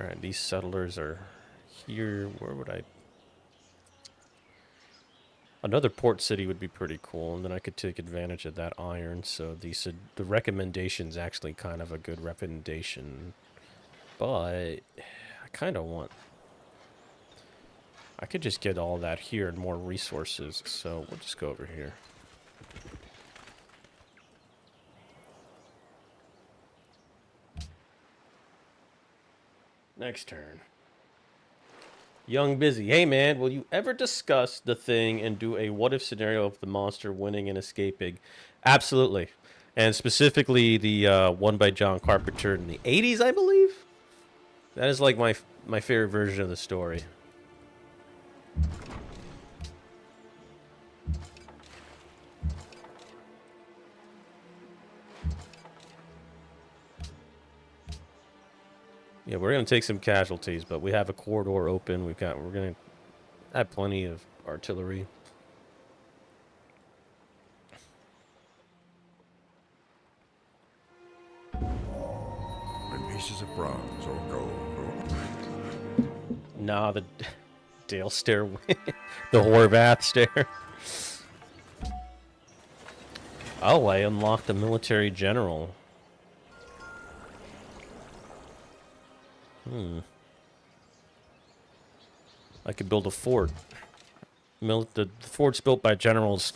Alright, these settlers are here. Where would I... Another port city would be pretty cool, and then I could take advantage of that iron. So the recommendation's actually kind of a good recommendation. But I kind of want... I could just get all that here and more resources, so we'll just go over here. Next turn. Young Busy. Hey man, will you ever discuss the thing and do a what if scenario of the monster winning and escaping? Absolutely. And specifically the one by John Carpenter in the 80s, I believe? That is like my favorite version of the story. Yeah, we're gonna take some casualties, but we have a corridor open. We're gonna have plenty of artillery. In pieces of bronze or gold. Nah, the Dale stair, the Horvath stair. Oh, I unlocked the military general. I could build a fort. The forts built by generals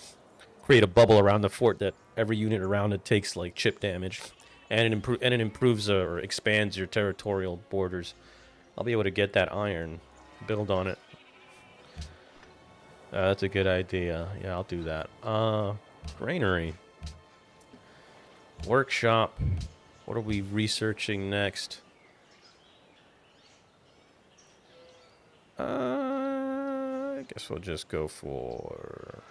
create a bubble around the fort that every unit around it takes like chip damage, and it improves or expands your territorial borders. I'll be able to get that iron, build on it. That's a good idea. Yeah, I'll do that. Granary, workshop. What are we researching next? I guess we'll just go for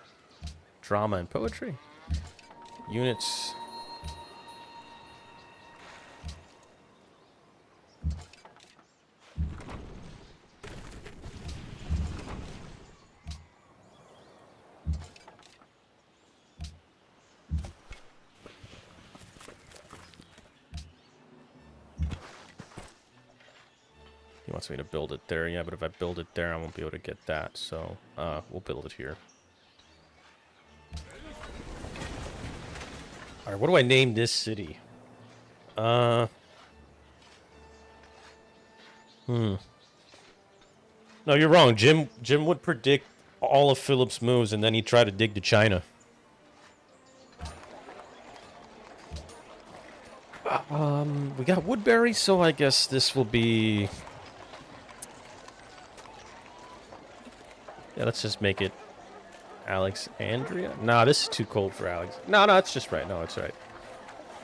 drama and poetry. Units. He wants me to build it there. Yeah, but if I build it there, I won't be able to get that. So, we'll build it here. Alright, what do I name this city? No, you're wrong. Jim would predict all of Philip's moves, and then he'd try to dig to China. We got Woodbury, so I guess this will be... Yeah, let's just make it Alexandria. Nah, this is too cold for Alex. No, it's just right. No, it's right.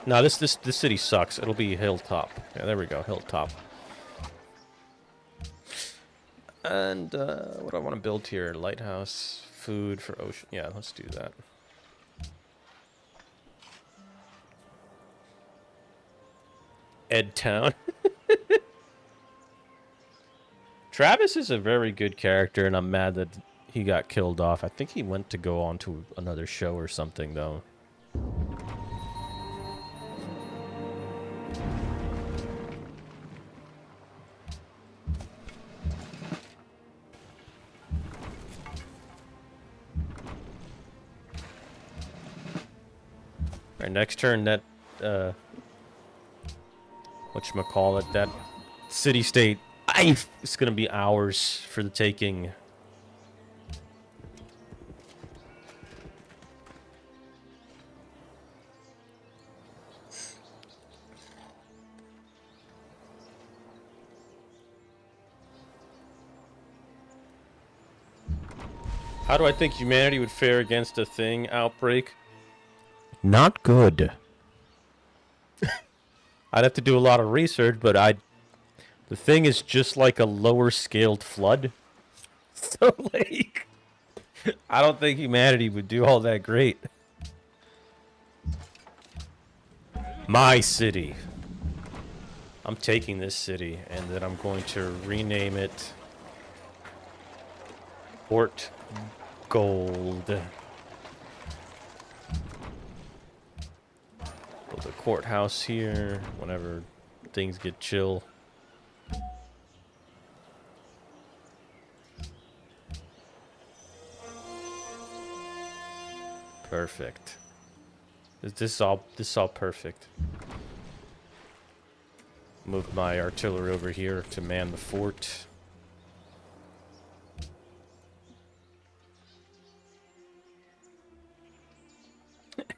No, this city sucks. It'll be Hilltop. Yeah, there we go, Hilltop. And what do I want to build here? Lighthouse, food for ocean. Yeah, let's do that. Edtown. Travis is a very good character, and I'm mad that he got killed off. I think he went to go on to another show or something, though. Alright, next turn, that, whatchamacallit, that city-state, it's gonna be ours for the taking. How do I think humanity would fare against a thing outbreak? Not good. I'd have to do a lot of research, but the thing is just like a lower scaled flood. So, like, I don't think humanity would do all that great. My city. I'm taking this city, and then I'm going to rename it Port Gold. Build a courthouse here whenever things get chill. Perfect. This is all perfect. Move my artillery over here to man the fort.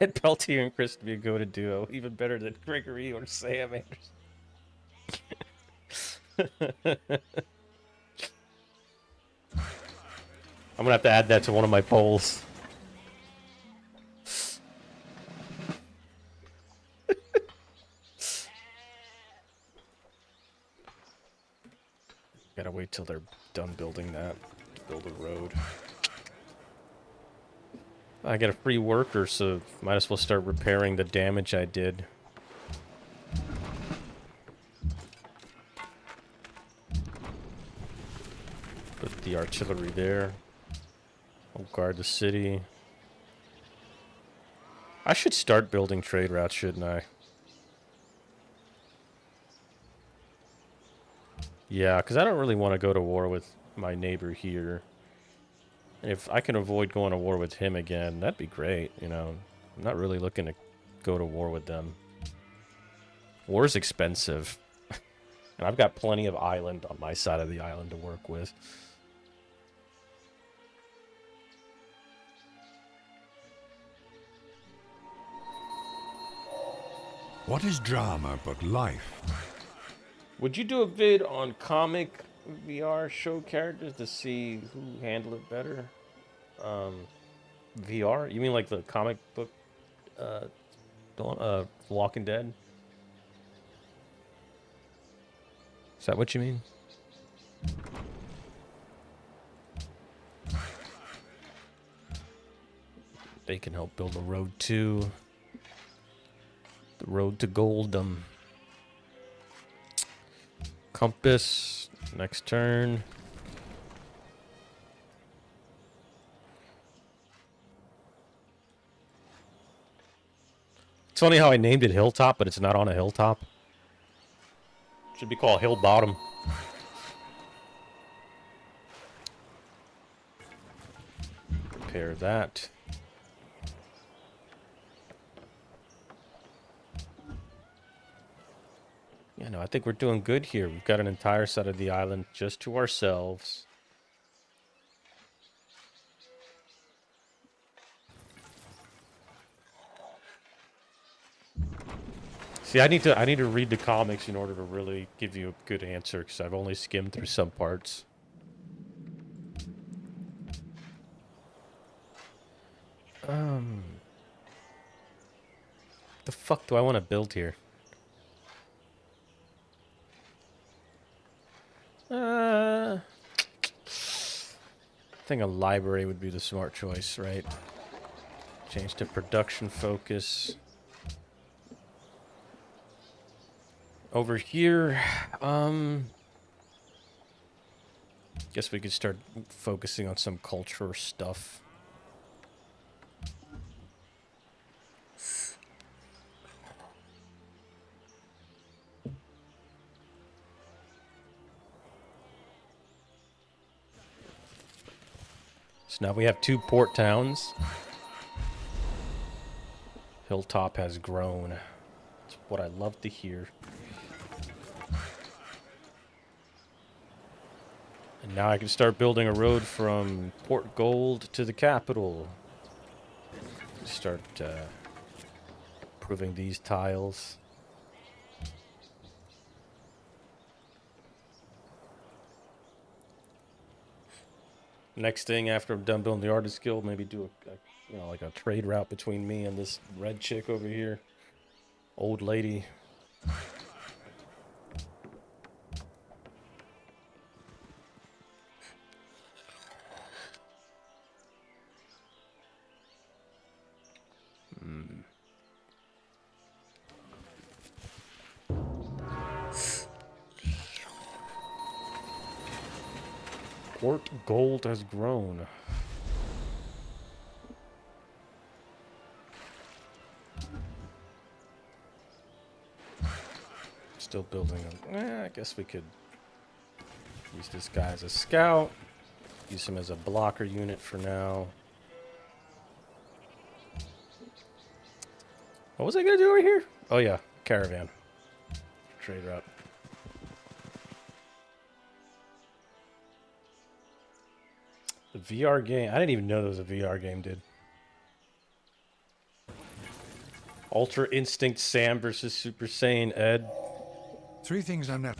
Ed Peltier and Chris to be a go-to duo, even better than Gregory or Sam Anderson. I'm gonna have to add that to one of my polls. Gotta wait till they're done building that to build a road. I got a free worker, so might as well start repairing the damage I did. Put the artillery there. I'll guard the city. I should start building trade routes, shouldn't I? Yeah, because I don't really want to go to war with my neighbor here. And if I can avoid going to war with him again, that'd be great, you know. I'm not really looking to go to war with them. War's expensive. And I've got plenty of island on my side of the island to work with. What is drama but life? Would you do a vid on comic VR show characters to see who handle it better? VR? You mean like the comic book, Walking Dead? Is that what you mean? They can help build a road too. The road to Goldum. Compass. Next turn. It's funny how I named it Hilltop, but it's not on a hilltop. Should be called Hill Bottom. Repair that. Yeah, no, I think we're doing good here. We've got an entire side of the island just to ourselves. See, I need to read the comics in order to really give you a good answer, because I've only skimmed through some parts. The fuck do I want to build here? I think a library would be the smart choice, right? Change to production focus. Over here, guess we could start focusing on some culture stuff. So now we have 2 port towns. Hilltop has grown. That's what I love to hear. And now I can start building a road from Port Gold to the capital. Start improving these tiles. Next thing after I'm done building the artist guild, maybe do a you know, like a trade route between me and this red chick over here. Old lady. Port Gold has grown. Still building them. I guess we could use this guy as a scout. Use him as a blocker unit for now. What was I gonna do over here? Oh yeah, caravan. Trade route. The VR game. I didn't even know there was a VR game, dude. Ultra Instinct Sam versus Super Saiyan Ed. 3 things I'm not...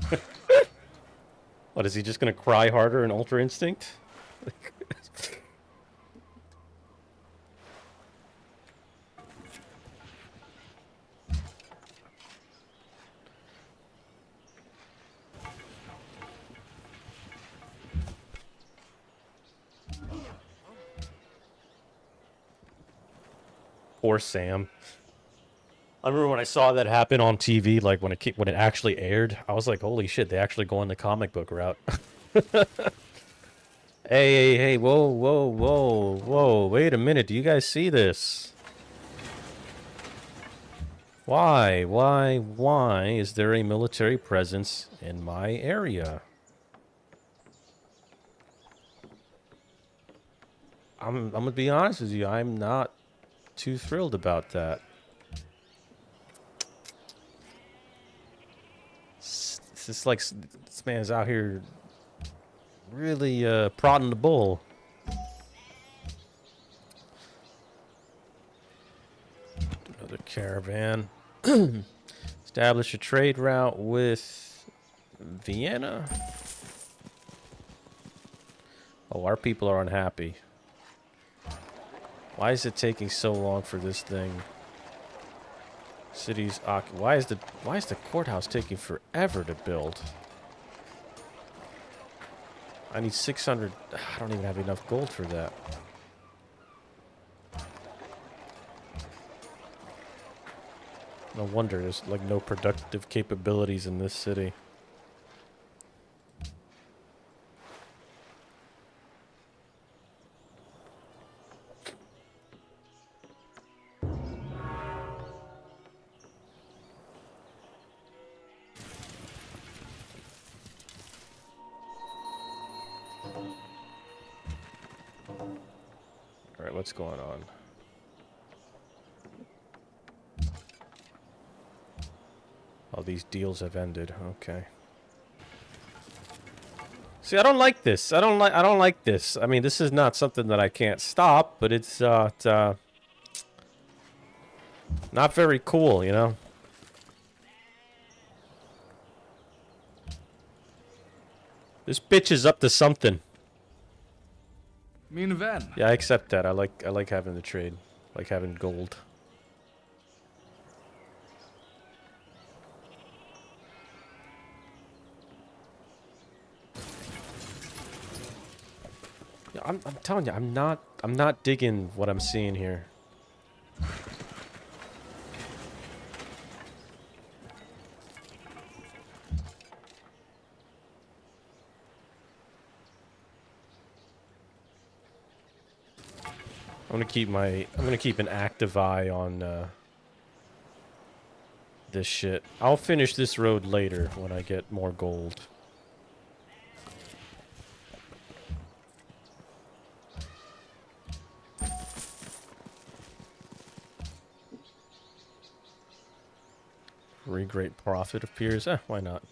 What, is he just gonna cry harder in Ultra Instinct? Poor Sam. I remember when I saw that happen on TV, like when it actually aired, I was like, holy shit, they actually go on the comic book route. Hey, whoa, wait a minute, do you guys see this? Why is there a military presence in my area? I'm gonna be honest with you, I'm not too thrilled about that. It's just like this man's out here really prodding the bull. Another caravan. Establish a trade route with Vienna. Oh, our people are unhappy. Why is it taking so long for this thing? Cities why is the courthouse taking forever to build? I need 600. I don't even have enough gold for that. No wonder there's like no productive capabilities in this city. Alright, what's going on? Oh, these deals have ended. Okay. See, I don't like this. I don't like this. I mean, this is not something that I can't stop, but it's not very cool, you know? This bitch is up to something. Min vän. Yeah, I accept that. I like having the trade. Like having gold. Yeah, I'm telling you, I'm not digging what I'm seeing here. I'm gonna keep an active eye on this shit. I'll finish this road later when I get more gold. Very great profit appears. Why not?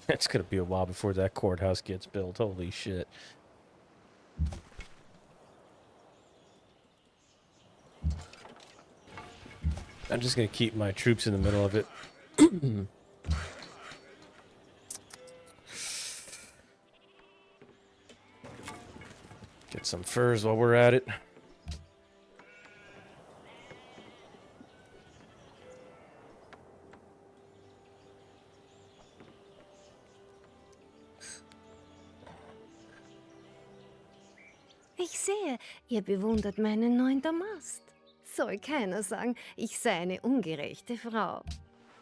It's gonna be a while before that courthouse gets built. Holy shit. I'm just gonna keep my troops in the middle of it. Get some furs while we're at it. Ich sehe, ihr bewundert meinen 9. Mast. Soll keiner sagen, ich sei eine ungerechte Frau.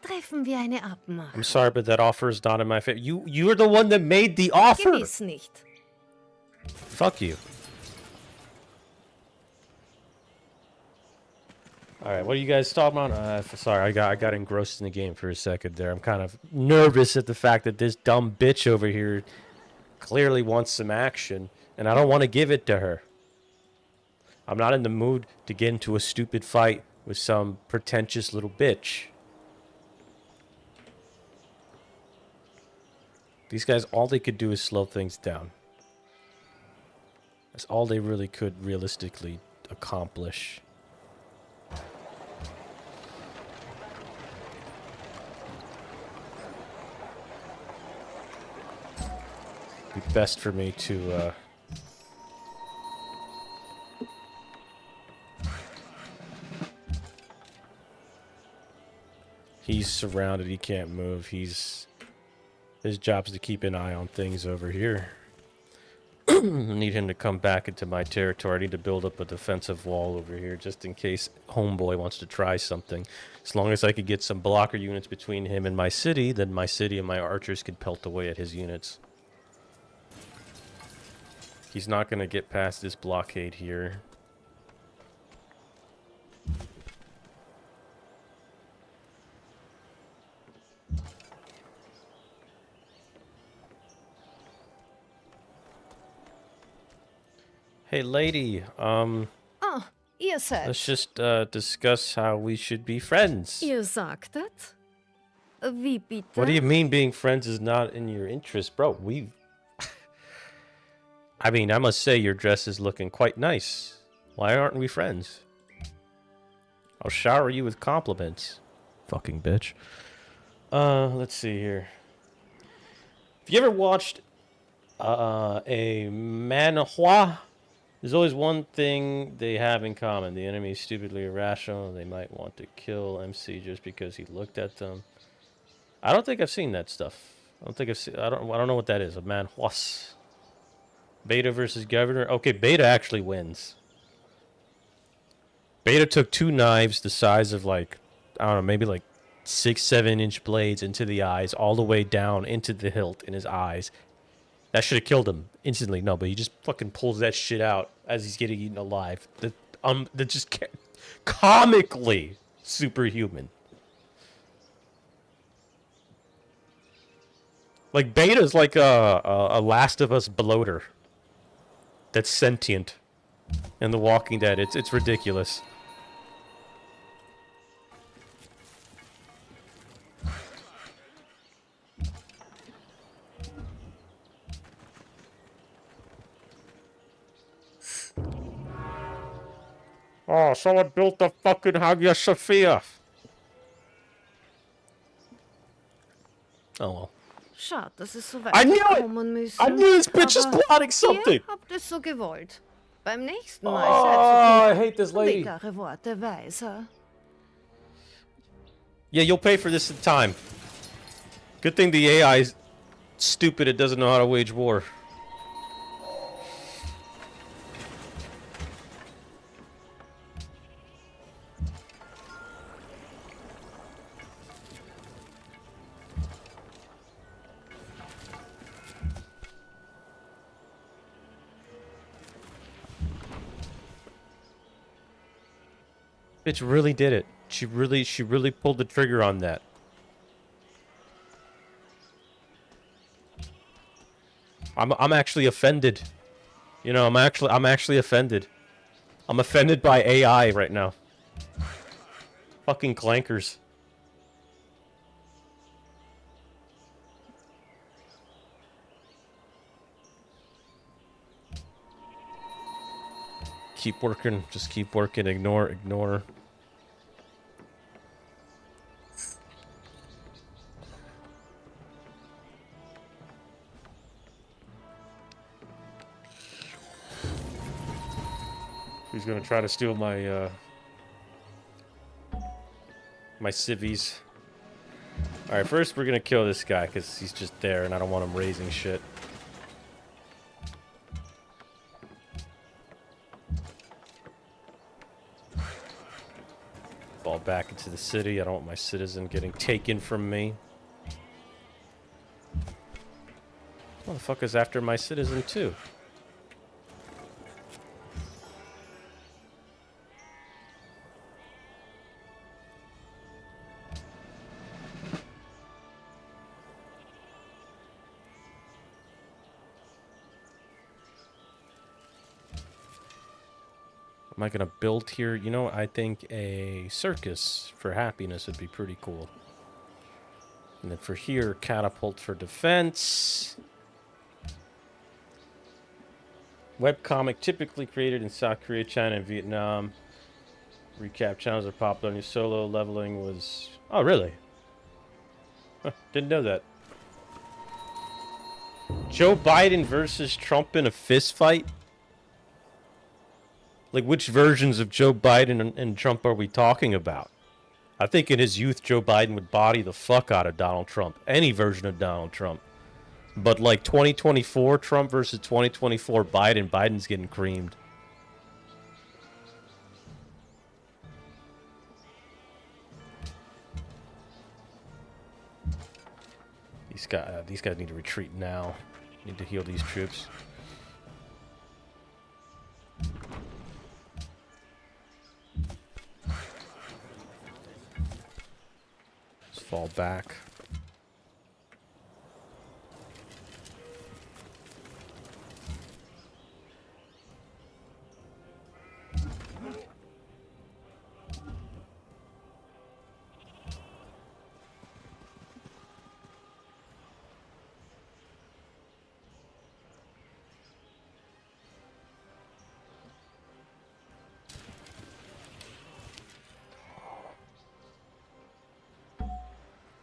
Treffen wir eine Abmachung. I'm sorry, but that offer is not in my favor. You're the one that made the offer. Gewiss nicht. Fuck you. All right, what are you guys talking about? Sorry, I got engrossed in the game for a second there. I'm kind of nervous at the fact that this dumb bitch over here clearly wants some action, and I don't want to give it to her. I'm not in the mood to get into a stupid fight with some pretentious little bitch. These guys, all they could do is slow things down. That's all they really could realistically accomplish. Be best for me to he's surrounded, he can't move. His job is to keep an eye on things over here. I need him to come back into my territory. I need to build up a defensive wall over here just in case homeboy wants to try something. As long as I could get some blocker units between him and my city, then my city and my archers could pelt away at his units. He's not going to get past this blockade here. Hey, lady, Oh, ihr seid. let's just discuss how we should be friends. Ihr sagtet? Wie bitte? What do you mean being friends is not in your interest? Bro, I mean, I must say your dress is looking quite nice. Why aren't we friends? I'll shower you with compliments. Fucking bitch. Let's see here. Have you ever watched a manhwa? There's always one thing they have in common. The enemy is stupidly irrational. They might want to kill MC just because he looked at them. I don't think I've seen that stuff. I don't think I've seen. I don't know what that is. A manhwas. Beta versus Governor. Okay, Beta actually wins. Beta took 2 knives the size of like, I don't know, maybe like 6-7 inch blades into the eyes, all the way down into the hilt in his eyes. That should have killed him instantly. No, but he just fucking pulls that shit out as he's getting eaten alive. That just comically superhuman. Like Beta's like a Last of Us bloater that's sentient in The Walking Dead. It's ridiculous. Oh, someone built the fucking Hagia Sophia. Oh well. Schade, dass es so weit I knew kommen müssen. I knew this bitch is Aber plotting something. Ihr habt es so gewollt. Beim nächsten Oh, Mal I hate this seid lady. klare Worte weiser. Yeah, you'll pay for this in time. Good thing the AI is stupid. It doesn't know how to wage war. Bitch really did it. She really pulled the trigger on that. I'm actually offended. You know, I'm actually offended. I'm offended by AI right now. Fucking clankers. Keep working, just keep working, ignore. He's gonna try to steal my my civvies. Alright, first we're gonna kill this guy because he's just there and I don't want him raising shit. Fall back into the city. I don't want my citizen getting taken from me. Motherfucker's after my citizen too. Am I gonna build here? You know, I think a circus for happiness would be pretty cool. And then for here, catapult for defense. Webcomic typically created in South Korea, China, and Vietnam. Recap channels are popular. New solo leveling was... Oh, really? Huh, didn't know that. Joe Biden versus Trump in a fist fight? Like, which versions of Joe Biden and Trump are we talking about? I think in his youth, Joe Biden would body the fuck out of Donald Trump. Any version of Donald Trump. But, like, 2024 Trump versus 2024 Biden, Biden's getting creamed. These guys need to retreat now. Need to heal these troops. Let's fall back.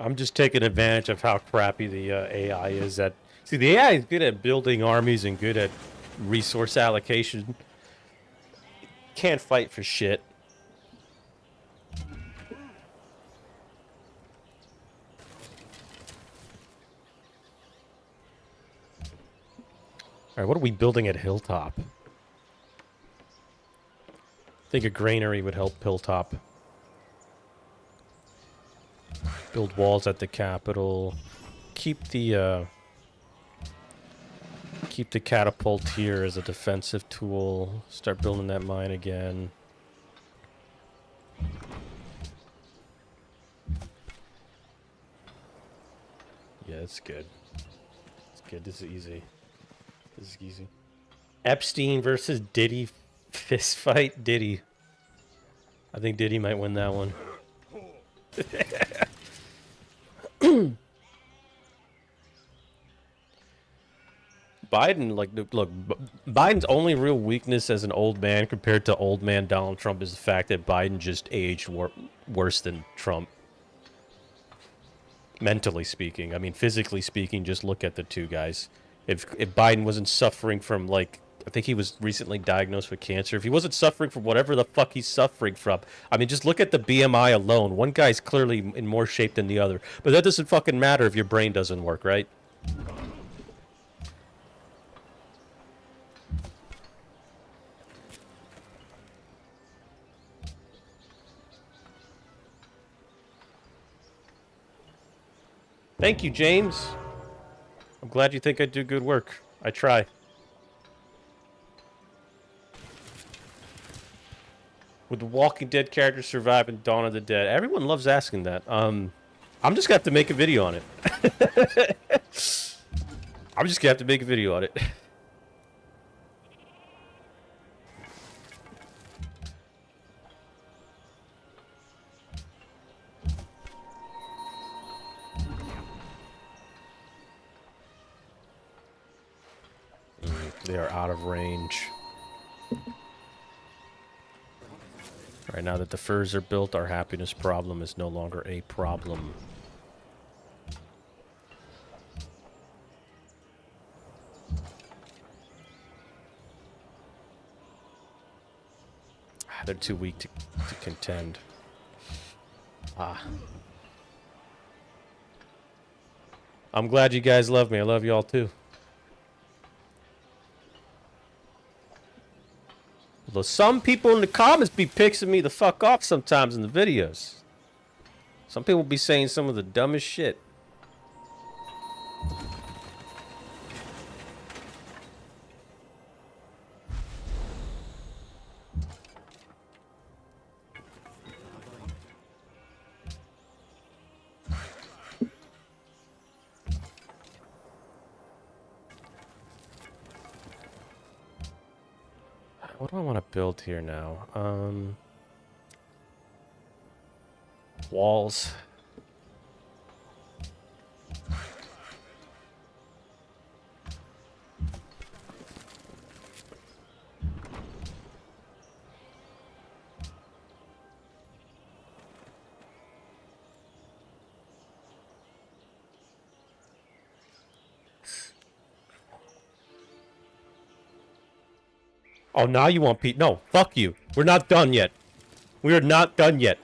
I'm just taking advantage of how crappy the AI is at... See, the AI is good at building armies and good at resource allocation. Can't fight for shit. Alright, what are we building at Hilltop? I think a granary would help Hilltop. Build walls at the capital. Keep the catapult here as a defensive tool. Start building that mine again. Yeah, that's good. It's good. This is easy. This is easy. Epstein versus Diddy fist fight. Diddy. I think Diddy might win that one. Biden, like, look, Biden's only real weakness as an old man compared to old man Donald Trump is the fact that Biden just aged worse than Trump. Mentally speaking. I mean, physically speaking, just look at the two guys. If Biden wasn't suffering from, like, I think he was recently diagnosed with cancer. If he wasn't suffering from whatever the fuck he's suffering from, I mean, just look at the BMI alone. One guy's clearly in more shape than the other. But that doesn't fucking matter if your brain doesn't work, right? Thank you, James. I'm glad you think I do good work. I try. Would the Walking Dead character survive in Dawn of the Dead? Everyone loves asking that. I'm just gonna have to make a video on it. I'm just gonna have to make a video on it. They are out of range. Alright, now that the furs are built, our happiness problem is no longer a problem. They're too weak to contend. I'm glad you guys love me. I love you all too. Although some people in the comments be pissing me the fuck off sometimes in the videos. Some people be saying some of the dumbest shit. What do I want to build here now? Walls. Oh, now you want Pete? No, fuck you. We're not done yet. We are not done yet.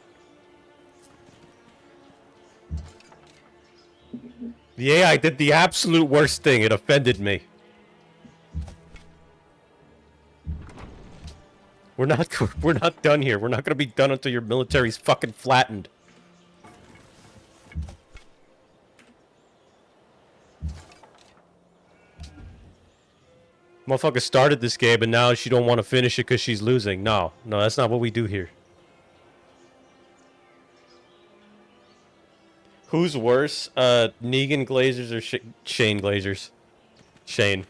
The AI did the absolute worst thing. It offended me. We're not done here. We're not gonna be done until your military's fucking flattened. Motherfucker started this game and now she don't want to finish it because she's losing. No, that's not what we do here. Who's worse, Negan Glazers or Shane Glazers? Shane.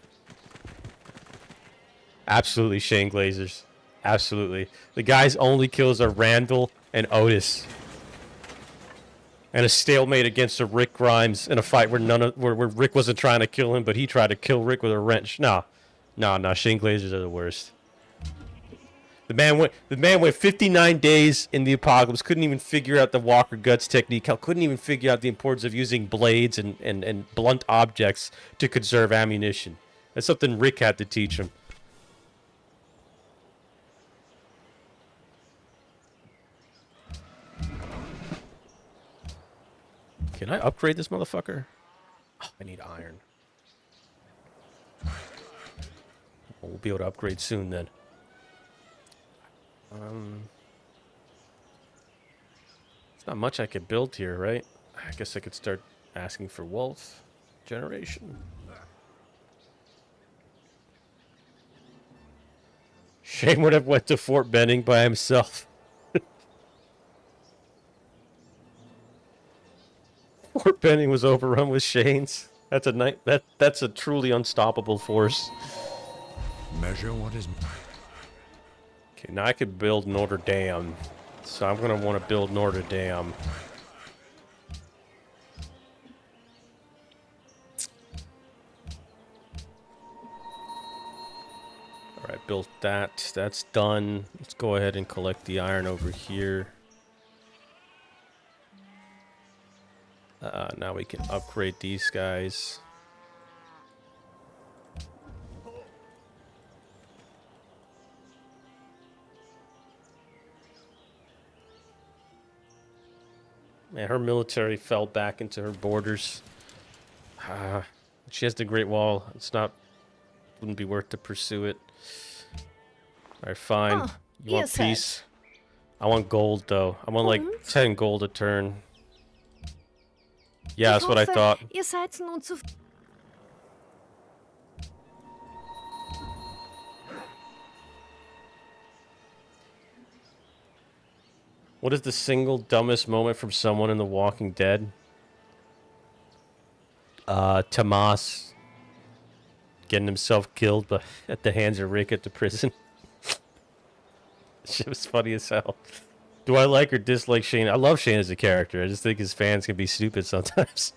Absolutely Shane Glazers. Absolutely. The guy's only kills are Randall and Otis. And a stalemate against a Rick Grimes in a fight where where Rick wasn't trying to kill him, but he tried to kill Rick with a wrench. No, Shane Glazers are the worst. The man went 59 days in the apocalypse, couldn't even figure out the Walker Guts technique, couldn't even figure out the importance of using blades and blunt objects to conserve ammunition. That's something Rick had to teach him. Can I upgrade this motherfucker? Oh, I need iron. We'll be able to upgrade soon then. There's not much I could build here, right? I guess I could start asking for wealth generation. Shane would have went to Fort Benning by himself. Fort Benning was overrun with Shanes. That's a truly unstoppable force. Measure what is. Okay, now I could build Notre Dame. So I'm gonna want to build Notre Dame. Alright, built that. That's done. Let's go ahead and collect the iron over here. Now we can upgrade these guys. Man, her military fell back into her borders. She has the Great Wall. Wouldn't be worth to pursue it. Alright, fine. Oh, you want peace? I want gold, though. I want like 10 gold a turn. Yeah, that's what I thought. Ihr seid nun zu... What is the single dumbest moment from someone in The Walking Dead? Tomas getting himself killed at the hands of Rick at the prison. Shit was funny as hell. Do I like or dislike Shane? I love Shane as a character. I just think his fans can be stupid sometimes.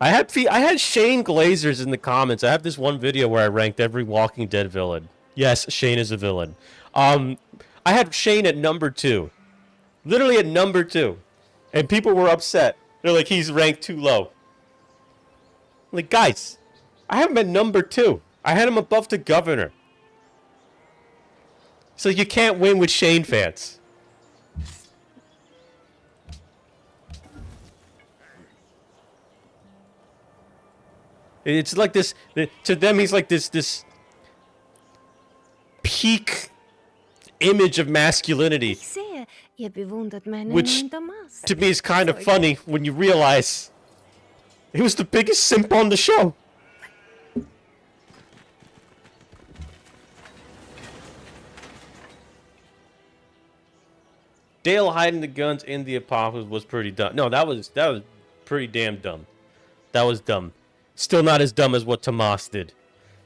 I had Shane Glazers in the comments. I have this one video where I ranked every Walking Dead villain. Yes, Shane is a villain. I had Shane at number 2. Literally at number 2. And people were upset. They're like, he's ranked too low. I'm like, guys, I have him at number 2. I had him above the governor. So you can't win with Shane fans. It's like this, to them he's like this peak image of masculinity. Which to me is kind of funny when you realize he was the biggest simp on the show. Dale hiding the guns in the apocalypse was pretty dumb. No, that was pretty damn dumb. That was dumb. Still not as dumb as what Tomas did.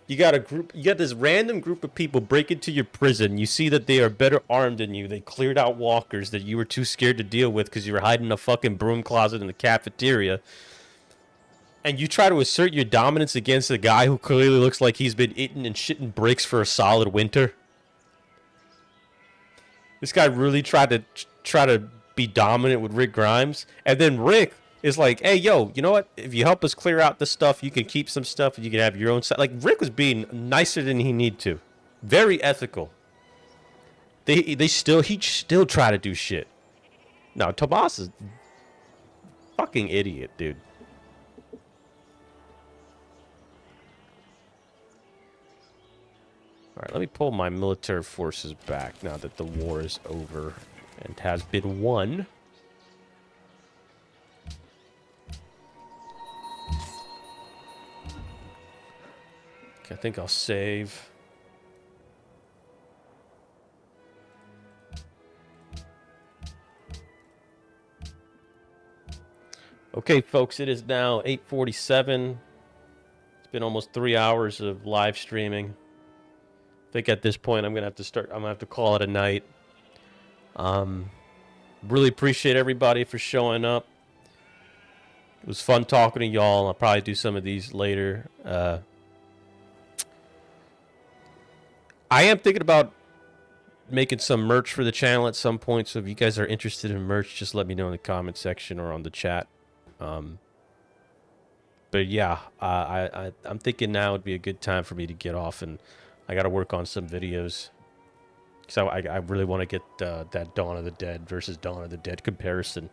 You got this random group of people break into your prison. You see that they are better armed than you. They cleared out walkers that you were too scared to deal with because you were hiding in a fucking broom closet in the cafeteria. And you try to assert your dominance against a guy who clearly looks like he's been eating and shitting bricks for a solid winter. This guy really tried to be dominant with Rick Grimes. And then Rick is like, hey, yo, you know what? If you help us clear out this stuff, you can keep some stuff and you can have your own side. Like, Rick was being nicer than he need to. Very ethical. He still try to do shit. No, Tomas is fucking idiot, dude. Alright, let me pull my military forces back now that the war is over and has been won. Okay, I think I'll save. Okay, folks, it is now 8:47. It's been almost 3 hours of live streaming. I think at this point I'm gonna have to call it a night. Really appreciate everybody for showing up. It was fun talking to y'all. I'll probably do some of these later. I am thinking about making some merch for the channel at some point, so if you guys are interested in merch, just let me know in the comment section or on the chat. But yeah, I'm thinking now would be a good time for me to get off, and I got to work on some videos. So I really want to get that Dawn of the Dead versus Dawn of the Dead comparison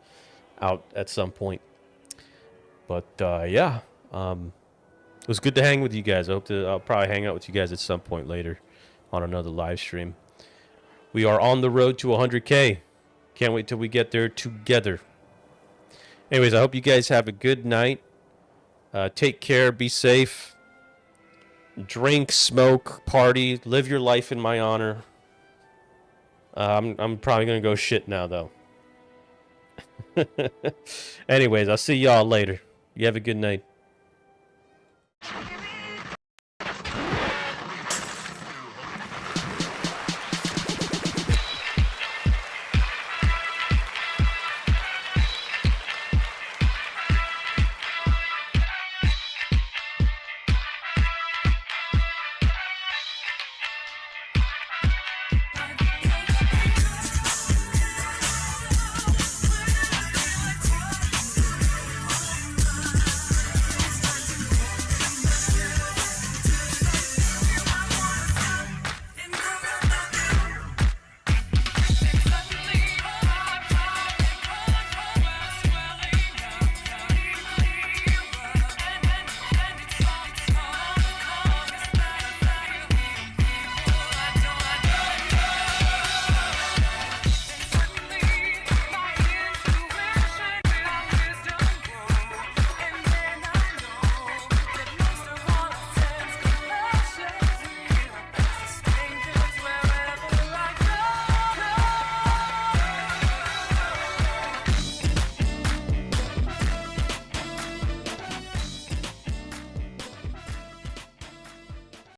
out at some point. But yeah, it was good to hang with you guys. I'll probably hang out with you guys at some point later on another live stream. We are on the road to 100K. Can't wait till we get there together. Anyways, I hope you guys have a good night. Take care. Be safe. Drink, smoke, party, live your life in my honor. I'm probably gonna go shit now, though. Anyways, I'll see y'all later. You have a good night.